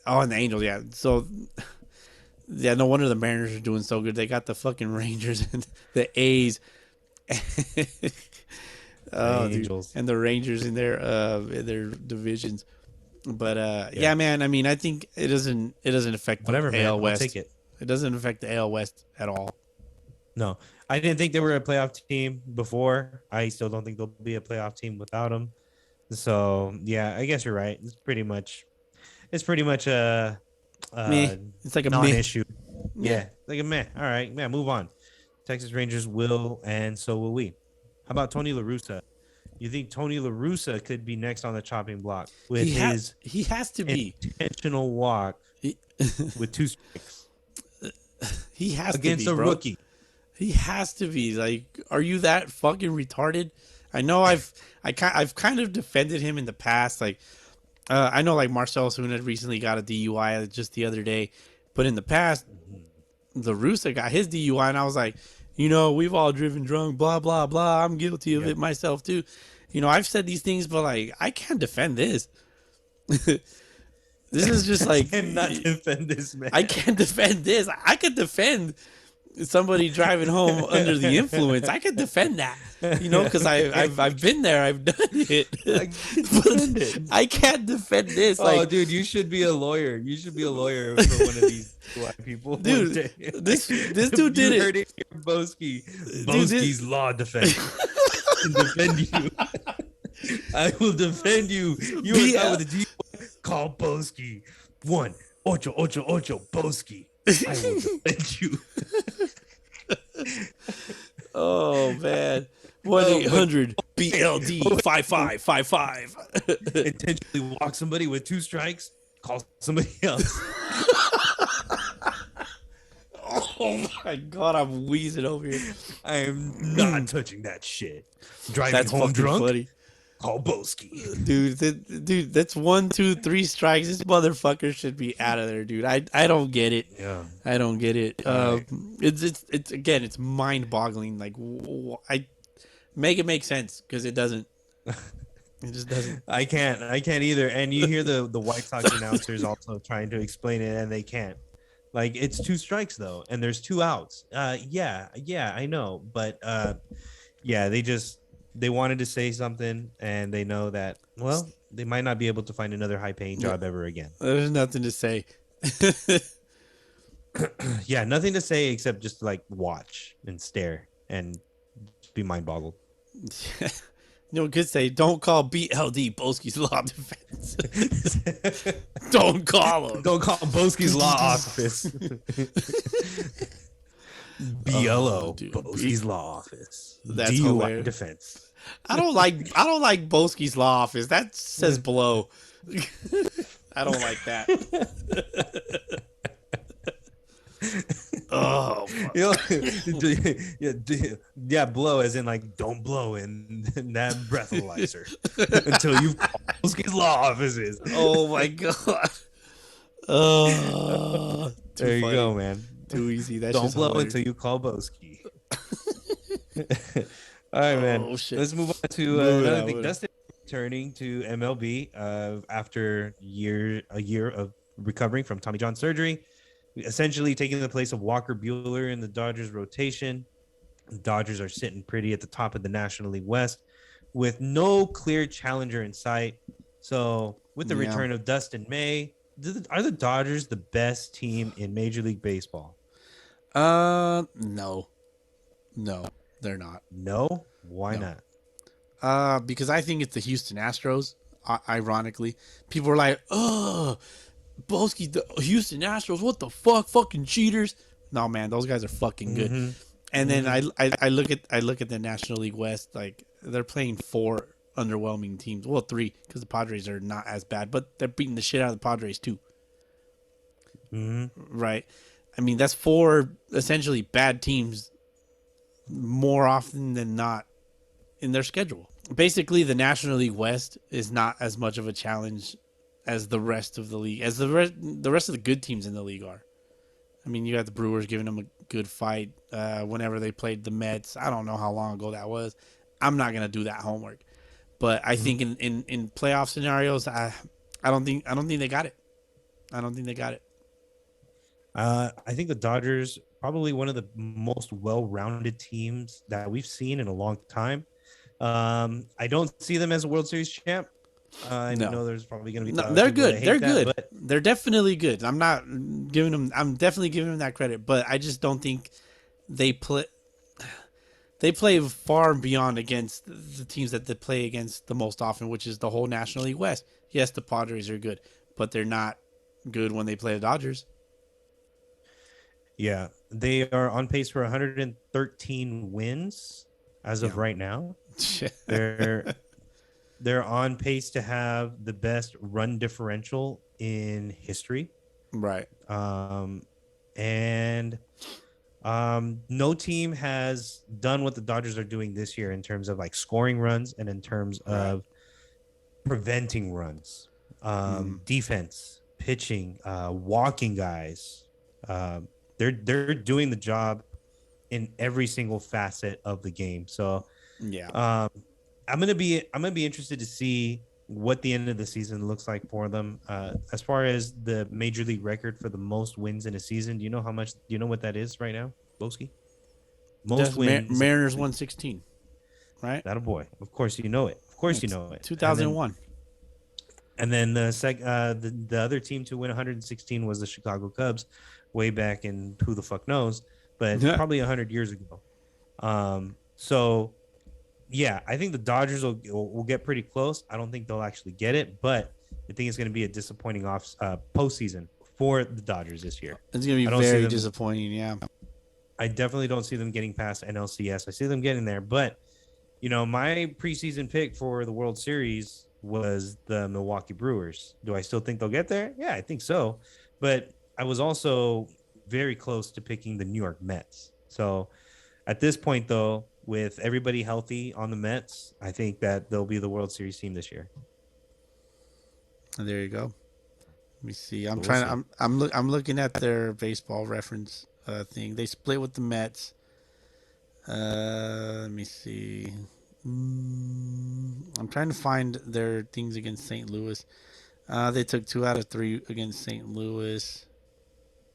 Oh, and the Angels. Yeah. So. Yeah, no wonder the Mariners are doing so good. They got the fucking Rangers and the A's. Angels. And the Rangers in their divisions. But yeah, man, I mean, I think it doesn't affect the AL West. I'll take it. It doesn't affect the AL West at all. No. I didn't think they were a playoff team before. I still don't think they'll be a playoff team without them. So, yeah, I guess you're right. It's pretty much a it's like a non-issue. Yeah, like a meh. All right, man, move on. Texas Rangers will, and so will we. How about Tony La Russa? You think Tony La Russa could be next on the chopping block with he has to be intentional walk with 2 strikes? He has against to be, a rookie. He has to be. Like, are you that fucking retarded? I know I've kind of defended him in the past, like. I know, like, Marcell Ozuna recently got a DUI just the other day, but in the past, the Russa got his DUI, and I was like, we've all driven drunk, blah, blah, blah. I'm guilty of it myself, too. I've said these things, but, like, I can't defend this. This is just, like... I cannot defend this, man. I can't defend this. I could defend somebody driving home under the influence. I could defend that, because I've been there. I've done it. I can't defend this. Oh, dude, you should be a lawyer. You should be a lawyer for one of these black people. Dude, this dude did it. Heard it here, Bowski's law defense. Can defend you. I will defend you. You are not with a G. Call Bowski 1-888 Bowski. I will defend you. Oh man, 1-800 BLD 5555. Intentionally walk somebody with 2 strikes. Call somebody else. Oh my god, I'm wheezing over here. I am not touching that shit. Driving home drunk. Funny. Call Bowski. Dude, that's 1, 2, 3 strikes. This motherfucker should be out of there, dude. I don't get it. Yeah, I don't get it. It's again, it's mind-boggling. Like, I make it make sense because it doesn't. It just doesn't. I can't either. And you hear the White Sox announcers also trying to explain it, and they can't. Like, it's 2 strikes though, and there's 2 outs. Yeah, I know, but yeah, they wanted to say something, and they know that, well, they might not be able to find another high-paying job ever again. There's nothing to say. Yeah, nothing to say except just like watch and stare and be mind-boggled. Could say, don't call BLD Bowski's Law Defense. Don't call him. Don't call Bowski's Law Office. BLO, Bowski's Law Office. That's DUI hilarious. Defense. I don't like Bowski's Law Office. That says blow. I don't like that. Oh, yeah, blow as in like don't blow in that breathalyzer until you call Bowski's Law Offices. Oh my god. Oh, there you go, man. Too easy. That's don't just blow hilarious. until you call Bowski. All right, man. Oh, shit. Let's move on to another thing. Dustin returning to MLB after a year of recovering from Tommy John surgery, essentially taking the place of Walker Buehler in the Dodgers rotation. The Dodgers are sitting pretty at the top of the National League West with no clear challenger in sight. So with the return of Dustin May, are the Dodgers the best team in Major League Baseball? No, they're not. No, Why No. not? Because I think it's the Houston Astros. Ironically, people are like, "Oh, Bowski, the Houston Astros, what the fuck, fucking cheaters!" No, man, those guys are fucking good. Mm-hmm. And then I look at the National League West, like they're playing 4 underwhelming teams. Well, 3 because the Padres are not as bad, but they're beating the shit out of the Padres too. Mm-hmm. Right? I mean, that's 4 essentially bad teams more often than not in their schedule. Basically, the National League West is not as much of a challenge as the rest of the league, as the rest of the good teams in the league are. I mean, you got the Brewers giving them a good fight whenever they played the Mets. I don't know how long ago that was. I'm not gonna do that homework, but I think in playoff scenarios, I don't think they got it. I don't think they got it. I think the Dodgers probably one of the most well-rounded teams that we've seen in a long time. I don't see them as a World Series champ. I know there's probably going to be they're good. They're good. But they're definitely good. I'm not giving them. I'm definitely giving them that credit, but I just don't think they play. They play far beyond against the teams that they play against the most often, which is the whole National League West. Yes, the Padres are good, but they're not good when they play the Dodgers. yeah, they are on pace for 113 wins as of right now. They're on pace to have the best run differential in history. Right. And no team has done what the Dodgers are doing this year in terms of like scoring runs and in terms of preventing runs, defense, pitching, walking guys. They're doing the job in every single facet of the game. So yeah, I'm gonna be interested to see what the end of the season looks like for them. As far as the major league record for the most wins in a season, do you know how much? Do you know what that is right now, Bowski? Most wins. Mariners 116, right? That a boy. Of course you know it. Of course you know it. 2001. And then the other team to win 116 was the Chicago Cubs, way back in who the fuck knows, but probably 100 years ago. So. Yeah, I think the Dodgers will get pretty close. I don't think they'll actually get it, but I think it's going to be a disappointing postseason for the Dodgers this year. It's going to be very disappointing, yeah. I definitely don't see them getting past NLCS. I see them getting there, but my preseason pick for the World Series was the Milwaukee Brewers. Do I still think they'll get there? Yeah, I think so. But I was also very close to picking the New York Mets. So at this point, though, with everybody healthy on the Mets, I think that they'll be the World Series team this year. And there you go. Let me see. I'm looking at their baseball reference thing. They split with the Mets. Let me see. I'm trying to find their things against St. Louis. They took 2 out of 3 against St. Louis.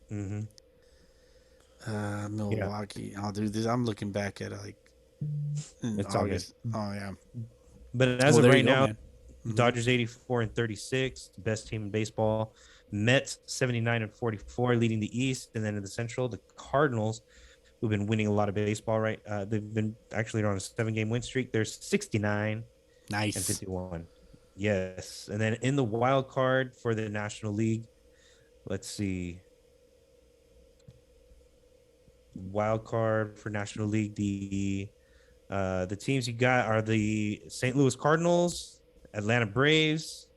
Milwaukee. Yeah. I'll do this. I'm looking back at it's August. Oh yeah. But as of right now, Dodgers 84-36, best team in baseball. Mets 79-44, leading the East, and then in the Central, the Cardinals, who've been winning a lot of baseball. Right, they've been actually on a 7-game win streak. They're 69, nice, and 51. Yes, and then in the wild card for the National League, let's see. Wild card for National League, the teams you got are the St. Louis Cardinals, Atlanta Braves,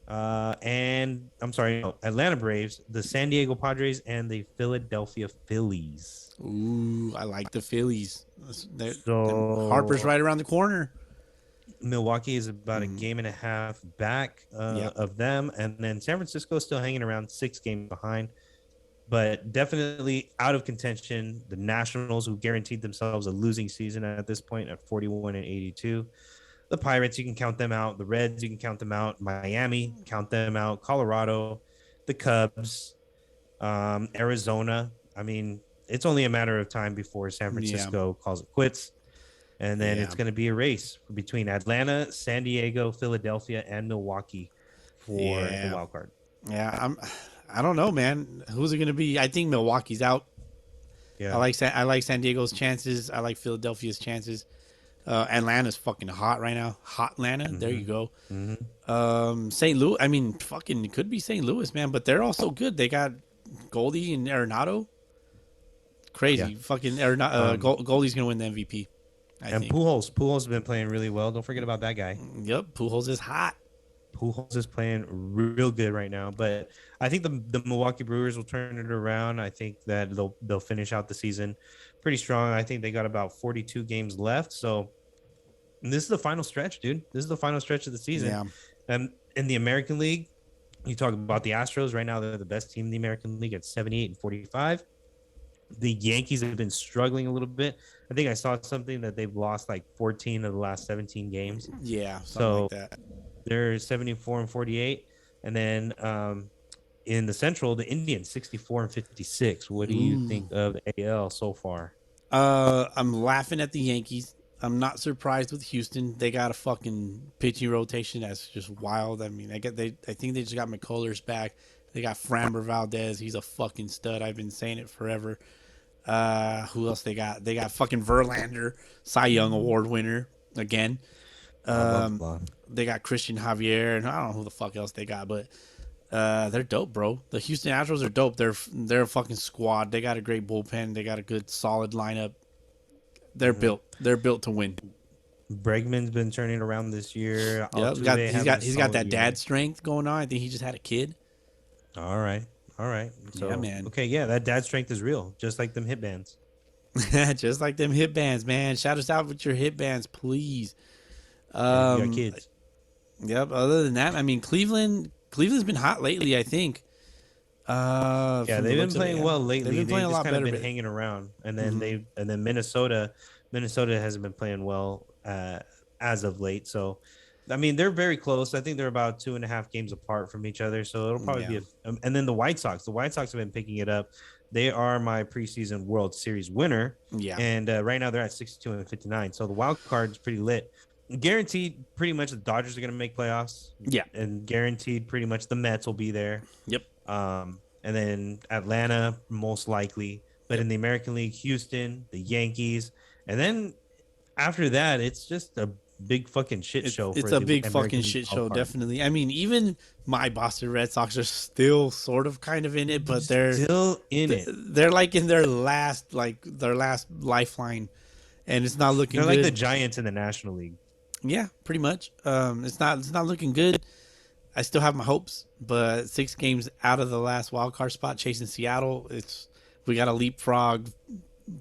Atlanta Braves, the San Diego Padres, and the Philadelphia Phillies. Ooh, I like the Phillies. Harper's right around the corner. Milwaukee is about a game and a half back of them, and then San Francisco is still hanging around 6 games behind. But definitely out of contention, the Nationals, who guaranteed themselves a losing season at this point at 41-82. The Pirates, you can count them out. The Reds, you can count them out. Miami, count them out. Colorado, the Cubs, Arizona. I mean, it's only a matter of time before San Francisco calls it quits. And then it's going to be a race between Atlanta, San Diego, Philadelphia, and Milwaukee for the wild card. Yeah, I don't know, man. Who's it going to be? I think Milwaukee's out. Yeah. I like San Diego's chances. I like Philadelphia's chances. Atlanta's fucking hot right now. Hot Atlanta. There you go. St. Louis. I mean, fucking it could be St. Louis, man, but they're also good. They got Goldie and Arenado. Crazy. Yeah. Fucking Goldie's gonna win the MVP. I think. Pujols has been playing really well. Don't forget about that guy. Yep, Pujols is hot. Pujols is playing real good right now, but I think the Milwaukee Brewers will turn it around. I think that they'll finish out the season pretty strong. I think they got about 42 games left, so this is the final stretch, dude. This is the final stretch of the season. Yeah. And in the American League, you talk about the Astros right now. They're the best team in the American League at 78-45. The Yankees have been struggling a little bit. I think I saw something that they've lost like 14 of the last 17 games. Yeah, so like that. They're 74-48, and then in the Central, the Indians 64-56. What do you think of AL so far? I'm laughing at the Yankees. I'm not surprised with Houston. They got a fucking pitching rotation that's just wild. I mean, I think they just got McCullers back. They got Framber Valdez. He's a fucking stud. I've been saying it forever. Who else they got? They got fucking Verlander, Cy Young Award winner again. They got Christian Javier, and I don't know who the fuck else they got, but they're dope, bro. The Houston Astros are dope. They're a fucking squad. They got a great bullpen. They got a good solid lineup. They're built. They're built to win. Bregman's been turning around this year. Yep, he's got that dad strength going on. I think he just had a kid. All right. So, yeah, man. Okay, yeah, that dad strength is real, just like them hit bands. Just like them hit bands, man. Shout us out with your hit bands, please. You got kids. Yep. Other than that, I mean, Cleveland's been hot lately, I think. Yeah, they've been playing well lately. They've been playing a lot better. Been hanging around, and then Minnesota hasn't been playing well as of late. So, I mean, they're very close. I think they're about 2.5 games apart from each other. So it'll probably be. And then the White Sox. The White Sox have been picking it up. They are my preseason World Series winner. Yeah. And right now they're at 62-59. So the wild card is pretty lit. Guaranteed, pretty much the Dodgers are going to make playoffs. Yeah. And guaranteed, pretty much the Mets will be there. Yep. And then Atlanta, most likely. But in the American League, Houston, the Yankees. And then after that, it's just a big fucking shit show. It's a big fucking shit show, definitely. I mean, even my Boston Red Sox are still sort of kind of in it, but they're still in it. They're like in their last lifeline, and it's not looking good. They're like the Giants in the National League. Yeah, pretty much. It's not looking good. I still have my hopes, but 6 games out of the last wild card spot, chasing Seattle. We got to leapfrog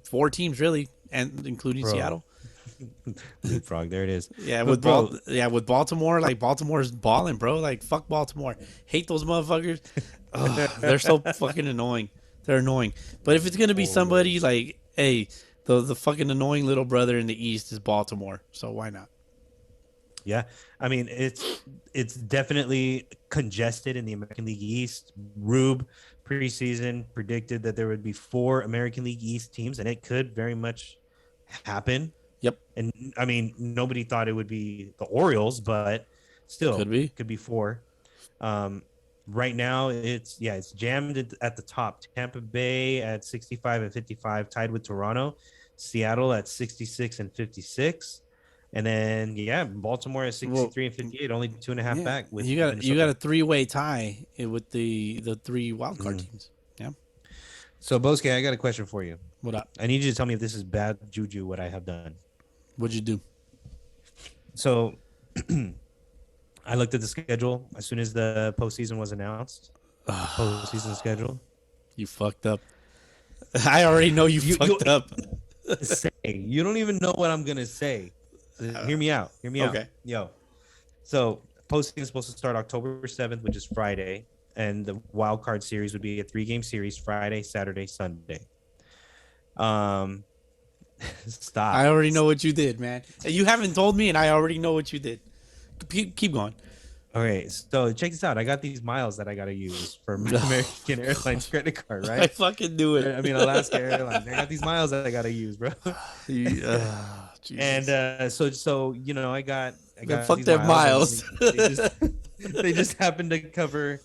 4 teams really, and including Seattle. Leapfrog, there it is. Yeah, with Baltimore, like Baltimore's balling, bro. Like fuck Baltimore. Hate those motherfuckers. Ugh, they're so fucking annoying. They're annoying. But if it's gonna be somebody like, hey, the fucking annoying little brother in the East is Baltimore, so why not? Yeah, I mean it's definitely congested in the American League East. Rube preseason predicted that there would be 4 American League East teams, and it could very much happen. Yep. And I mean, nobody thought it would be the Orioles, but still could be 4. Right now it's jammed at the top. Tampa Bay at 65-55, tied with Toronto. Seattle at 66-56. And then Baltimore at 63-58, only 2.5 back. With you got a 3-way tie with the 3 wild card teams. Yeah. So Bowski, I got a question for you. What up? I need you to tell me if this is bad juju. What I have done. What'd you do? So I looked at the schedule as soon as the postseason was announced. Postseason schedule. You fucked up. I already know you fucked up. You don't even know what I'm gonna say. Hear me out. Okay. Yo. So postseason is supposed to start October 7th, which is Friday, and the wild card series would be a 3-game series: Friday, Saturday, Sunday. Stop. I already know what you did, man. You haven't told me, and I already know what you did. Keep going. Okay, so check this out. I got these miles that I gotta use for American Airlines credit card, right? I fucking knew it. I mean, Alaska Airlines. I got these miles that I gotta use, bro. And so you know, I got fuck their miles. They just happen to cover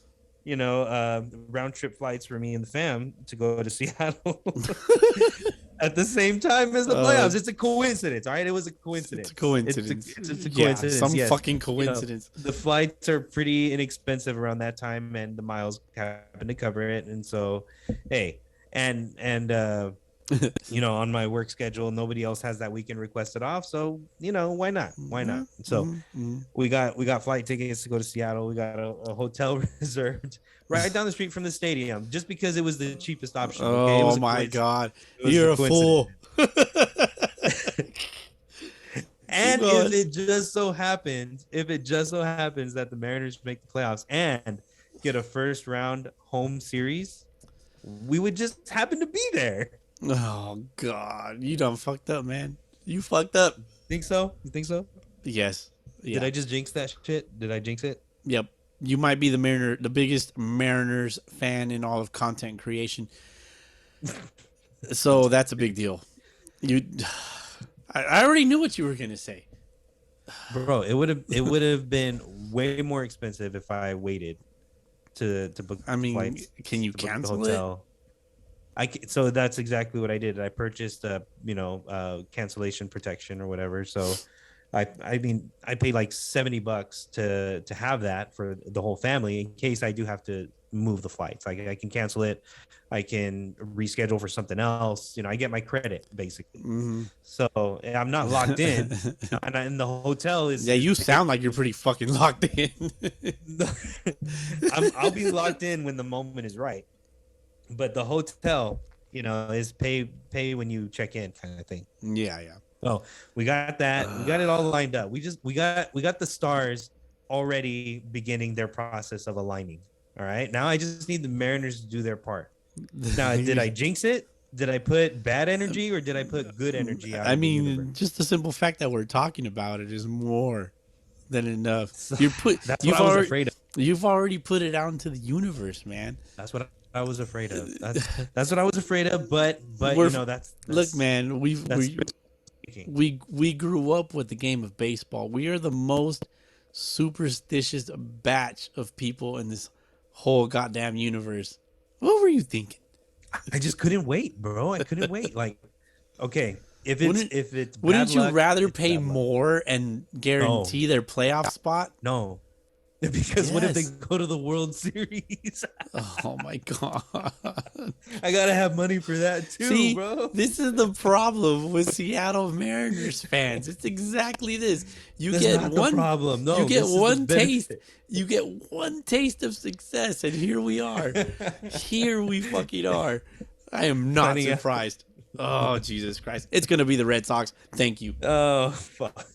round trip flights for me and the fam to go to Seattle at the same time as the playoffs. It's a coincidence, all right? It was a coincidence. It's a coincidence. It's a Yeah, coincidence. some yes. fucking coincidence. The flights are pretty inexpensive around that time, and the miles happen to cover it. And so, hey, and on my work schedule, nobody else has that weekend requested off. So, why not? Why not? So we got flight tickets to go to Seattle. We got a hotel reserved right down the street from the stadium, just because it was the cheapest option. Okay? It was my God. You're a fool. And if it just so happens that the Mariners make the playoffs and get a first round home series, we would just happen to be there. Oh God, you done fucked up, man. You fucked up. Think so? You think so? Yes. Yeah. Did I just jinx that shit? Did I jinx it? Yep. You might be the biggest Mariners fan in all of content creation. So that's a big deal. I already knew what you were gonna say, bro. It would have been way more expensive if I waited to book. I mean, flights, can you cancel it? So that's exactly what I did. I purchased cancellation protection or whatever. So I paid like $70 to have that for the whole family in case I do have to move the flights. I can cancel it. I can reschedule for something else. I get my credit basically. Mm-hmm. So I'm not locked in. And the hotel is. Yeah, you sound like you're pretty fucking locked in. I'll be locked in when the moment is right. But the hotel, is pay when you check in kind of thing. Yeah. Oh, we got that. We got it all lined up. We got the stars already beginning their process of aligning. All right. Now I just need the Mariners to do their part. Now, did I jinx it? Did I put bad energy or did I put good energy out? I mean, just the simple fact that we're talking about it is more than enough. So, that's what I was afraid of. You've already put it out into the universe, man. That's what I was afraid of. That's what I was afraid of. But that's look, man. We grew up with the game of baseball. We are the most superstitious batch of people in this whole goddamn universe. What were you thinking? I just couldn't wait, bro. I couldn't wait. Like, okay, if it's wouldn't you rather pay more and guarantee their playoff spot? No. Because what if they go to the World Series? Oh my God. I gotta have money for that too. See, bro. This is the problem with Seattle Mariners fans. It's exactly this. You That's get not one the problem. No, you get one taste. You get one taste of success, and here we are. Here we fucking are. I am not surprised. Oh, Jesus Christ. It's gonna be the Red Sox. Thank you. Oh, fuck.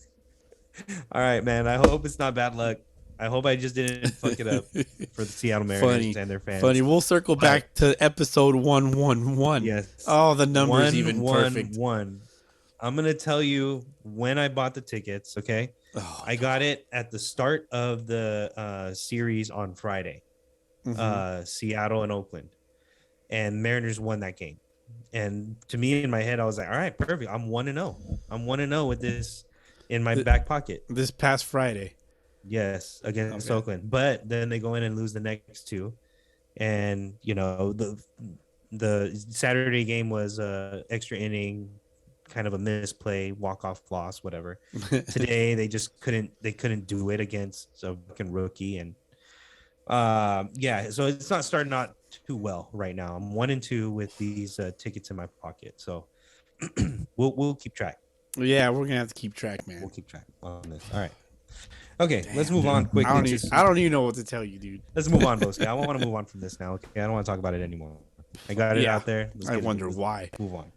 All right, man. I hope it's not bad luck. I hope I just didn't fuck it up for the Seattle Mariners and their fans. Funny. We'll circle back to episode 111. Yes. Oh, the number's even perfect. I'm going to tell you when I bought the tickets, okay? Oh, I got it at the start of the series on Friday. Seattle and Oakland. And Mariners won that game. And to me, in my head, I was like, all right, perfect. I'm 1-0. I'm 1-0 with this in my back pocket. This past Friday. Yes, against Oakland. But then they go in and lose the next two. And, the Saturday game was extra inning, kind of a misplay, walk-off loss, whatever. Today, they just couldn't do it against a fucking rookie. And, so it's not starting out too well right now. I'm 1-2 with these tickets in my pocket. So we'll keep track. Yeah, we're going to have to keep track, man. We'll keep track on this. All right. Okay, let's move on quickly. I don't even know what to tell you, dude. Let's move on, Bowski. I want to move on from this now. Okay, I don't want to talk about it anymore. I got it out there. I wonder why. Move on.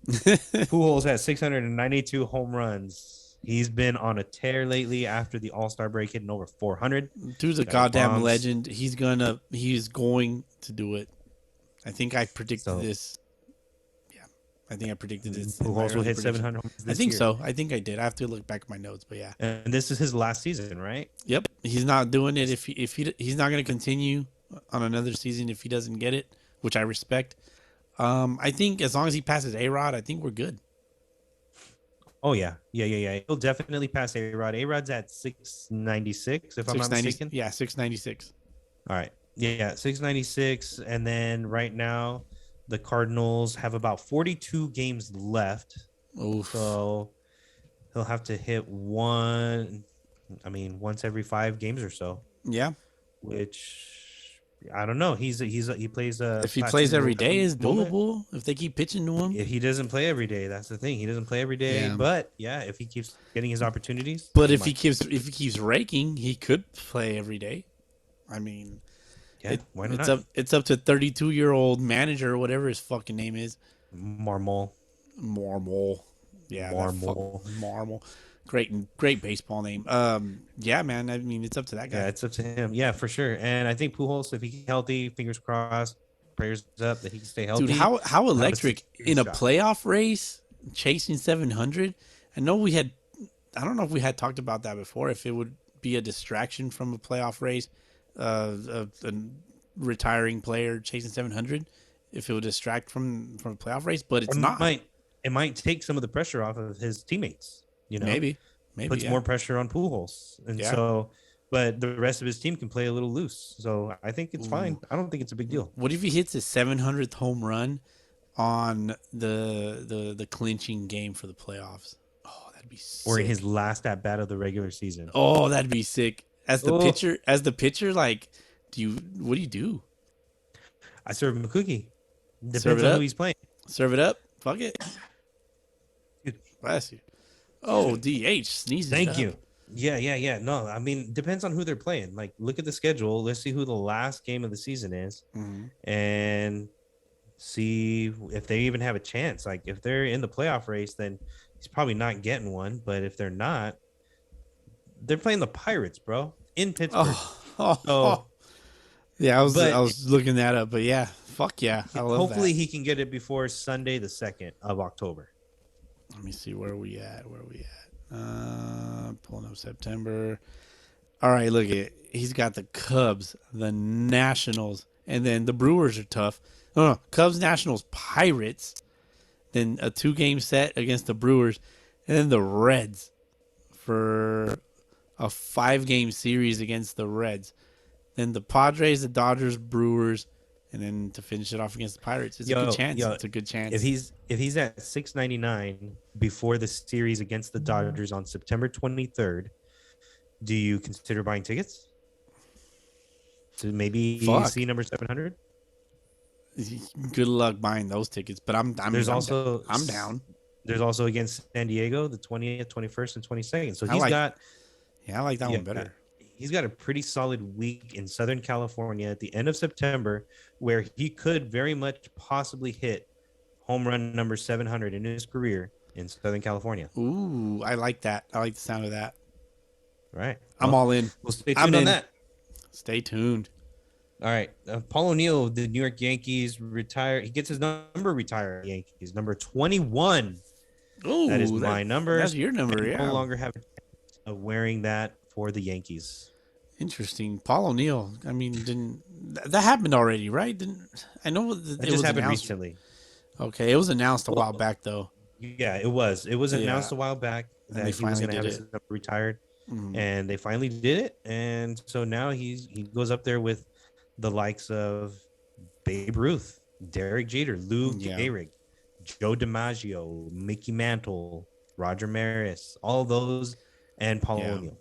Pujols has 692 home runs. He's been on a tear lately after the All-Star break, hitting over 400. Dude's a goddamn legend. He's going to do it. I think I predicted this. I think I predicted this. Pujols will hit 700 this I think year. so. I think I did. I have to look back at my notes, but yeah. And this is his last season, right? Yep. He's not doing it if he's not going to continue on another season if he doesn't get it, which I respect. I think as long as he passes A-Rod, I think we're good. Oh yeah. He'll definitely pass A-Rod. A-Rod's at 696 if I'm not mistaken. Yeah, 696. All right. Yeah, 696. And then right now, the Cardinals have about 42 games left. Oof. So he'll have to hit one, I mean, once every 5 games or so. Yeah. Which I don't know. He plays a If he flat plays schedule every at day, the is moment. doable. If they keep pitching to him. If he doesn't play every day, that's the thing. He doesn't play every day. Yeah. But yeah, if he keeps getting his opportunities. But if he keeps raking, he could play every day. I mean, yeah, why not? It's up to 32-year-old manager or whatever his fucking name is. Marmol. Yeah, Marmol. Great baseball name. Yeah, man. I mean, it's up to that guy. Yeah, it's up to him. Yeah, for sure. And I think Pujols, if he's healthy, fingers crossed, prayers up that he can stay healthy. Dude, how electric in a playoff race, chasing 700. I know I don't know if we had talked about that before. If it would be a distraction from a playoff race, a retiring player chasing 700, if it would distract from a playoff race, but it's not. It might take some of the pressure off of his teammates. You know, maybe puts more pressure on Pujols, and so, but the rest of his team can play a little loose. So I think it's fine. I don't think it's a big deal. What if he hits his 700th home run on the clinching game for the playoffs? Oh, that'd be sick. Or in his last at bat of the regular season. Oh, that'd be sick. As the pitcher, like, what do you do? I serve him a cookie. Depends on who he's playing. Serve it up. Fuck it. Bless you. Oh, DH sneezes. Thank you. Yeah. No, I mean, depends on who they're playing. Like, look at the schedule. Let's see who the last game of the season is, and see if they even have a chance. Like, if they're in the playoff race, then he's probably not getting one. But if they're not, they're playing the Pirates, bro, in Pittsburgh. Yeah, I was looking that up, but yeah, fuck yeah, I love hopefully that. he can get it before Sunday, the 2nd of October. Let me see where we at. Pulling up September. All right, look at he's got the Cubs, the Nationals, and then the Brewers are tough. No, Cubs, Nationals, Pirates. Then a 2-game set against the Brewers, and then the Reds for a 5-game series against the Reds. Then the Padres, the Dodgers, Brewers, and then to finish it off against the Pirates. It's a good chance. It's a good chance. If he's at 699 before the series against the Dodgers on September 23rd, do you consider buying tickets to maybe see number 700? Good luck buying those tickets, but I'm down. There's also against San Diego the 20th, 21st, and 22nd. So I like that one better. He's got a pretty solid week in Southern California at the end of September where he could very much possibly hit home run number 700 in his career in Southern California. Ooh, I like that. I like the sound of that. Right. I'm all in. We'll stay tuned on that. Stay tuned. All right. Paul O'Neill, the New York Yankees, retired. He gets his number retired. Yankees, number 21. Ooh, that is my number. That's your number, yeah. No longer have a chance of wearing that for the Yankees. Interesting. Paul O'Neill. I mean, that happened already, right? I know it just happened recently. Okay, it was announced a while back, though. Yeah, it was. It was announced a while back that he was going to have his number retired, and they finally did it. And so now he goes up there with the likes of Babe Ruth, Derek Jeter, Lou Gehrig, Joe DiMaggio, Mickey Mantle, Roger Maris, all those, and Paul O'Neill.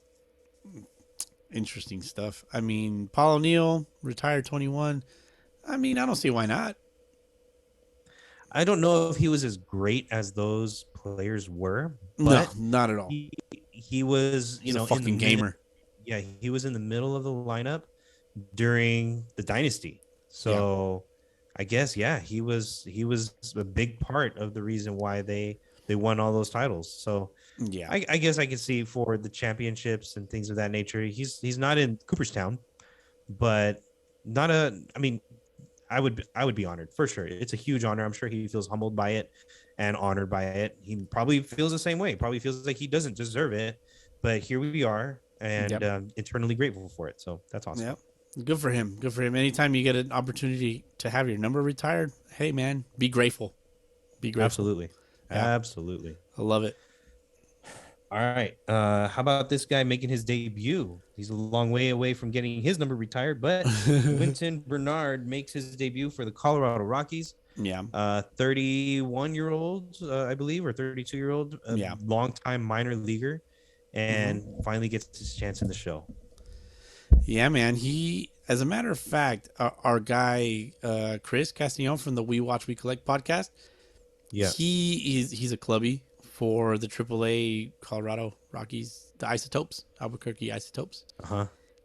Interesting stuff. I mean, Paul O'Neill, retired 21. I mean, I don't see why not. I don't know if he was as great as those players were. But no, not at all. He was, He's a fucking gamer. He was in the middle of the lineup during the dynasty. So I guess, he was a big part of the reason why they won all those titles. So I guess I can see for the championships and things of that nature. He's not in Cooperstown, but I would be honored for sure. It's a huge honor. I'm sure he feels humbled by it and honored by it. He probably feels the same way. Probably feels like he doesn't deserve it, but here we are, and eternally grateful for it. So that's awesome. Yeah, good for him. Good for him. Anytime you get an opportunity to have your number retired, hey man, be grateful. Be grateful. Absolutely. Yeah. Absolutely. I love it. All right. How about this guy making his debut? He's a long way away from getting his number retired, but Winton Bernard makes his debut for the Colorado Rockies. Yeah. 31-year-old, I believe, or 32-year-old, Yeah. longtime minor leaguer, and finally gets his chance in the show. Yeah, man. He, as a matter of fact, our guy Chris Castillon from the We Watch We Collect podcast. Yeah, he's a clubby for the AAA Colorado Rockies, the Isotopes, Albuquerque Isotopes.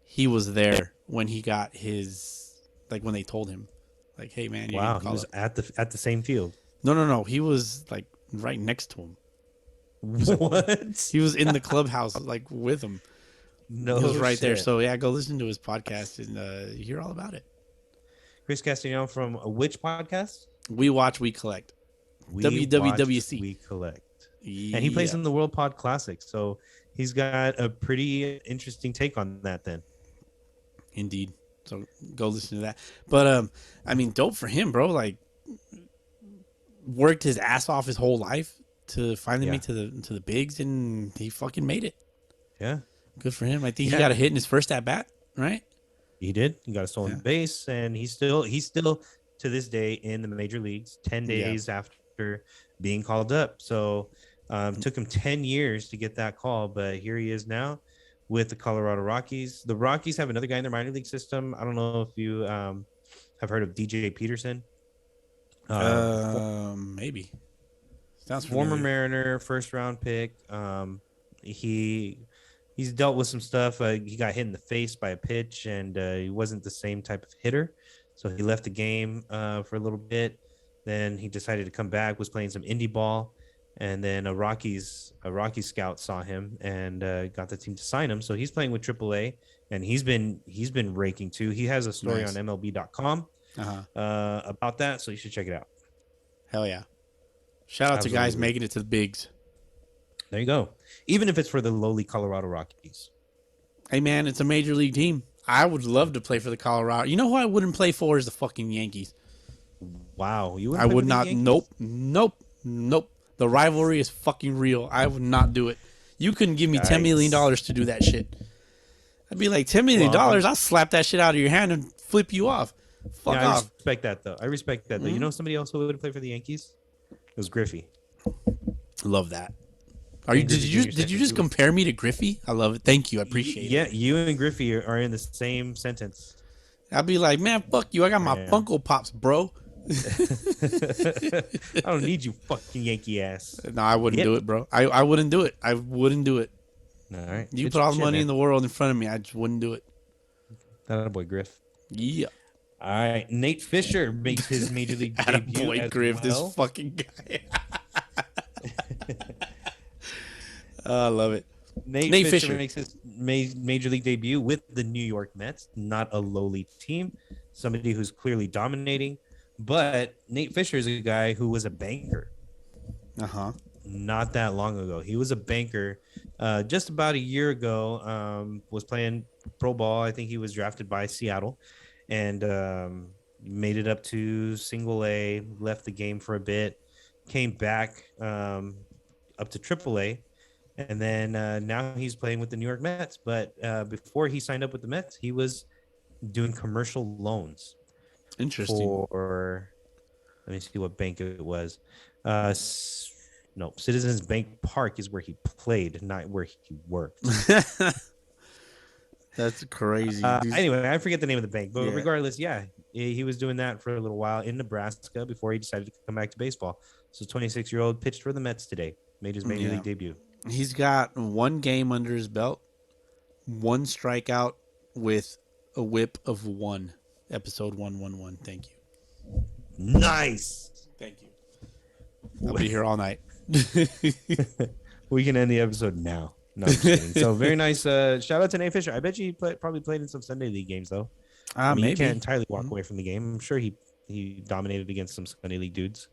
He was there when he got his, like when they told him, like, "Hey, man, you wow, he was at the same field." No. He was like right next to him. What? He was in the clubhouse, like with him. No, he was right there. shit. So yeah, go listen to his podcast and you hear all about it. Chris Castillon from which podcast? We Watch, We Collect. WWWC. We Collect. And he plays in the World Pod Classic. So he's got a pretty interesting take on that then. Indeed. So go listen to that. But I mean, dope for him, bro. Like, worked his ass off his whole life to finally make to the bigs, and he fucking made it. Yeah. Good for him. I think he got a hit in his first at bat, right? He did. He got a stolen base, and he's still to this day in the major leagues 10 days after being called up. So took him 10 years to get that call, but here he is now with the Colorado Rockies. The Rockies have another guy in their minor league system. I don't know if you have heard of DJ Peterson. Maybe. Sounds familiar. Former Mariner, first round pick. He's dealt with some stuff. He got hit in the face by a pitch, and he wasn't the same type of hitter. So he left the game for a little bit. Then he decided to come back, was playing some indie ball. And then a Rockies scout saw him and got the team to sign him. So he's playing with AAA, and he's been raking too. He has a story on MLB.com about that, so you should check it out. Hell yeah. Shout out to guys making it to the bigs. There you go. Even if it's for the lowly Colorado Rockies. Hey, man, it's a major league team. I would love to play for the Colorado. You know who I wouldn't play for is the fucking Yankees. Wow. I would not. Nope. The rivalry is fucking real. I would not do it. You couldn't give me $10 million to do that shit. I'd be like, $10 million? I'll slap that shit out of your hand and flip you off. Fuck off. I respect that, though. Mm-hmm. You know somebody else who would play for the Yankees? It was Griffey. Love that. Did you just compare me to Griffey? I love it. Thank you. I appreciate it. Yeah, you and Griffey are in the same sentence. I'd be like, man, fuck you. I got my Funko Pops, bro. I don't need you, fucking Yankee ass. No, I wouldn't do it, bro. I wouldn't do it. I wouldn't do it. All right. You put all the money in the world in front of me. I just wouldn't do it. That boy Griff. Yeah. All right. Nate Fisher makes his major league debut. Boy Griff, this fucking guy. I love it. Nate Fisher makes his major league debut with the New York Mets, not a lowly team, somebody who's clearly dominating. But Nate Fisher is a guy who was a banker. Not that long ago. He was a banker just about a year ago, was playing pro ball. I think he was drafted by Seattle and made it up to single A, left the game for a bit, came back up to triple A. And then now he's playing with the New York Mets. But before he signed up with the Mets, he was doing commercial loans. Interesting. Let me see what bank it was. Citizens Bank Park is where he played, not where he worked. That's crazy. Anyway, I forget the name of the bank. But regardless, he was doing that for a little while in Nebraska before he decided to come back to baseball. So 26-year-old pitched for the Mets today. Made his major league debut. He's got one game under his belt, one strikeout with a whip of 1. Episode 111. Thank you. Nice. Thank you. I'll be here all night. We can end the episode now. No, I'm just kidding. So very nice. Shout out to Nate Fisher. I bet you he probably played in some Sunday League games though. Maybe you can't entirely walk away from the game. I'm sure he dominated against some Sunday League dudes.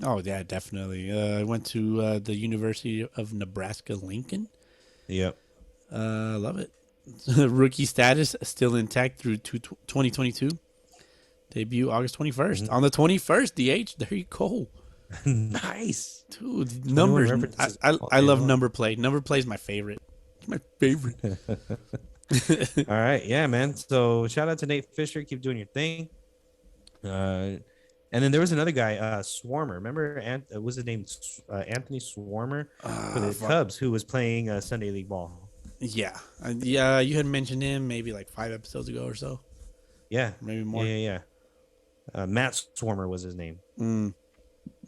Oh yeah, definitely. I went to the University of Nebraska Lincoln. Yep. Love it. Rookie status still intact through 2022. Debut August 21st. On the 21st, DH. There you go. Nice. Dude, 21 numbers. references all I day love long. number play. Number play is my favorite. It's my favorite. All right, yeah, man. So shout out to Nate Fisher. Keep doing your thing. And then there was another guy, Swarmer. Remember, was his name Anthony Swarmer for the Cubs, who was playing Sunday League ball. Yeah, yeah. You had mentioned him maybe like 5 episodes ago or so. Yeah, maybe more. Yeah. Matt Swarmer was his name.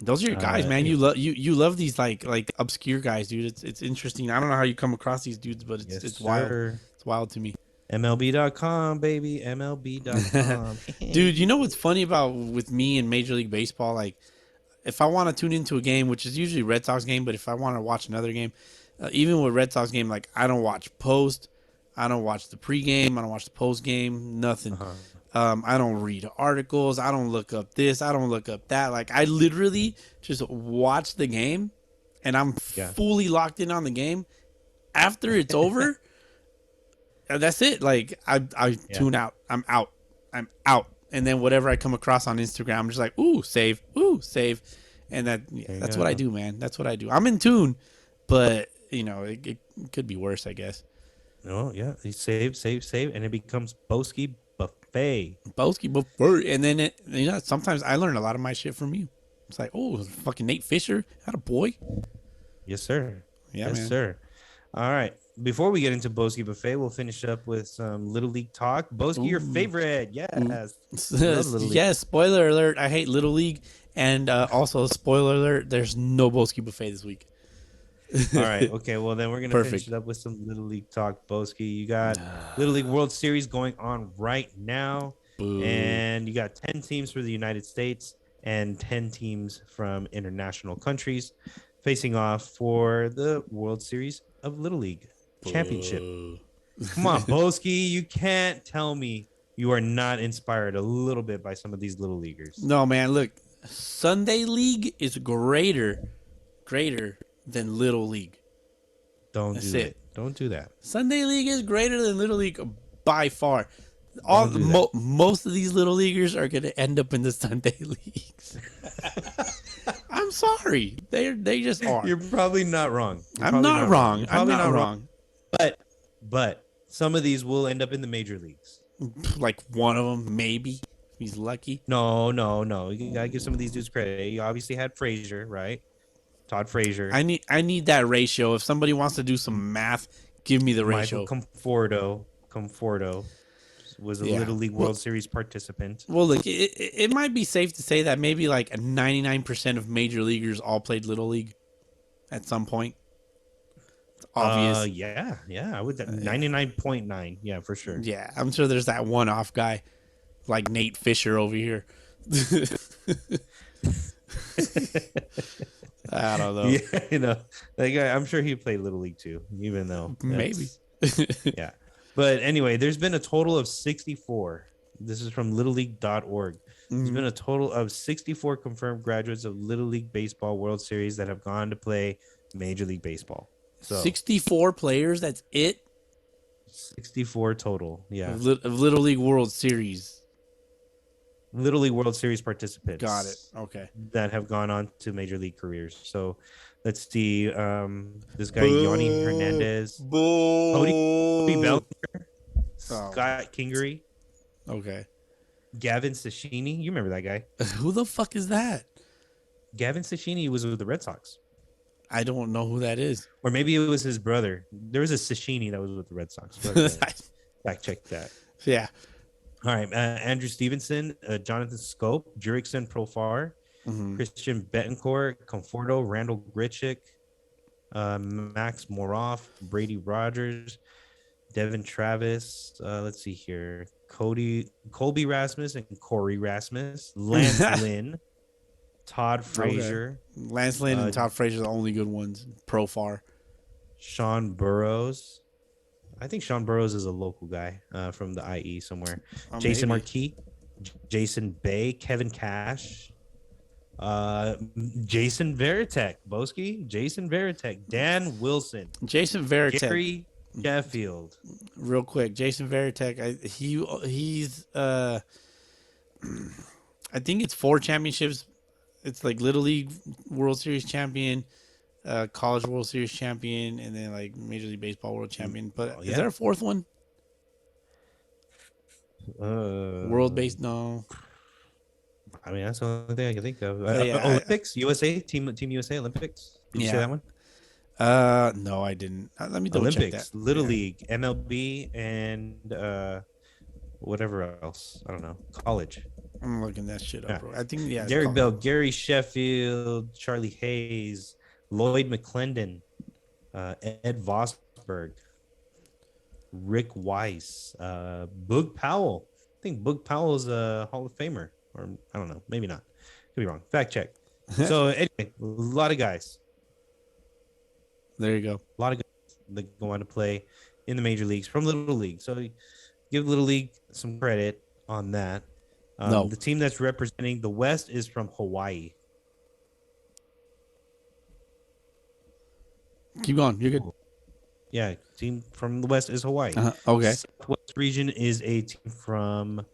Those are your guys, man. You love these like obscure guys, dude. It's interesting. I don't know how you come across these dudes, but it's wild. It's wild to me. MLB.com, baby. MLB.com. Dude, you know what's funny about with me in Major League Baseball? Like, if I want to tune into a game, which is usually Red Sox game, but if I want to watch another game, even with Red Sox game, like I don't watch post, I don't watch the pregame, I don't watch the post game, nothing. I don't read articles, I don't look up this, I don't look up that. Like I literally just watch the game, and I'm fully locked in on the game. After it's over, that's it. Like I tune out. I'm out. And then whatever I come across on Instagram, I'm just like, ooh, save, and that's what I do, man. That's what I do. I'm in tune, but it could be worse, I guess. Oh yeah, you save, and it becomes Bowski Buffet. And then sometimes I learn a lot of my shit from you. It's like, oh, fucking Nate Fisher, that a boy. Yes, sir. Yeah, yes, man. sir. All right. Before we get into Bowski Buffet, we'll finish up with some Little League talk. Bowski, your favorite? Yes. Yes. Spoiler alert. I hate Little League, and also spoiler alert. There's no Bowski Buffet this week. All right. Okay. Well, then we're gonna finish it up with some Little League talk. Bowski, you got Little League World Series going on right now, and you got 10 teams for the United States and 10 teams from international countries facing off for the World Series of Little League Championship. Come on, Bowski, you can't tell me you are not inspired a little bit by some of these little leaguers. No, man. Look, Sunday League is greater than Little League. Don't do that. Sunday League is greater than Little League by far. Most of these little leaguers are going to end up in the Sunday leagues. I'm sorry, they just are. You're probably not wrong. I'm not wrong. I'm not wrong. But some of these will end up in the major leagues. Like one of them, maybe. He's lucky. No. You gotta give some of these dudes credit. You obviously had Frazier, right? Todd Frazier. I need that ratio. If somebody wants to do some math, give me the ratio. Michael Conforto was a Little League World Series participant. Well, look, it might be safe to say that maybe like 99% of major leaguers all played Little League at some point. It's obvious. Yeah. I would 99.9. Yeah, for sure. Yeah, I'm sure there's that one-off guy like Nate Fisher over here. I don't know. Yeah, that guy. I'm sure he played Little League too, even though maybe. Yeah. But anyway, there's been a total of 64. This is from littleleague.org. There's been a total of 64 confirmed graduates of Little League Baseball World Series that have gone to play Major League Baseball. So 64 players, that's it? 64 total, yeah. Of Little League World Series. Little League World Series participants. Got it. Okay. That have gone on to Major League careers. So let's see. This guy, Yoni Hernandez. Cody Bellinger. Scott Kingery. Okay. Gavin Sashini. You remember that guy? Who the fuck is that? Gavin Sashini was with the Red Sox. I don't know who that is. Or maybe it was his brother. There was a Sashini that was with the Red Sox. Fact check that. Yeah. All right. Andrew Stevenson, Jonathan Scope, Jurickson Profar, Christian Betancourt, Conforto, Randall Grichik, Max Moroff, Brady Rogers, Devin Travis. Let's see here. Colby Rasmus and Corey Rasmus, Lance Lynn, Todd Frazier. Okay. Lance Lynn and Todd Frazier are the only good ones. Profar. Sean Burrows. I think Sean Burrows is a local guy from the IE somewhere. Jason Marquis, Jason Bay, Kevin Cash, Jason Veritek, Bowski, Jason Veritek, Dan Wilson, Jason Veritek, Gary Sheffield. Real quick, Jason Veritek. He's I think it's 4 championships It's like Little League World Series champion, College World Series champion, and then like Major League Baseball World champion. But is there a fourth one? World base? No. I mean, that's the only thing I can think of. Yeah, Olympics, USA, team USA Olympics. Did you say that one? No, I didn't. Let me double check that. Little League, MLB, and whatever else. I don't know. College. I'm looking that shit up, bro. I think Gary Bell, Gary Sheffield, Charlie Hayes, Lloyd McClendon, Ed Vosberg, Rick Weiss, Boog Powell. I think Boog Powell is a Hall of Famer, or I don't know, maybe not. Could be wrong. Fact check. So anyway, a lot of guys. There you go. A lot of guys that go on to play in the major leagues from Little League. So give Little League some credit on that. No. The team that's representing the West is from Hawaii. Keep going. You're good. Yeah, team from the West is Hawaii. Okay. Southwest region is a team from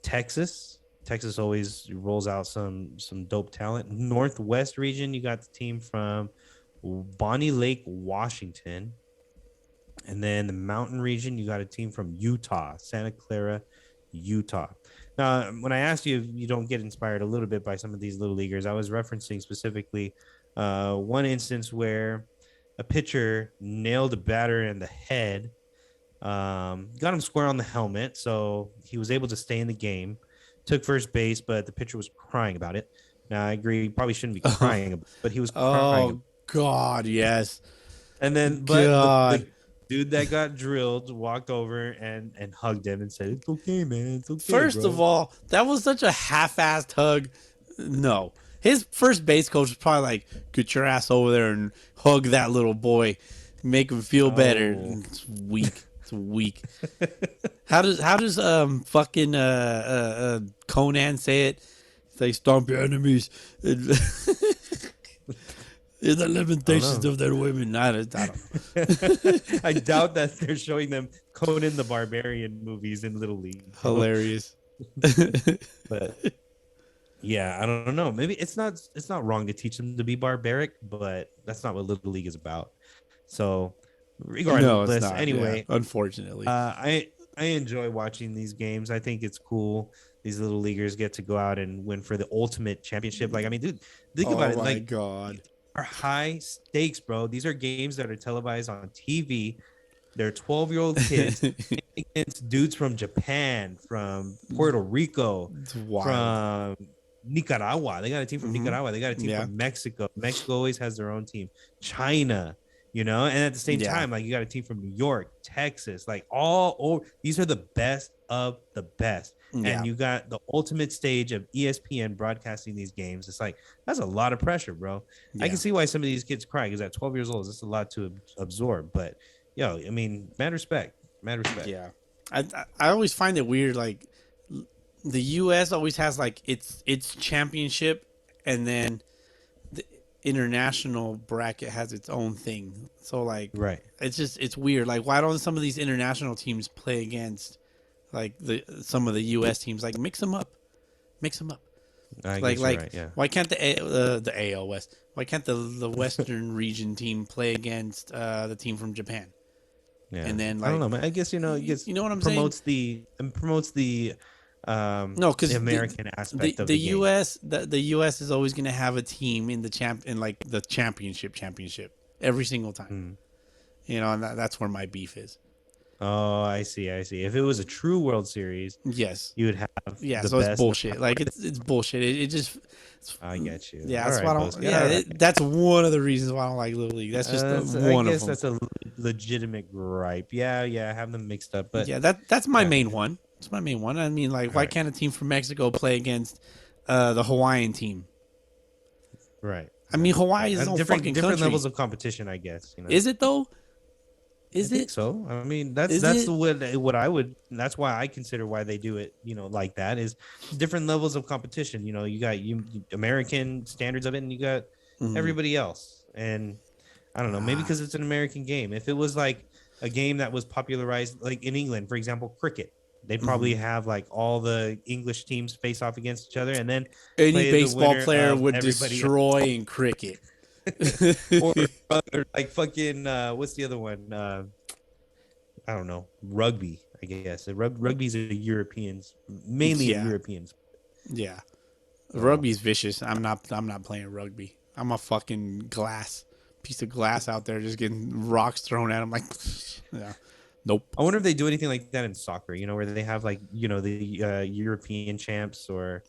Texas. Texas always rolls out some dope talent. Northwest region, you got the team from Bonnie Lake, Washington. And then the mountain region, you got a team from Utah, Santa Clara, Utah. Now, when I asked you if you don't get inspired a little bit by some of these little leaguers, I was referencing specifically one instance where a pitcher nailed a batter in the head, got him square on the helmet, so he was able to stay in the game, took first base, but the pitcher was crying about it. Now, I agree, he probably shouldn't be crying, but he was crying. Oh, God, yes. And then, but the dude that got drilled walked over and hugged him and said, "It's okay, man. It's okay." First of all, that was such a half-assed hug. No. His first base coach was probably like, "Get your ass over there and hug that little boy, make him feel better." It's weak. It's weak. How does fucking Conan say it? Say, "Stomp your enemies." In the limitations of their women. I don't know. I doubt that they're showing them Conan the Barbarian movies in Little League. Hilarious. But yeah, I don't know. Maybe it's not wrong to teach them to be barbaric, but that's not what Little League is about. So regardless, no, it's not. Anyway, yeah, unfortunately, I enjoy watching these games. I think it's cool. These little leaguers get to go out and win for the ultimate championship. Like, I mean, dude, think about it. Like, God. Are high stakes, bro. These are games that are televised on TV. They're 12-year-old kids against dudes from Japan, from Puerto Rico, from Nicaragua. They got a team from Nicaragua. They got a team from Mexico. Mexico always has their own team. China, and at the same time, like, you got a team from New York, Texas, like all over. These are the best of the best. And you got the ultimate stage of ESPN broadcasting these games. It's like, that's a lot of pressure, bro. I can see why some of these kids cry, because at 12 years old, it's a lot to absorb. But I mean, mad respect. Yeah, I always find it weird. Like, the U.S. always has like its championship, and then the international bracket has its own thing. So like, right? It's weird. Like, why don't some of these international teams play against like some of the U.S. teams? Like, mix them up. Right, yeah. Why can't the AL West? Why can't the Western region team play against the team from Japan? Yeah, and then, like, I don't know, man. I guess you know what I'm promotes saying. Promotes the no, because the American aspect of the game. U.S. The U.S. is always going to have a team in the championship every single time. And that's where my beef is. Oh, I see. If it was a true World Series, yes, you would have. Yeah, so it's bullshit. Like, it's bullshit. It just. I get you. Yeah, that's why I don't. Yeah, that's one of the reasons why I don't like Little League. That's just one of them. I guess that's a legitimate gripe. Yeah, have them mixed up. But yeah, that's my main one. It's my main one. I mean, like, why can't a team from Mexico play against the Hawaiian team? Right. I mean, Hawaii is no fucking different country. levels of competition, I guess. Is it though? Is it so? I mean, that's what I would. That's why I consider why they do it. Like that is different levels of competition. You got American standards of it, and you got everybody else. And I don't know, maybe because it's an American game. If it was like a game that was popularized, like in England, for example, cricket. They probably have like all the English teams face off against each other, and then Any play the baseball winner player of would everybody destroy in cricket. or like fucking what's the other one? I don't know. Rugby, I guess. Rugby's a Europeans, mainly Yeah. Europeans. Yeah. Rugby's vicious. I'm not playing rugby. I'm a fucking piece of glass out there just getting rocks thrown at him like yeah. Nope. I wonder if they do anything like that in soccer, you know, where they have like, you know, the European champs or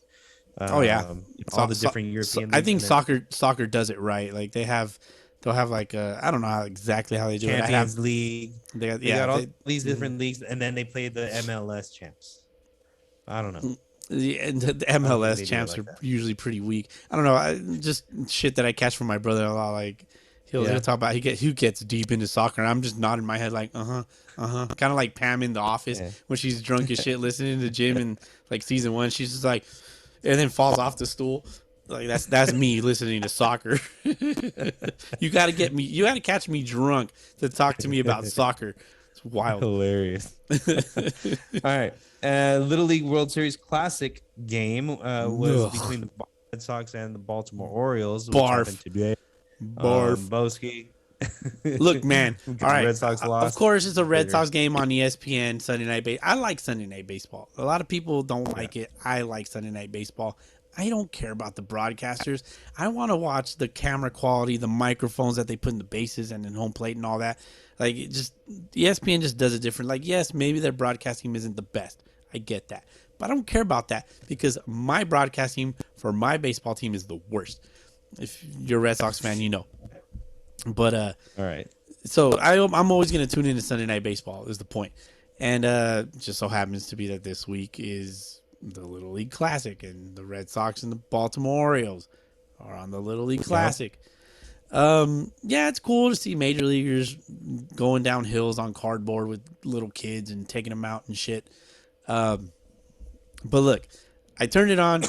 Oh yeah. all the different European I think leagues, soccer does it right. Like they'll have like I don't know exactly how they do Champions it. League. They got all these different leagues, and then they play the MLS champs. I don't know. The MLS champs are usually pretty weak. I don't know. Just shit that I catch from my brother-in-law. Like he'll talk about he gets deep into soccer, and I'm just nodding my head like kind of like Pam in The Office when she's drunk as shit listening to Jim in like season 1. She's just like, and then falls off the stool. Like that's me listening to soccer. You got to catch me drunk to talk to me about soccer. It's wild. Hilarious. All right. Little League World Series Classic game was between the Red Sox and the Baltimore Orioles. Barf. Today. Barf. Bowski. Look, man. All right. Red Sox lost. Of course, it's a Red Sox game on ESPN Sunday Night Baseball. I like Sunday Night Baseball. A lot of people don't like it. I like Sunday Night Baseball. I don't care about the broadcasters. I want to watch the camera quality, the microphones that they put in the bases and in home plate and all that. Like, ESPN just does it different. Like, yes, maybe their broadcasting isn't the best. I get that. But I don't care about that because my broadcasting for my baseball team is the worst. If you're a Red Sox fan, you know. But, all right. So I'm always going to tune into Sunday Night Baseball is the point. And just so happens to be that this week is the Little League Classic, and the Red Sox and the Baltimore Orioles are on the Little League Classic. Yeah, it's cool to see major leaguers going down hills on cardboard with little kids and taking them out and shit. But look, I turned it on.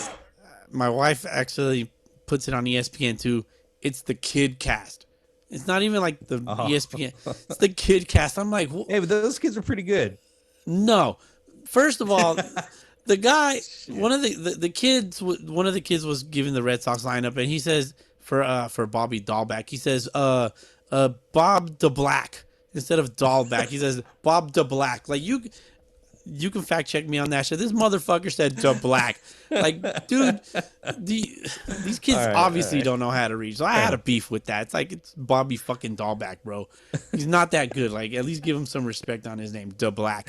My wife actually puts it on ESPN too. It's the Kid Cast. It's not even like the ESPN. It's the Kid Cast. I'm like, hey, but those kids are pretty good. No, first of all. The guy, one of the kids was giving the Red Sox lineup, and he says for Bobby Dahlback, he says Bob DeBlack instead of Dahlback. He says Bob DeBlack. Like you can fact check me on that shit. This motherfucker said DeBlack. Like, dude, these kids obviously don't know how to read. So I had a beef with that. It's like it's Bobby fucking Dahlback, bro. He's not that good. Like, at least give him some respect on his name, DeBlack.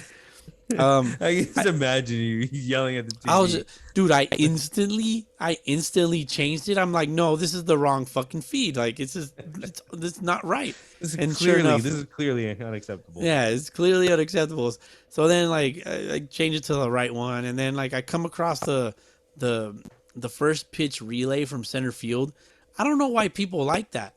I just imagine you yelling at the TV. I instantly changed it. I'm like, no, this is the wrong fucking feed. Like, it's not right. This is clearly unacceptable. Yeah, it's clearly unacceptable. So then, like, I change it to the right one, and then like I come across the first pitch relay from center field. I don't know why people like that.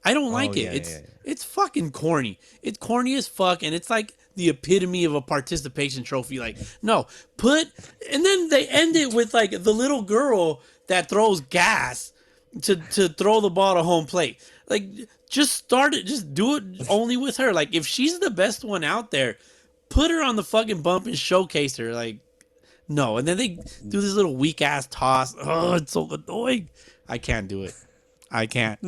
I don't like it. It's fucking corny. It's corny as fuck, and it's like the epitome of a participation trophy. Like, no, and then they end it with like the little girl that throws gas to throw the ball to home plate. Like, just start it. Just do it only with her. Like, if she's the best one out there, put her on the fucking bump and showcase her. Like, no. And then they do this little weak ass toss. Oh, it's so annoying. I can't do it. I can't.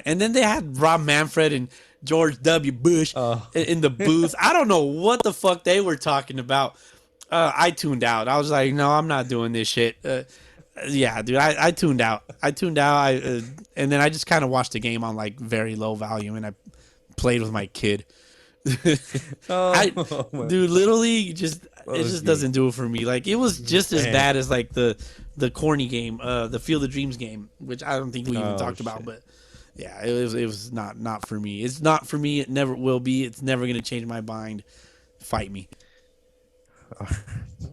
And then they had Rob Manfred and George W. Bush in the booth. I don't know what the fuck they were talking about. I tuned out. I was like, no, I'm not doing this shit. Yeah, dude, I tuned out. And then I just kind of watched the game on like very low volume, and I played with my kid. Dude, Little League just doesn't do it for me. Like, it was just as bad as like the corny game, the Field of Dreams game, which I don't think we even talked about, but yeah, it was not for me. It's not for me. It never will be. It's never gonna change my mind. Fight me.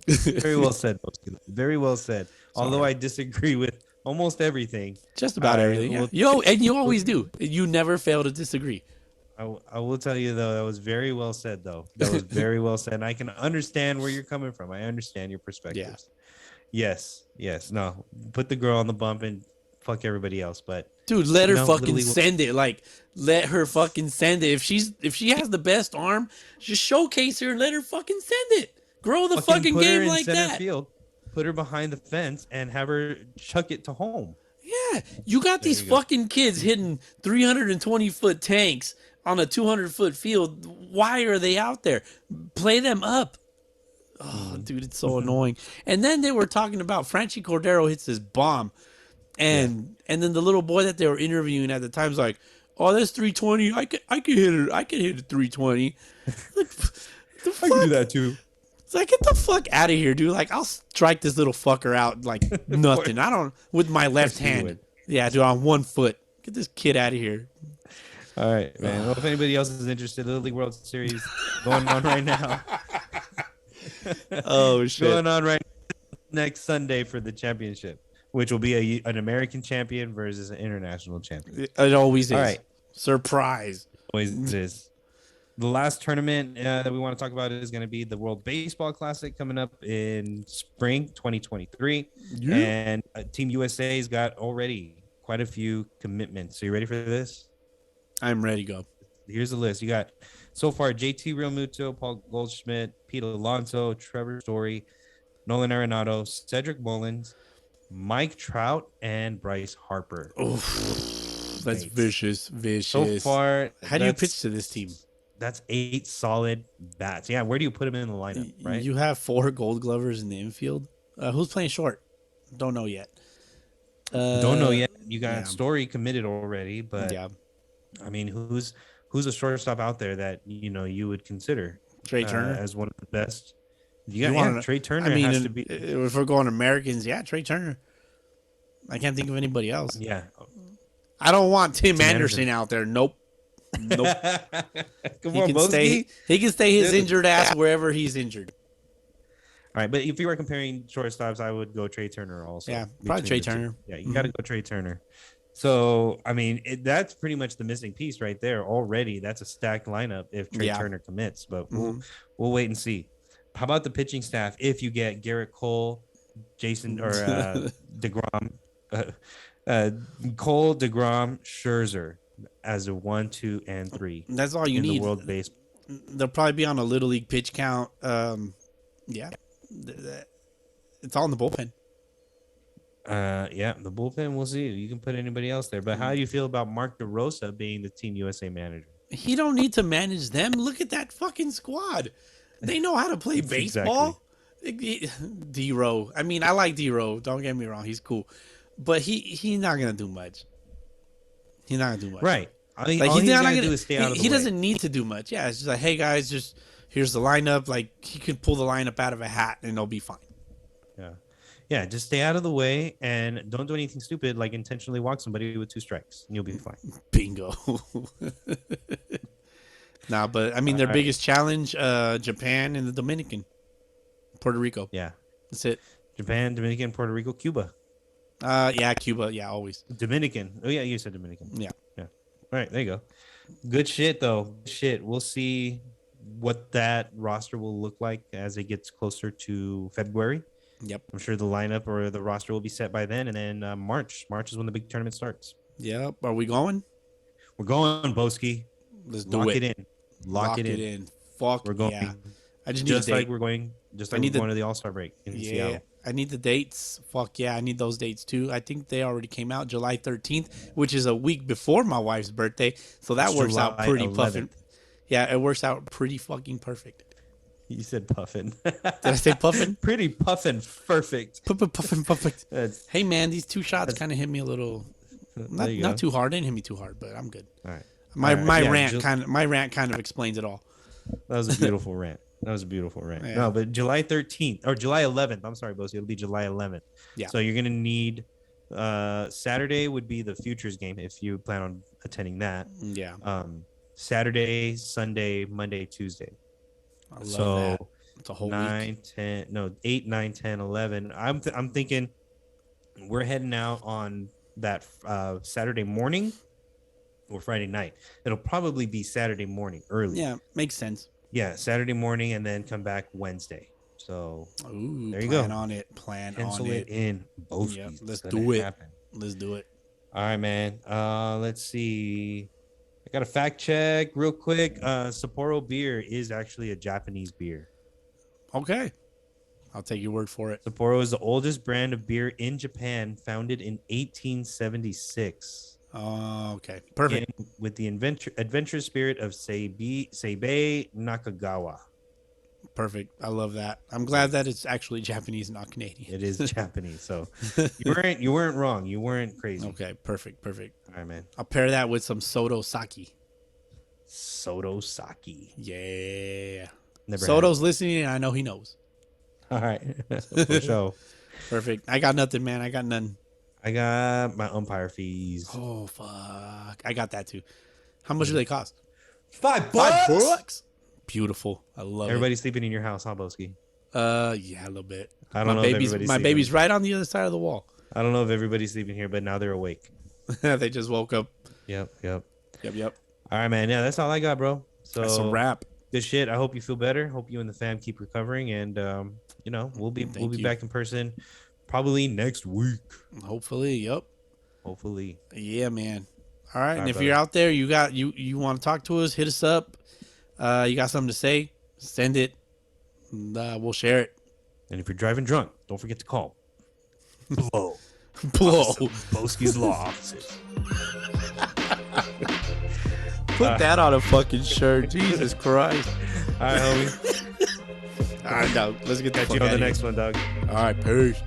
Very well said. Very well said. Sorry. Although I disagree with almost everything. Just about everything. Yeah. You always do. You never fail to disagree. I will tell you, though, that was very well said, though. That was very well said. And I can understand where you're coming from. I understand your perspectives. Yeah. Yes. No, put the girl on the bump and fuck everybody else. But dude, let her fucking send it. Like, let her fucking send it. If she has the best arm, just showcase her and let her fucking send it. Grow the fucking put her game in like center that. field, put her behind the fence, and have her chuck it to home. Yeah, you got these fucking kids hitting 320-foot tanks on a 200-foot field. Why are they out there? Play them up. Oh, dude, it's so annoying. And then they were talking about Franchi Cordero hits this bomb, and then the little boy that they were interviewing at the time's like, "Oh, that's 320. I could hit it. I could hit it 320." Like, the fuck? I can do that too. It's like, get the fuck out of here, dude. Like, I'll strike this little fucker out like nothing. I don't with my left hand. Yeah, dude, on 1 foot. Get this kid out of here. All right, man. Well, if anybody else is interested, the League World Series going on right now. Oh shit! Going on right next Sunday for the championship, which will be an American champion versus an international champion. It always is. All right, surprise. Always is. The last tournament that we want to talk about is going to be the World Baseball Classic coming up in spring 2023, and Team USA's got already quite a few commitments. So you ready for this? I'm ready to go. Here's the list. You got so far JT Realmuto, Paul Goldschmidt, Pete Alonso, Trevor Story, Nolan Arenado, Cedric Mullins, Mike Trout, and Bryce Harper. Oof, that's vicious. So far, how do you pitch to this team? That's 8 solid bats. Yeah, where do you put them in the lineup, right? You have 4 Gold Glovers in the infield. Who's playing short? Don't know yet. Don't know yet. You got Story committed already, but yeah. I mean, who's a shortstop out there that you would consider Trey Turner as one of the best? You got Trey Turner. I mean, has to be. If we're going Americans, Trey Turner. I can't think of anybody else. Yeah, I don't want Tim Anderson out there. Nope. Come on, Bowski. He can stay his injured ass wherever he's injured. All right, but if you were comparing shortstops, I would go Trey Turner also. Yeah, probably Trey Turner. Yeah, you got to go Trey Turner. So, I mean, that's pretty much the missing piece right there already. That's a stacked lineup if Trey Turner commits, but we'll wait and see. How about the pitching staff? If you get Garrett Cole, Jason, or DeGrom, Cole, DeGrom, Scherzer as a 1, 2, and 3. That's all you need. The World Baseball. They'll probably be on a little league pitch count. It's all in the bullpen. The bullpen. We'll see. You can put anybody else there, but how do you feel about Mark DeRosa being the Team USA manager? He don't need to manage them. Look at that fucking squad. They know how to play baseball. Exactly. D-Row. I mean, I like D-Row. Don't get me wrong. He's cool, but he's not gonna do much. He's not gonna do much. Right. He's not gonna do is stay out of the way. He doesn't need to do much. Yeah, it's just like, hey guys, just here's the lineup. Like he could pull the lineup out of a hat and it'll be fine. Yeah, just stay out of the way and don't do anything stupid like intentionally walk somebody with 2 strikes and you'll be fine. Bingo. But I mean, their biggest challenge, Japan and the Dominican, Puerto Rico. Yeah, that's it. Japan, Dominican, Puerto Rico, Cuba. Cuba. Yeah, always. Dominican. Oh yeah, you said Dominican. Yeah. All right, there you go. Good shit though. We'll see what that roster will look like as it gets closer to February. Yep. I'm sure the lineup or the roster will be set by then. And then March is when the big tournament starts. Yep. Are we going? We're going, Boski. Let's do Lock it. it in. Lock it in. Fuck. We're going. Yeah. I just need like we're going. Just like we're going to the All-Star break in Seattle. I need the dates. Fuck yeah, I need those dates too. I think they already came out July 13th, which is a week before my wife's birthday. So that works out pretty puffin'. Yeah, it works out pretty fucking perfect. You said puffin. Did I say puffin? Pretty puffin perfect. Puffin perfect. Hey man, these 2 shots kind of hit me a little not too hard. They didn't hit me too hard, but I'm good. All right. My rant kind of explains it all. That was a beautiful rant. Yeah. No, but July 13th or July 11th. I'm sorry, Bosie. It'll be July 11th. Yeah. So you're going to need Saturday would be the Futures game if you plan on attending that. Yeah. Saturday, Sunday, Monday, Tuesday. I love that. It's a whole 9, 10, no, 8, 9, 10, 11. I'm thinking we're heading out on that Saturday morning or Friday night. It'll probably be Saturday morning early. Yeah, makes sense. Yeah, Saturday morning and then come back Wednesday. So there you plan go. On it. Plan Pencil on it in. Both. Yep, let's do it. Let's do it. All right, man. Let's see. I got a fact check real quick. Sapporo beer is actually a Japanese beer. Okay. I'll take your word for it. Sapporo is the oldest brand of beer in Japan, founded in 1876. Oh, okay. Perfect. And with the adventurous spirit of Seibei Nakagawa. Perfect. I love that. I'm glad that it's actually Japanese, not Canadian. It is Japanese, so you weren't wrong. You weren't crazy. Okay, perfect. All right, man. I'll pair that with some Soto Sake. Soto Sake. Yeah. Never Soto's listening, and I know he knows. All right. For sure. Perfect. I got nothing, man. I got none. I got my umpire fees. Oh, fuck. I got that too. How much do they cost? $5. $5. Beautiful. I love Everybody's sleeping in your house, huh, Bowski? Yeah, a little bit. I don't know if my baby's right on the other side of the wall. I don't know if everybody's sleeping here, but now they're awake. They just woke up. Yep. Yep. All right, man. Yeah, that's all I got, bro. So That's a wrap. Good shit. I hope you feel better. Hope you and the fam keep recovering, and we'll be back in person probably next week. Hopefully. Yep. Hopefully. Yeah, man. All right. And if brother. you're out there, you want to talk to us, hit us up. You got something to say, send it. And, we'll share it. And if you're driving drunk, don't forget to call. Blow. Bowski's Law Offices. Put that on a fucking shirt. Jesus Christ. All right, homie. All right, dog. Let's get that Catch you on the next one, dog. All right, peace.